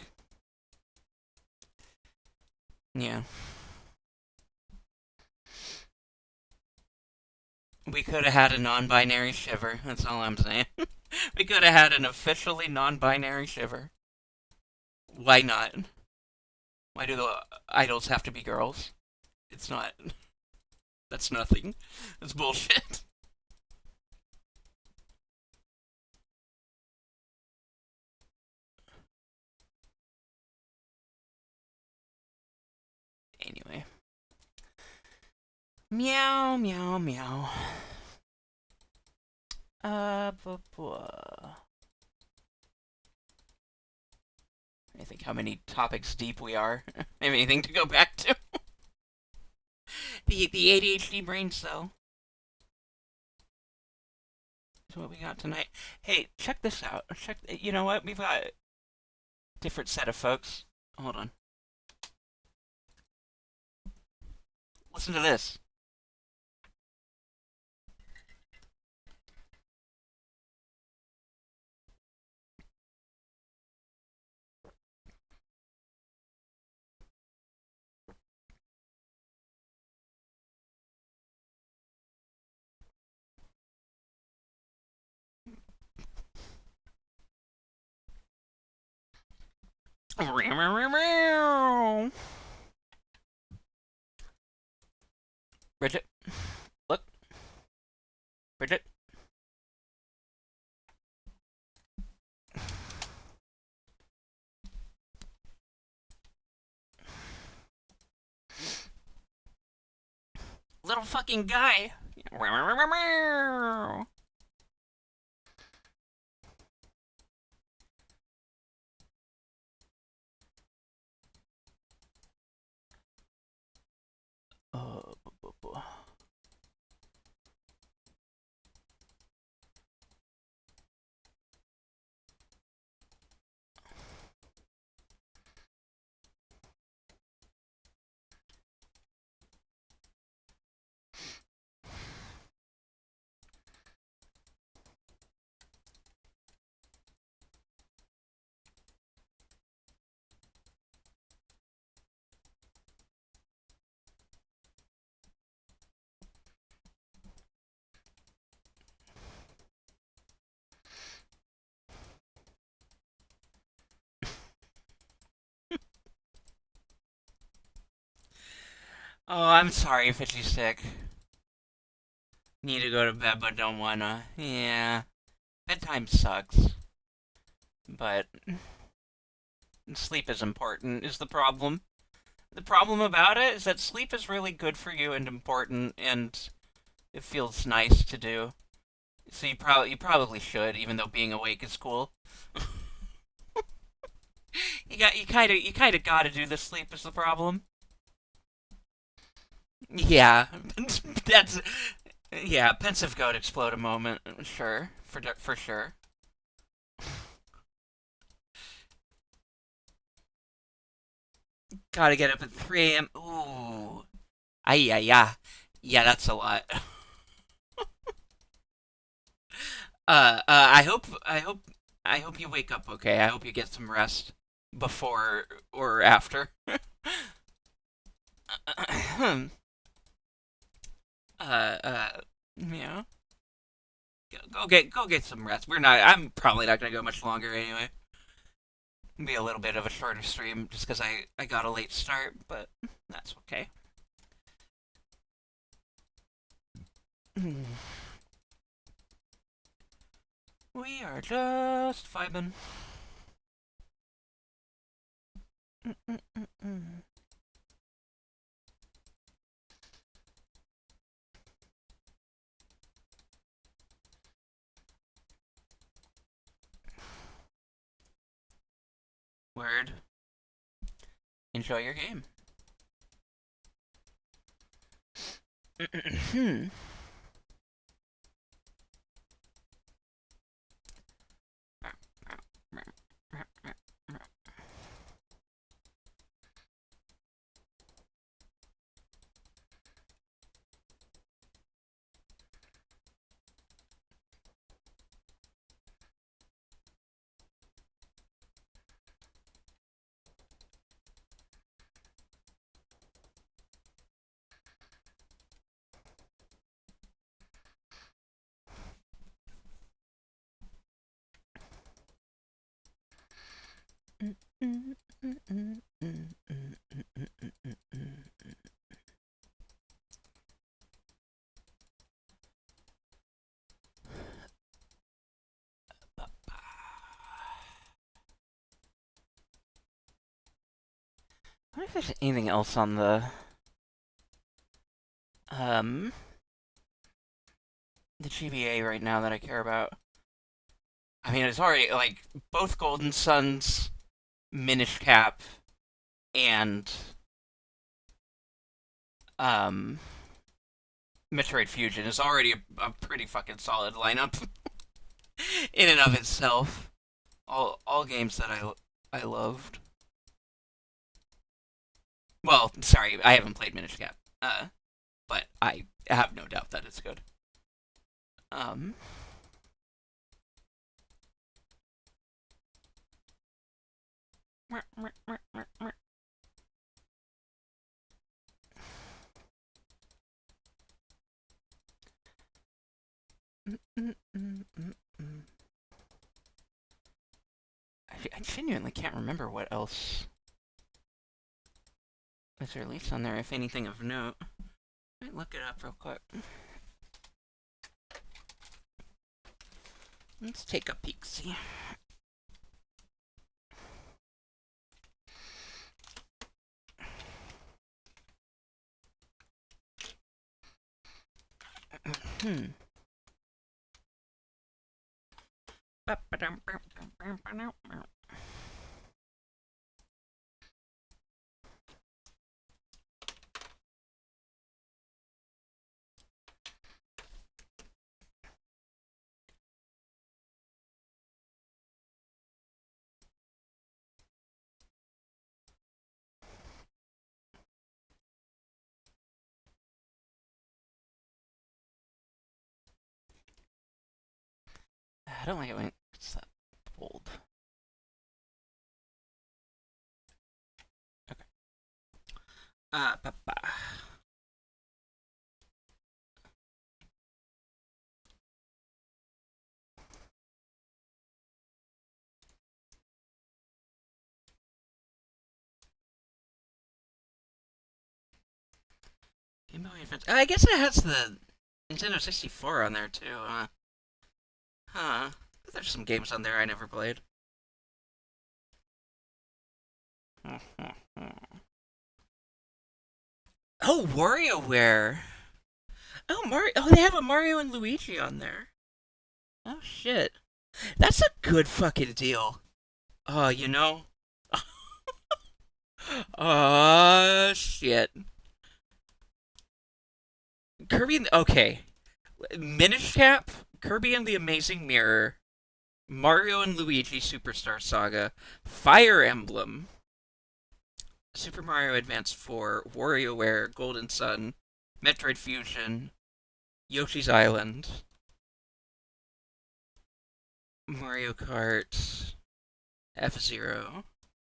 A: Yeah. We could have had a non-binary shiver. That's all I'm saying. We could have had an officially non-binary shiver. Why not? Why do the idols have to be girls? It's not. That's nothing. That's bullshit. Anyway. Meow, meow, meow. Blah, blah. I think how many topics deep we are. Anything to go back to? The ADHD brain cell is what we got tonight. Hey, check this out. Check. You know what? We've got a different set of folks. Hold on. Listen to this. Bridget, look. Bridget. Little fucking guy. Oh, I'm sorry if you're sick. Need to go to bed but don't wanna. Yeah. Bedtime sucks. But sleep is important, is the problem. The problem about it is that sleep is really good for you and important, and it feels nice to do. So you probably should, even though being awake is cool. You kind of gotta do the sleep is the problem. Yeah, that's yeah. Pensive goat explode a moment, sure, for sure. Gotta get up at 3 a.m. Ooh, yeah, yeah, yeah. That's a lot. I hope you wake up okay. I hope you get some rest before or after. uh, yeah. Go get some rest. We're not. I'm probably not gonna go much longer anyway. Be a little bit of a shorter stream just because I got a late start, but that's okay. We are just vibing. Word. Enjoy your game. I wonder if there's anything else on um the GBA right now that I care about. I mean, it's already like both Golden Suns, Minish Cap, and um Metroid Fusion is already a pretty fucking solid lineup in and of itself. All games that I loved. Well, sorry, I haven't played Minish Cap, but I have no doubt that it's good. Um, I genuinely can't remember what else was released on there, if anything of note. Let me look it up real quick. Let's take a peek, see. Hmm. I don't like it when it's that bold. Okay. Ba -ba. Game Boy Advance. I guess it has the Nintendo 64 on there too. Huh. There's some games on there I never played. Oh, WarioWare. Oh, Mario. Oh, they have a Mario and Luigi on there. Oh shit. That's a good fucking deal. Oh, you know. Oh shit. Kirby. Okay. Minish Cap, Kirby and the Amazing Mirror, Mario and Luigi Superstar Saga, Fire Emblem, Super Mario Advance 4, WarioWare, Golden Sun, Metroid Fusion, Yoshi's Island, Mario Kart, F Zero.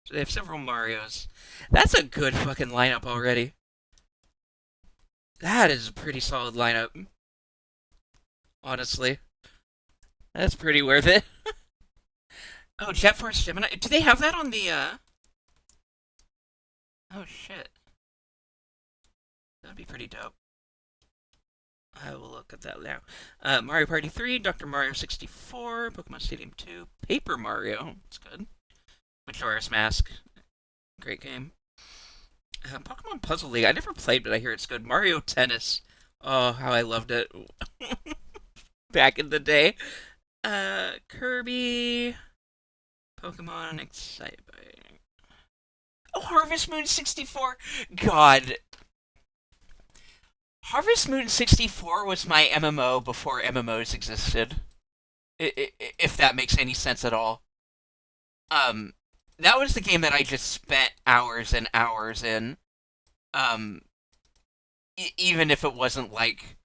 A: So they have several Marios. That's a good fucking lineup already. That is a pretty solid lineup, honestly. That's pretty worth it. Oh, Jet Force Gemini. Do they have that on the, Oh, shit. That'd be pretty dope. I will look at that now. Mario Party 3, Dr. Mario 64, Pokemon Stadium 2, Paper Mario. That's good. Majora's Mask. Great game. Pokemon Puzzle League. I never played, but I hear it's good. Mario Tennis. Oh, how I loved it back in the day. Kirby. Pokemon Excite. Oh, Harvest Moon 64. God. Harvest Moon 64 was my MMO before MMOs existed. If that makes any sense at all. Um, that was the game that I just spent hours and hours in. Um, even if it wasn't like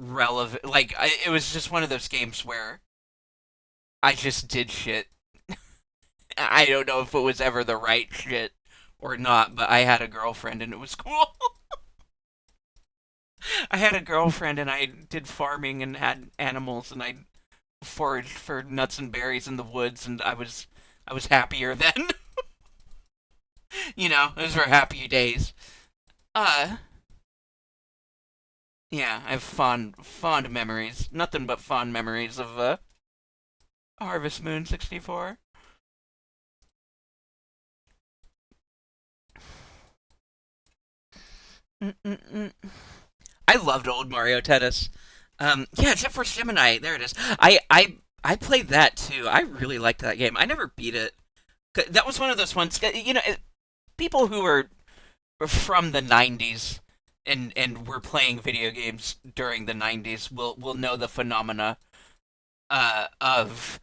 A: relevant, like it was just one of those games where I just did shit. I don't know if it was ever the right shit or not, but I had a girlfriend and it was cool. I had a girlfriend and I did farming and had animals and I foraged for nuts and berries in the woods and I was happier then. those were happy days. Uh, yeah, I have fond memories. Nothing but fond memories of Harvest Moon 64. Mm-mm-mm. I loved old Mario Tennis. Yeah, Jet Force Gemini. There it is. I played that too. I really liked that game. I never beat it. That was one of those ones. People who were from the '90s and were playing video games during the '90s will know the phenomena of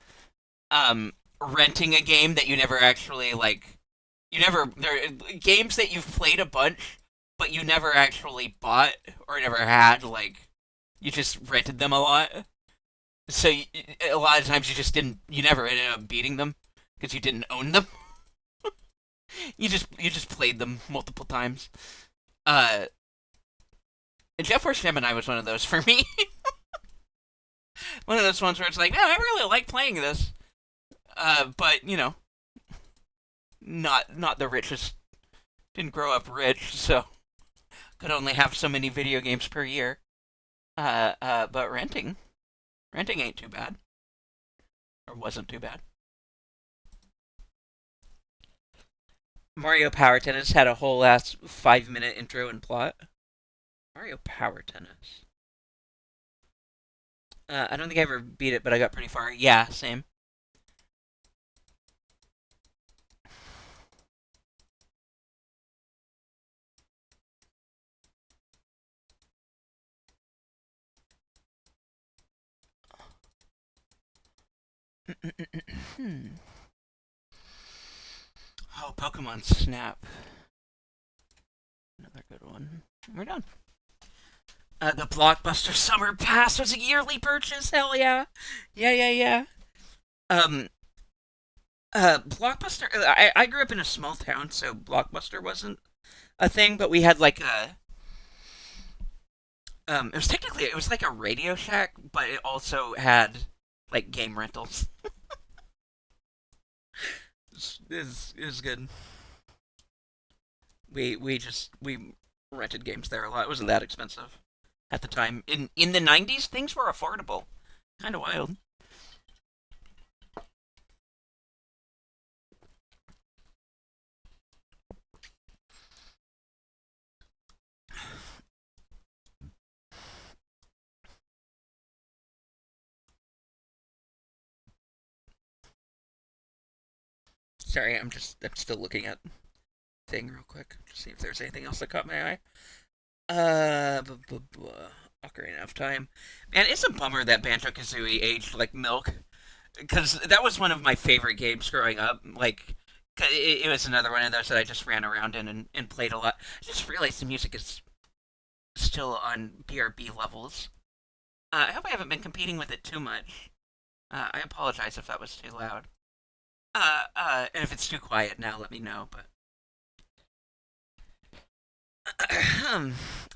A: renting a game that you never actually like. You never there games that you've played a bunch, but you never actually bought or never had. Like you just rented them a lot. So a lot of times you just didn't. You never ended up beating them because you didn't own them. You just played them multiple times. Uh, and Jet Force Gemini was one of those for me. One of those ones where it's like, no, I really like playing this. But not the richest. Didn't grow up rich, so could only have so many video games per year. But renting ain't too bad, or wasn't too bad. Mario Power Tennis had a whole last 5 minute intro and plot. Mario Power Tennis. I don't think I ever beat it, but I got pretty far. Yeah, same. Oh, Pokemon Snap. Another good one. We're done. The Blockbuster Summer Pass was a yearly purchase. Hell yeah. Yeah, yeah, yeah. Um, Blockbuster. I grew up in a small town, so Blockbuster wasn't a thing, but we had like a. It was like a Radio Shack, but it also had like game rentals. It was good. We rented games there a lot. It wasn't that expensive at the time. In the '90s, things were affordable. Kind of wild. Sorry, I'm still looking at thing real quick to see if there's anything else that caught my eye. Ocarina of Time. Man, it's a bummer that Banjo Kazooie aged like milk because that was one of my favorite games growing up. Like, it was another one of those that I just ran around in and played a lot. I just realized the music is still on BRB levels. I hope I haven't been competing with it too much. I apologize if that was too loud. And if it's too quiet now, let me know. But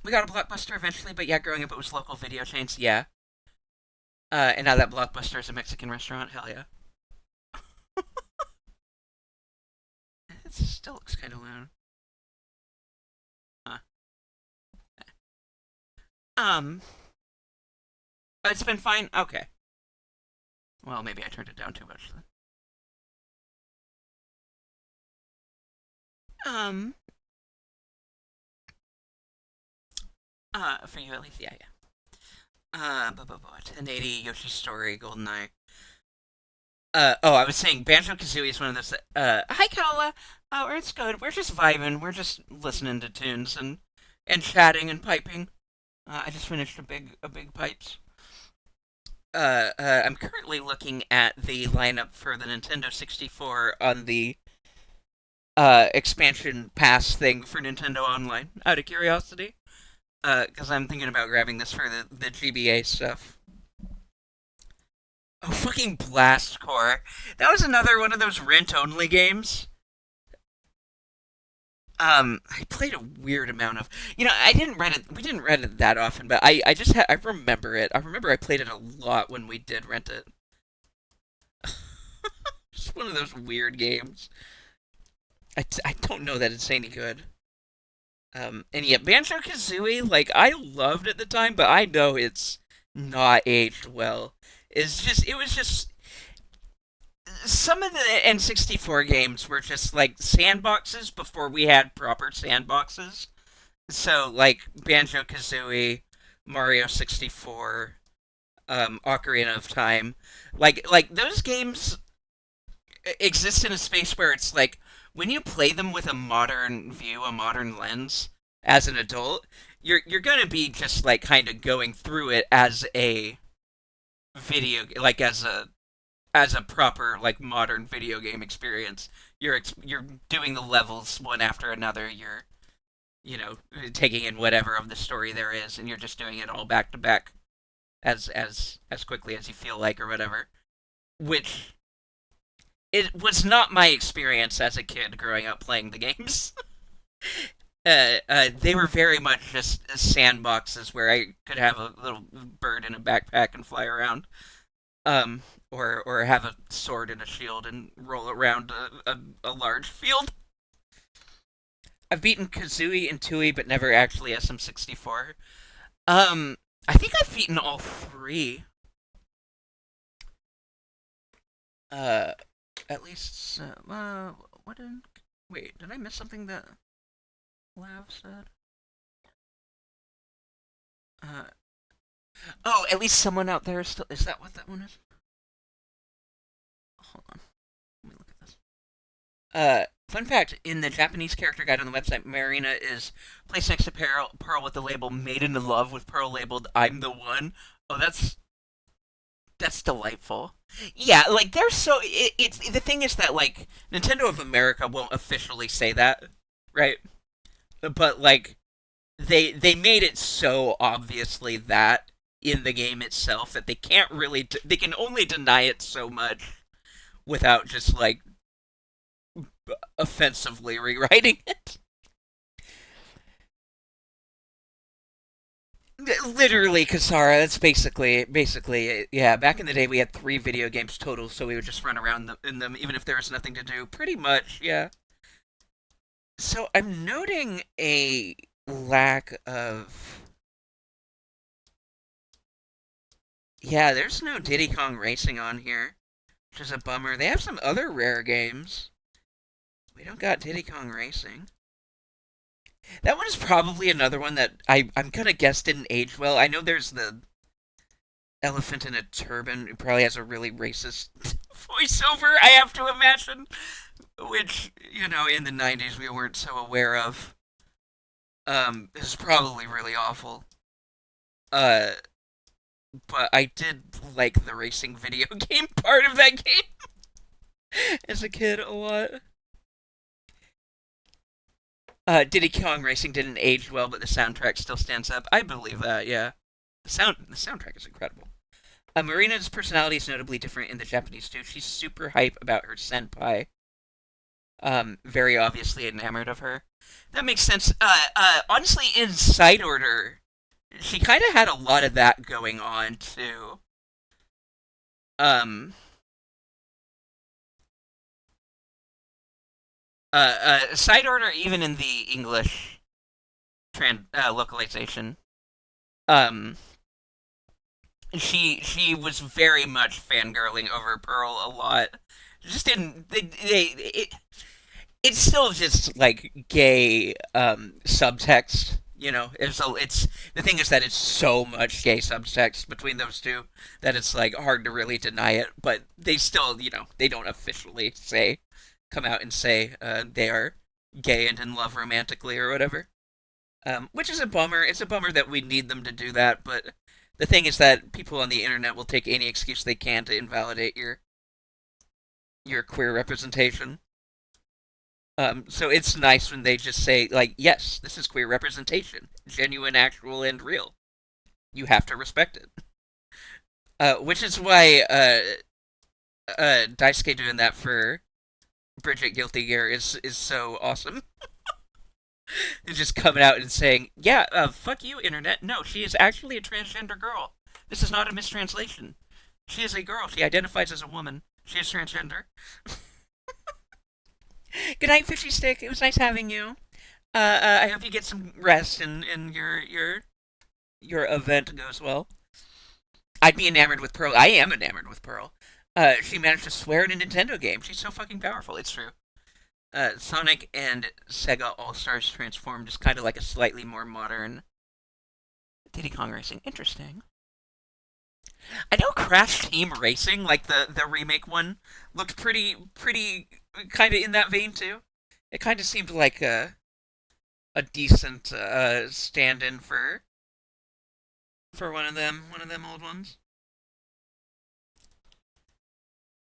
A: we got a Blockbuster eventually, but yeah, growing up it was local video chains. Yeah. And now that Blockbuster is a Mexican restaurant, hell yeah. It still looks kind of loud. Huh. Um, it's been fine. Okay. Well, maybe I turned it down too much then. Um, for you at least, yeah, yeah. 1080 Yoshi's Story, GoldenEye. Oh, I was saying Banjo Kazooie is one of those. Hi Kala. Oh, it's good. We're just vibing. We're just listening to tunes and chatting and piping. I just finished a big pipes. I'm currently looking at the lineup for the Nintendo 64 on the expansion pass thing for Nintendo Online. Out of curiosity, because I'm thinking about grabbing this for the GBA stuff. Oh, fucking Blast Core. That was another one of those rent only games. I played a weird amount of. I didn't rent it. We didn't rent it that often, but I just I remember it. I remember I played it a lot when we did rent it. Just one of those weird games. I don't know that it's any good. And yeah, Banjo Kazooie, like I loved at the time, but I know it's not aged well. It was just some of the N64 games were just like sandboxes before we had proper sandboxes. So like Banjo Kazooie, Mario 64, Ocarina of Time, like those games exist in a space where it's like when you play them with a modern view, a modern lens, as an adult, you're gonna be just like kind of going through it as a like as a proper like modern video game experience. You're doing the levels one after another. You're you know taking in whatever of the story there is, and you're just doing it all back to back as quickly as you feel like or whatever. Which it was not my experience as a kid growing up playing the games. They were very much just sandboxes where I could have a little bird in a backpack and fly around, um, or have a sword and a shield and roll around a large field. I've beaten Kazooie and Tooie, but never actually SM64. Um, I think I've beaten all three. Uh, at least. What did? Wait, did I miss something that Lav said? Uh, oh, at least someone out there is still. Is that what that one is? Hold on. Let me look at this. Fun fact: in the Japanese character guide on the website, Marina is placed next to Pearl with the label "Made in Love" with Pearl labeled "I'm the one." Oh, that's delightful. Yeah, like they're so. It's the thing is that like Nintendo of America won't officially say that, right? But like they made it so obviously that in the game itself that they can't really they can only deny it so much without just like offensively rewriting it. Literally, Kasara. That's basically yeah. Back in the day, we had three video games total, so we would just run around in them, even if there was nothing to do. Pretty much, yeah. So I'm noting a lack of. Yeah, there's no Diddy Kong Racing on here, which is a bummer. They have some other rare games. We don't got Diddy Kong Racing. That one is probably another one that I'm gonna guess didn't age well. I know there's the elephant in a turban who probably has a really racist voiceover, I have to imagine, which, in the 90s we weren't so aware of. This is probably really awful. Uh, but I did like the racing video game part of that game as a kid a lot. Diddy Kong Racing didn't age well, but the soundtrack still stands up. I believe that, yeah. The soundtrack is incredible. Marina's personality is notably different in the Japanese too. She's super hype about her senpai. Very obviously enamored of her. That makes sense. Honestly, in Side Order, she kind of had a lot of that going on too. Um, Side Order, even in the English localization, um, she was very much fangirling over Pearl a lot. Just didn't it's still just like gay subtext. It's the thing is that it's so much gay subtext between those two that it's like hard to really deny it. But they still, they don't officially come out and say they are gay and in love romantically or whatever. Which is a bummer. It's a bummer that we need them to do that, but the thing is that people on the internet will take any excuse they can to invalidate your queer representation. So it's nice when they just say, like, yes, this is queer representation. Genuine, actual, and real. You have to respect it. Which is why Daisuke doing that for Bridget Guilty Gear is so awesome. He's just coming out and saying, yeah, fuck you, internet. No, she is actually a transgender girl. This is not a mistranslation. She is a girl. She identifies as a woman. She is transgender. Good night, Fishy Stick. It was nice having you. I hope you get some rest and your event goes well. I'd be enamored with Pearl. I am enamored with Pearl. She managed to swear in a Nintendo game. She's so fucking powerful. It's true. Sonic and Sega All Stars Transformed is kind of like a slightly more modern Diddy Kong Racing. Interesting. I know Crash Team Racing, like the remake one, looked pretty kind of in that vein too. It kind of seemed like a decent stand-in for one of them old ones.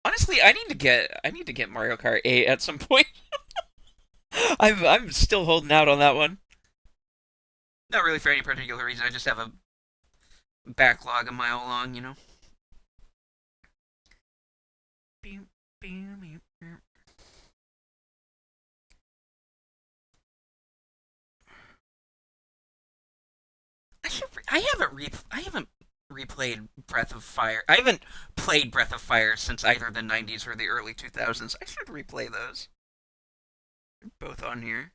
A: Honestly, I need to get Mario Kart 8 at some point. I'm still holding out on that one. Not really for any particular reason. I just have a backlog a mile long. I haven't replayed Breath of Fire. I haven't played Breath of Fire since either the 90s or the early 2000s. I should replay those. They're both on here.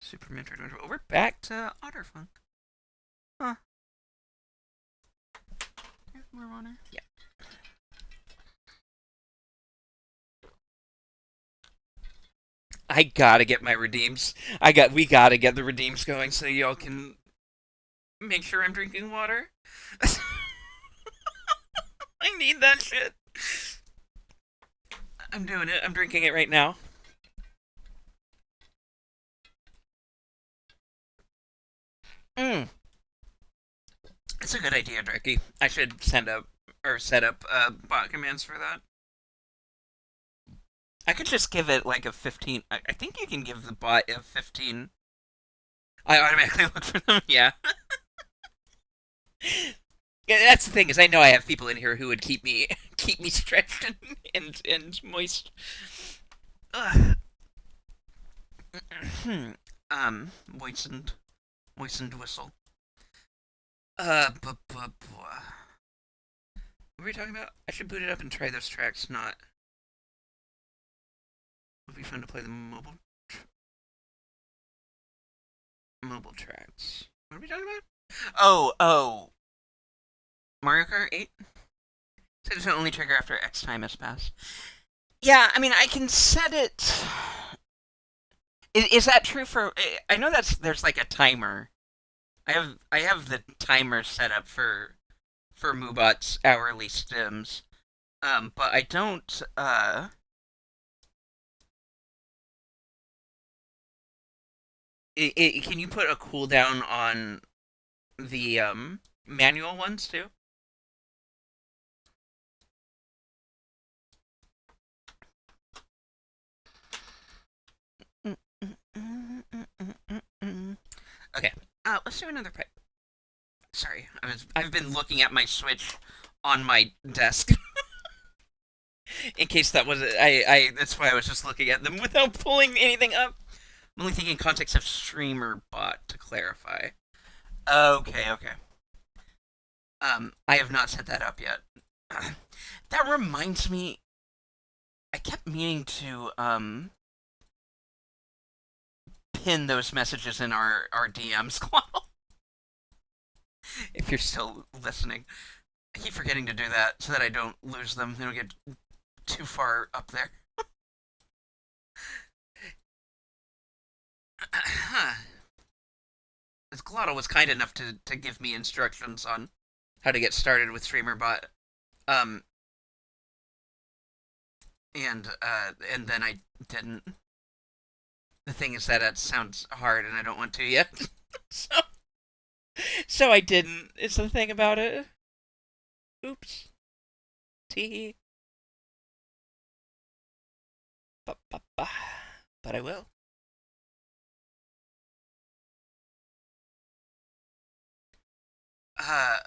A: Super Metroid. Oh, we're back to Otterfunk. Huh. More water. Yeah. I gotta get my redeems. We gotta get the redeems going so y'all can make sure I'm drinking water. I need that shit. I'm doing it. I'm drinking it right now. Mm. It's a good idea, Dreki. I should send up or set up bot commands for that. I could just give it like a 15. I think you can give the bot a 15. I automatically look for them. Yeah. Yeah, that's the thing is I know I have people in here who would keep me stretched and moist. Ugh. Moistened moistened whistle. What were we talking about? I should boot it up and try those tracks. Not would be fun to play the mobile tracks. What are we talking about? Oh, Mario Kart 8. Set it to only trigger after X time has passed. Yeah, I mean I can set it. Is that true for? I know there's like a timer. I have the timer set up for Moobot's hourly stims. But I don't. Can you put a cooldown on the manual ones too? Okay. Let's do another pipe. Sorry, I've been looking at my Switch on my desk in case that was I that's why I was just looking at them without pulling anything up. I'm only thinking context of streamer bot to clarify. Okay. I have not set that up yet. That reminds me, I kept meaning to pin those messages in our DMs, Claude. If you're still listening, I keep forgetting to do that so that I don't lose them. They don't get too far up there. As Glotto was kind enough to give me instructions on how to get started with StreamerBot, um, and then I didn't. The thing is that it sounds hard, and I don't want to yet. so so I didn't. It's the thing about it. Oops. Tee. But I will. Uh,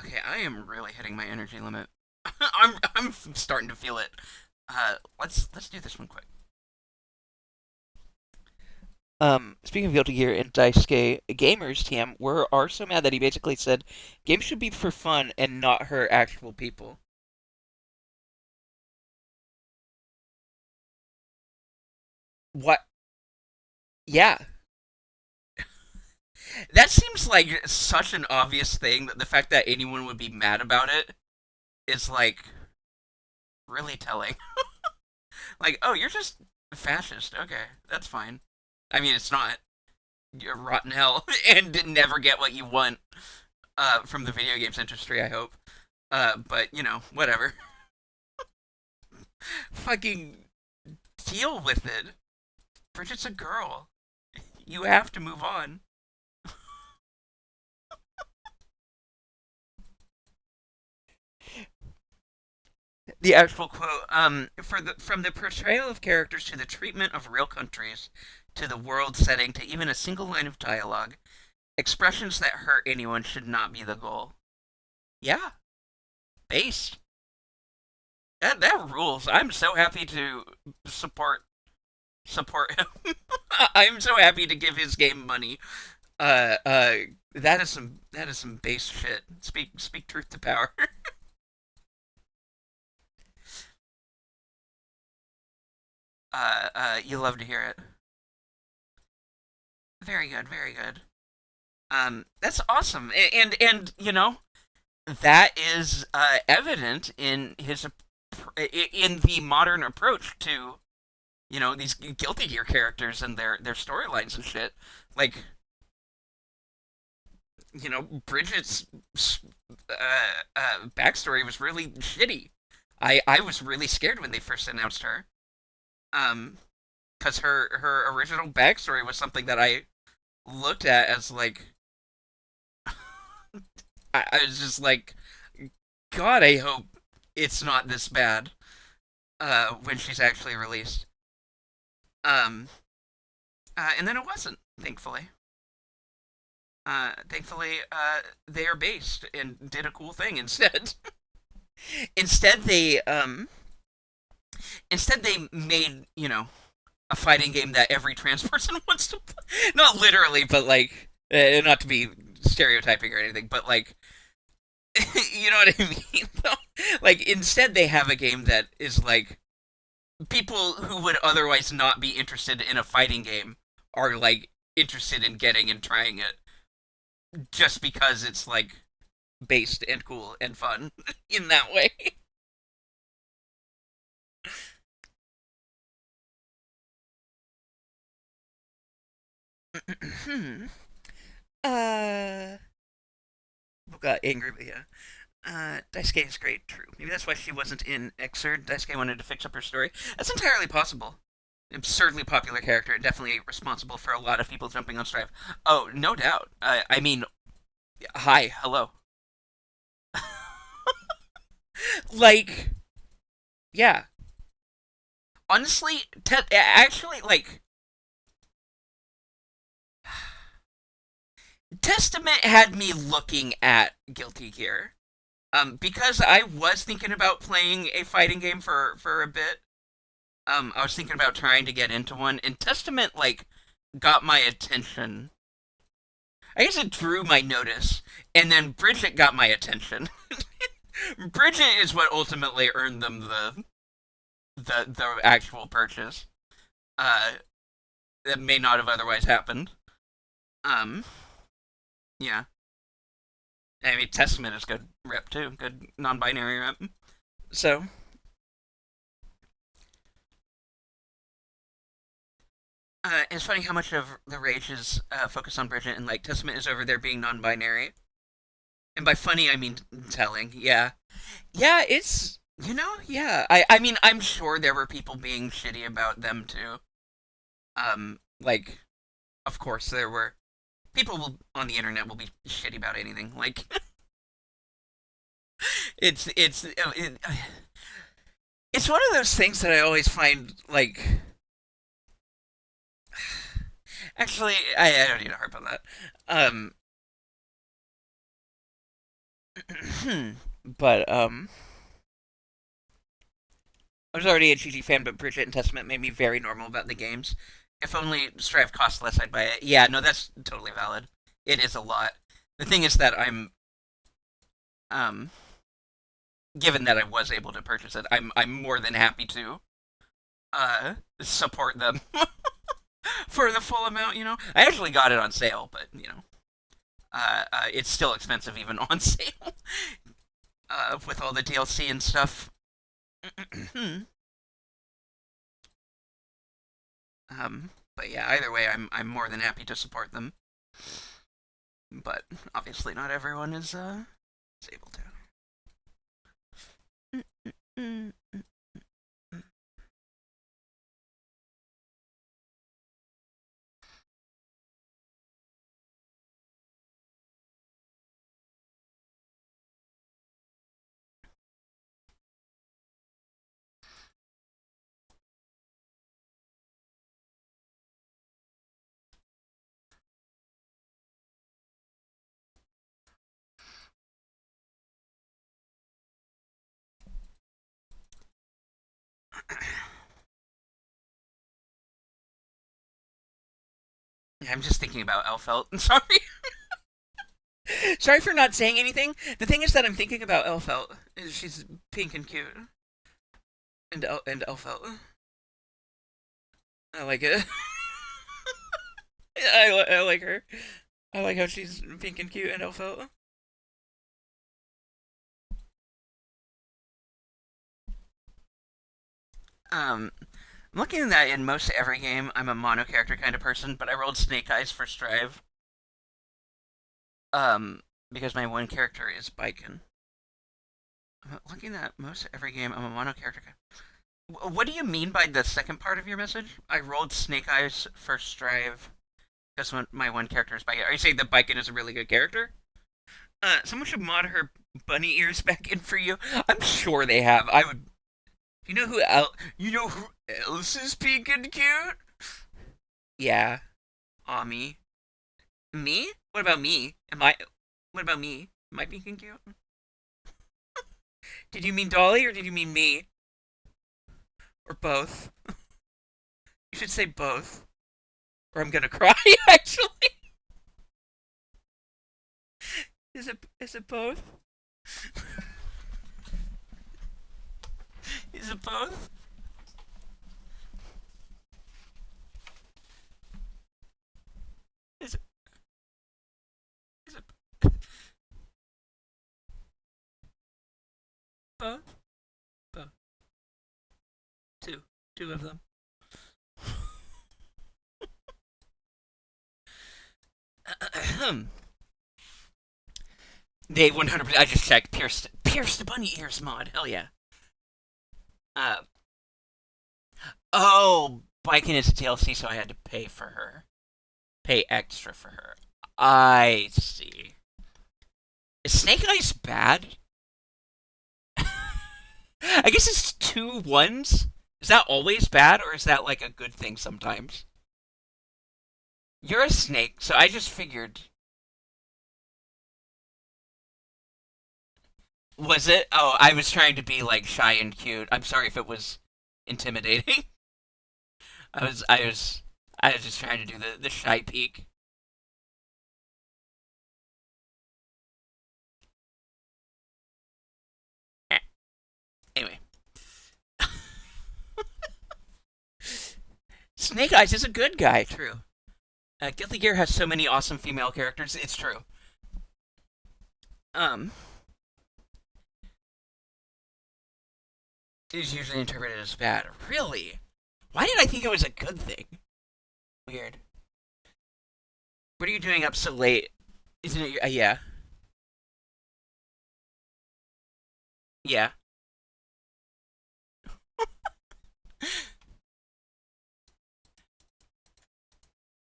A: okay, I am really hitting my energy limit. I'm starting to feel it. Let's do this one quick. Speaking of Guilty Gear and Daisuke, gamers, TM, are so mad that he basically said games should be for fun and not hurt actual people. What? Yeah. That seems like such an obvious thing that the fact that anyone would be mad about it is like really telling. Like, oh, you're just fascist. Okay, that's fine. I mean, it's not. You're rotten hell and never get what you want from the video games industry, I hope. But, whatever. Fucking deal with it. Bridget's a girl. You have to move on. The actual quote, from the portrayal of characters to the treatment of real countries, to the world setting, to even a single line of dialogue, expressions that hurt anyone should not be the goal. Yeah, base. That rules. I'm so happy to support him. I'm so happy to give his game money. Uh, uh, that is some base shit. Speak truth to power. You love to hear it. Very good, very good. That's awesome, and that is evident in his in the modern approach to these Guilty Gear characters and their storylines and shit. Like Bridget's backstory was really shitty. I was really scared when they first announced her. Um, because her original backstory was something that I looked at as like I was just like, God, I hope it's not this bad. When she's actually released. Um, and then it wasn't, thankfully. Thankfully, they are based and did a cool thing instead. instead, they um, instead they made a fighting game that every trans person wants to play. Not literally, but like, not to be stereotyping or anything, but like, you know what I mean? Like, instead they have a game that is like people who would otherwise not be interested in a fighting game are like interested in getting and trying it just because it's like based and cool and fun in that way. uh, got angry, but yeah. Daisuke is great, true. Maybe that's why she wasn't in Xrd. Daisuke wanted to fix up her story. That's entirely possible. Absurdly popular character, and definitely responsible for a lot of people jumping on Strive. Oh, no doubt. I mean, hi, hello. Like, yeah. Honestly, actually, like, Testament had me looking at Guilty Gear. Because I was thinking about playing a fighting game for a bit. I was thinking about trying to get into one, and Testament like got my attention. I guess it drew my notice, and then Bridget got my attention. Bridget is what ultimately earned them the actual purchase. Uh, that may not have otherwise happened. Um, yeah. I mean, Testament is good rep too, good non-binary rep. So, it's funny how much of the rage is focused on Bridget, and like Testament is over there being non-binary. And by funny, I mean telling. Yeah, yeah, it's yeah. I mean, I'm sure there were people being shitty about them too. Like, of course there were. People on the internet will be shitty about anything. Like, it's it's one of those things that I always find like. Actually, I don't need to harp on that. Um, but I was already a GG fan, but Bridget and Testament made me very normal about the games. If only Strive cost less, I'd buy it. Yeah, no, that's totally valid. It is a lot. The thing is that um, given that I was able to purchase it, I'm more than happy to support them. for the full amount. I actually got it on sale, but it's still expensive even on sale with all the DLC and stuff. But yeah, either way, I'm more than happy to support them. But obviously, not everyone is able to. I'm just thinking about Elfelt. Sorry. Sorry for not saying anything. The thing is that I'm thinking about Elfelt. She's pink and cute. And Elfelt. I like it. I like her. I like how she's pink and cute and Elfelt. I'm looking at that in most every game. I'm a mono character kind of person, but I rolled Snake Eyes for Strive. Because my one character is Biken. I'm looking at most every game. I'm a mono character. What do you mean by the second part of your message? I rolled Snake Eyes for Strive because my one character is Biken. Are you saying that Biken is a really good character? Someone should mod her bunny ears back in for you. I'm sure they have. I would. You know who else is pink and cute? Yeah, Ami. Me? What about me? What about me? Am I pink and cute? Did you mean Dolly or did you mean me? Or both? You should say both. Or I'm gonna cry, actually. Is it both? Is it both? Is it is it both? Both. Two. Two of them. They 100%. I just checked. Pierce the bunny ears mod. Hell yeah. Uh. Oh, Biking is a TLC, so I had to pay for her. Pay extra for her. I see. Is Snake Eyes bad? I guess it's two ones. Is that always bad, or is that like a good thing sometimes? You're a snake, so I just figured. Was it? Oh, I was trying to be like shy and cute. I'm sorry if it was intimidating. I was just trying to do the shy peek. Eh, Anyway, Snake Eyes is a good guy. True. Guilty Gear has so many awesome female characters. It's true. Um, it is usually interpreted as bad. Really? Why did I think it was a good thing? Weird. What are you doing up so late? Isn't it? Yeah, yeah.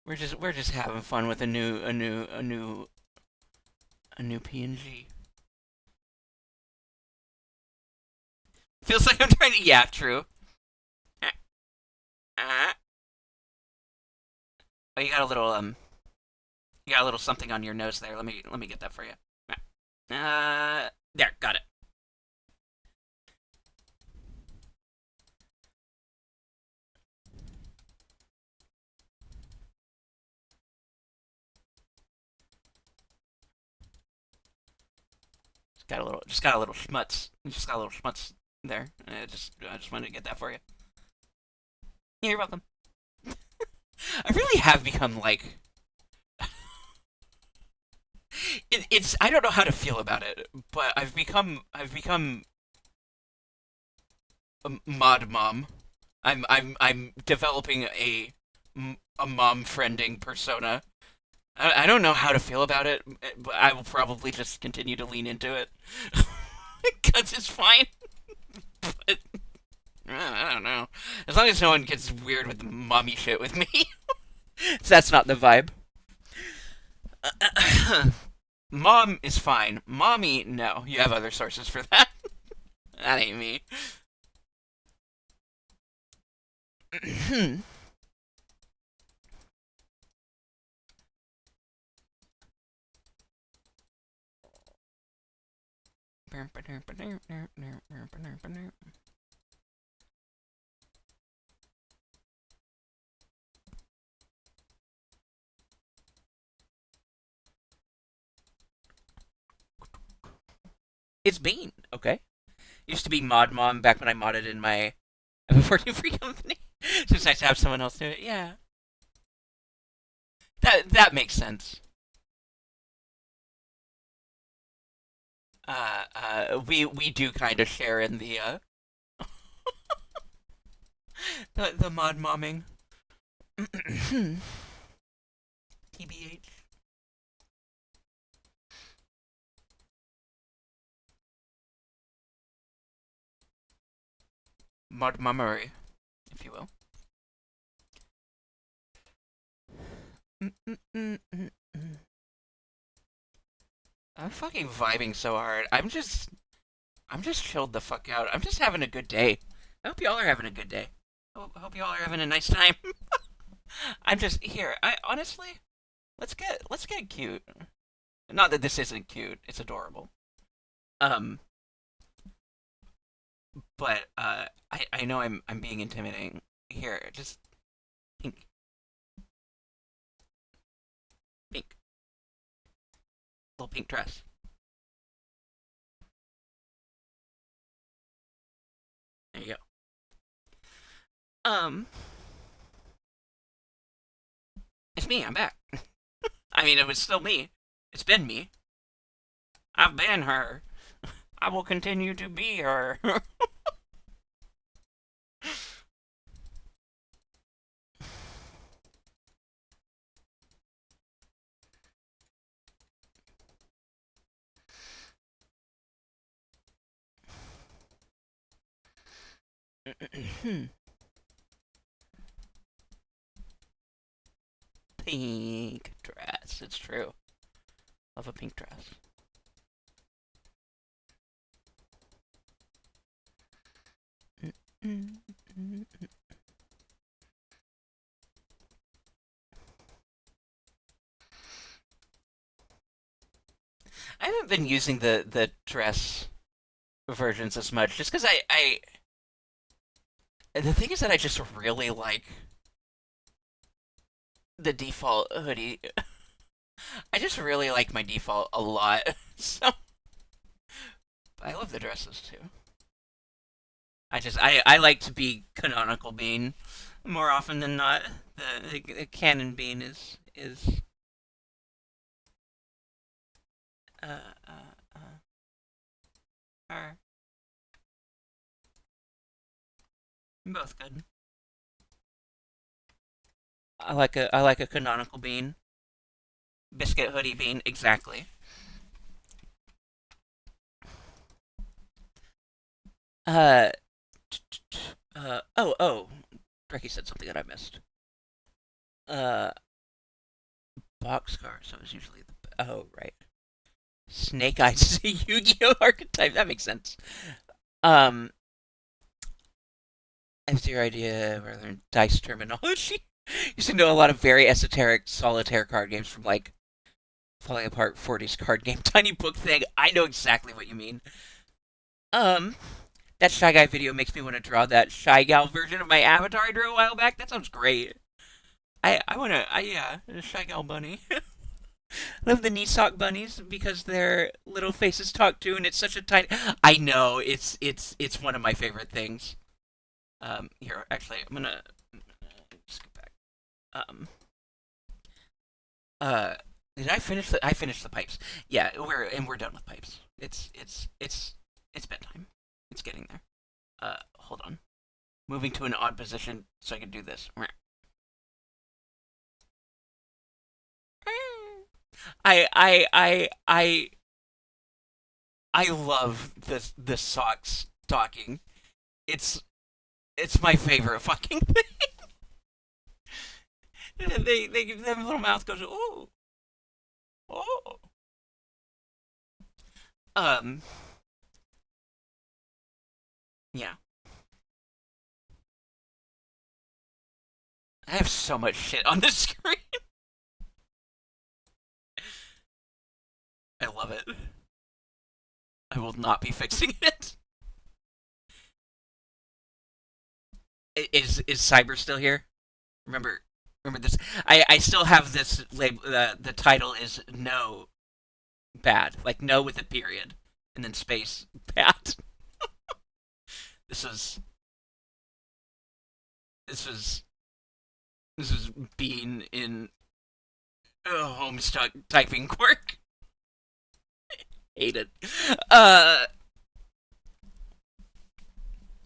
A: We're just having fun with a new PNG. Feels like I'm trying to. Yeah, true. Uh, uh. Oh, you got a little something on your nose there. Let me get that for you. There, got it. Just got a little schmutz. Just got a little schmutz there. I just wanted to get that for you. You're welcome. I really have become like it's I don't know how to feel about it, but I've become a mod mom. I'm developing a mom friending persona. I don't know how to feel about it, but I will probably just continue to lean into it because it's fine. But I don't know. As long as no one gets weird with the mommy shit with me, so that's not the vibe. Mom is fine. Mommy, no. You have other sources for that. That ain't me. It's Bean, okay? Used to be Mod Mom back when I modded in my working free company. So it's nice to have someone else do it. Yeah, that makes sense. We do kind of share in the mod momming. TBH. Mod mommery, if you will. I'm fucking vibing so hard. I'm just chilled the fuck out. I'm just having a good day. I hope y'all are having a good day. I hope y'all are having a nice time. I'm just here. I honestly, let's get cute. Not that this isn't cute. It's adorable. Um, but I know I'm being intimidating here. Just pink, pink, little pink dress. There you go. It's me. I'm back. I mean, it was still me. It's been me. I've been her. I will continue to be her. Pink dress. It's true. Love a pink dress. I haven't been using the dress versions as much, just because I the thing is that I just really like the default hoodie. I just really like my default a lot. So I love the dresses too. I like to be canonical bean more often than not. The canon bean is uh uh are both good. I like a canonical bean. Biscuit hoodie bean, exactly. Uh, oh, Brecky said something that I missed. Uh, Boxcar. So it's usually the. Oh, right. Snake Eyes is a Yu-Gi-Oh archetype. That makes sense. Um, I have zero idea where they're in dice terminology. Used to know a lot of very esoteric solitaire card games from like Falling Apart 40s card game Tiny Book thing. I know exactly what you mean. Um, that Shy Guy video makes me want to draw that Shy Gal version of my avatar I drew a while back. That sounds great. I want to, yeah, the Shy Gal bunny. I love the knee sock bunnies because their little faces talk too, and it's such a tiny. I know it's one of my favorite things. Here, actually, I'm gonna skip back. Um, uh, did I finish the? I finished the pipes. Yeah, we're done with pipes. It's bedtime. It's getting there. Hold on. Moving to an odd position so I can do this. I I love this socks talking. It's it's my favorite fucking thing. They their little mouth goes oh oh. Um yeah. I have so much shit on the screen. I love it. I will not be fixing it. Is Cyber still here? Remember remember this. I still have this label. The title is no bad, like no with a period and then space bad. This was this was this was being in Homestuck typing quirk. Hate it. Uh,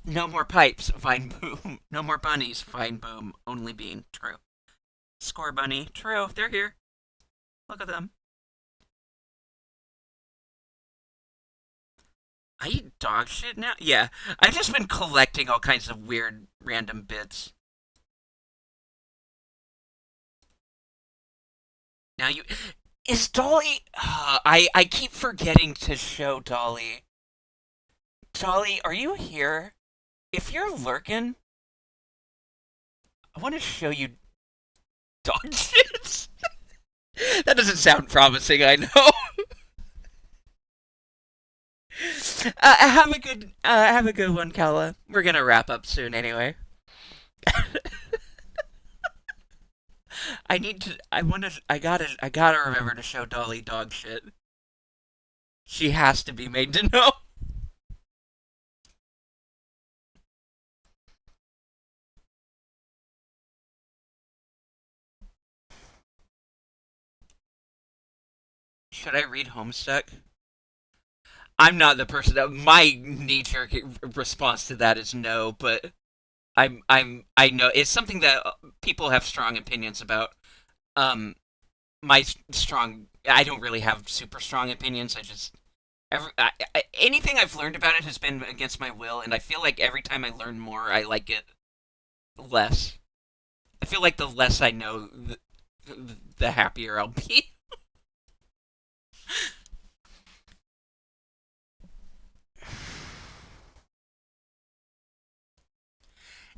A: no more pipes. Fine boom. No more bunnies. Fine boom. Only bean. True. Score bunny. True. They're here. Look at them. I eat dog shit now? Yeah. I've just been collecting all kinds of weird random bits. Now you is Dolly I keep forgetting to show Dolly. Dolly, are you here? If you're lurking, I want to show you dog shit. That doesn't sound promising, I know. Have a good one, Kala. We're gonna wrap up soon anyway. I need to. I gotta remember to show Dolly dog shit. She has to be made to know. Should I read Homestuck? I'm not the person that my knee-jerk response to that is no, but I know it's something that people have strong opinions about. Um, my strong I don't really have super strong opinions. Anything I've learned about it has been against my will, and I feel like every time I learn more, I like it less. I feel like the less I know, the happier I'll be.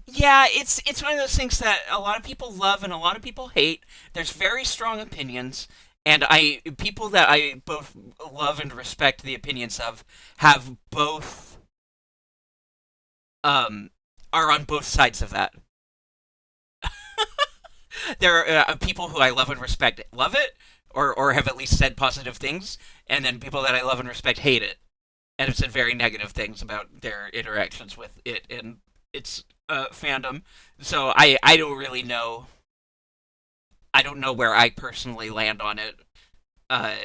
A: Yeah, it's one of those things that a lot of people love and a lot of people hate. There's very strong opinions, and I people that I both love and respect the opinions of have both um are on both sides of that. There are people who I love and respect love it, or have at least said positive things, and then people that I love and respect hate it, and have said very negative things about their interactions with it and its fandom. So I don't really know. I don't know where I personally land on it.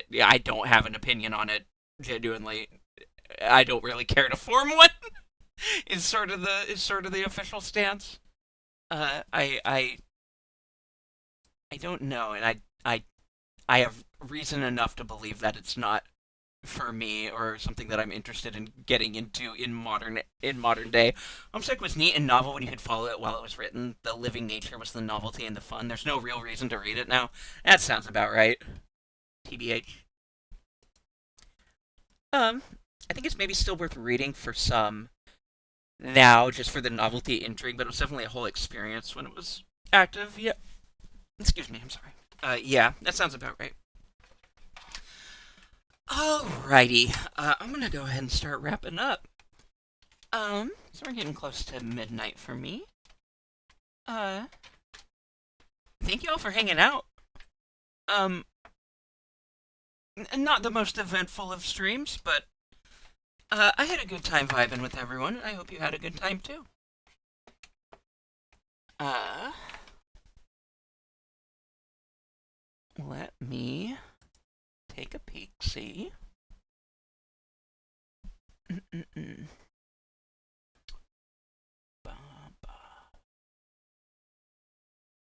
A: Yeah, I don't have an opinion on it. Genuinely, I don't really care to form one. Is sort of the official stance. Uh, I I I don't know, and I have reason enough to believe that it's not for me or something that I'm interested in getting into in modern day. Homesick was neat and novel when you could follow it while it was written. The living nature was the novelty and the fun. There's no real reason to read it now. That sounds about right. TBH. Um, I think it's maybe still worth reading for some now, just for the novelty intrigue, but it was definitely a whole experience when it was active. Yeah. Excuse me. I'm sorry. Yeah, that sounds about right. Alrighty. I'm gonna go ahead and start wrapping up. So we're getting close to midnight for me. Uh, thank you all for hanging out. Um, not the most eventful of streams, but I had a good time vibing with everyone. I hope you had a good time too. Uh, Let me take a peek, see. Mm-mm-mm. Ba, ba.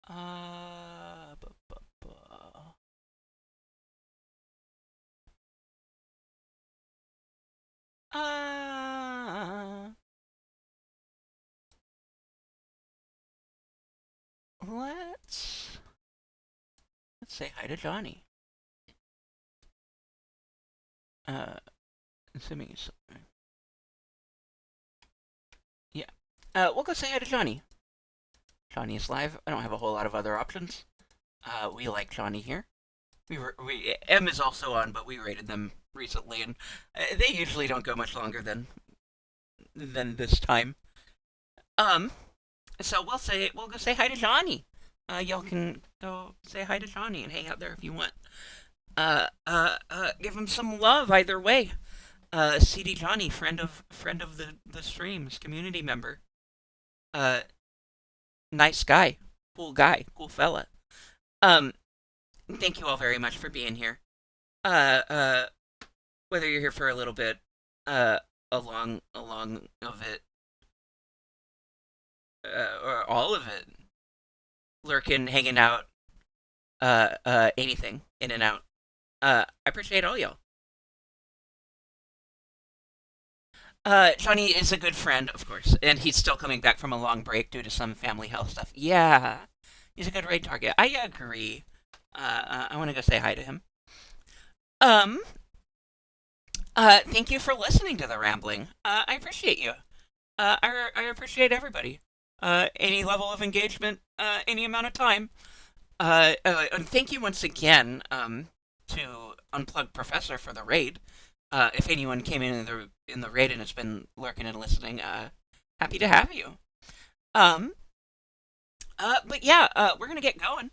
A: Ba, ba, ba. Uh, let's let's say hi to Johnny. Uh, assuming he's yeah. We'll go say hi to Johnny. Johnny is live. I don't have a whole lot of other options. We like Johnny here. We M is also on, but we rated them recently, and they usually don't go much longer than this time. Um, so we'll go say hi to Johnny. Y'all can go say hi to Johnny and hang out there if you want. Give him some love either way. CD Johnny, friend of the streams, community member. Uh, nice guy, cool fella. Um, thank you all very much for being here. Uh, uh, whether you're here for a little bit, uh, along of it, or all of it, lurking, hanging out, anything in and out. I appreciate all y'all. Johnny is a good friend, of course, and he's still coming back from a long break due to some family health stuff. Yeah, he's a good raid target. I agree. I want to go say hi to him. Um, thank you for listening to the rambling. I appreciate you. I appreciate everybody. Any level of engagement, any amount of time. And thank you once again, to Unplugged Professor for the raid. If anyone came in the raid and has been lurking and listening, happy to have you. Um, but yeah, we're gonna get going.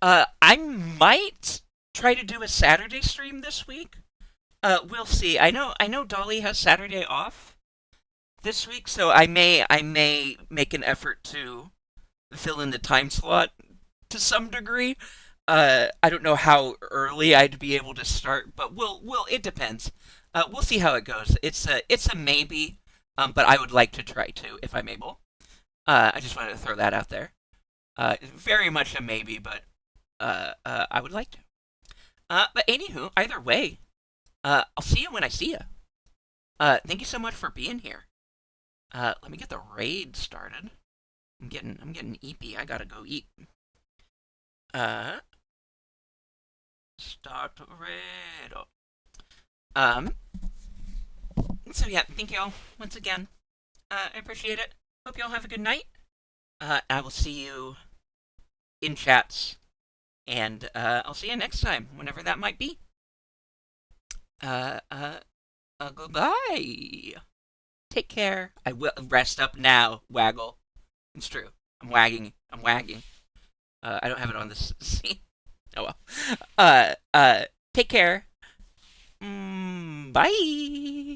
A: I might try to do a Saturday stream this week. We'll see. I know Dolly has Saturday off this week, so I may make an effort to fill in the time slot to some degree. I don't know how early I'd be able to start, but we'll it depends. We'll see how it goes. It's a maybe, but I would like to try to if I'm able. I just wanted to throw that out there. Very much a maybe, but I would like to. But anywho, either way, I'll see you when I see you. Thank you so much for being here. Let me get the raid started. I'm getting eepy. I gotta go eat. Uh, start raid. Um. So yeah, thank y'all once again. I appreciate it. Hope y'all have a good night. I will see you in chats, and I'll see you next time, whenever that might be. Uh, uh, Goodbye. Take care. I will rest up now. Waggle. It's true. I'm wagging. I'm wagging. I don't have it on this scene. Oh well. Take care. Bye.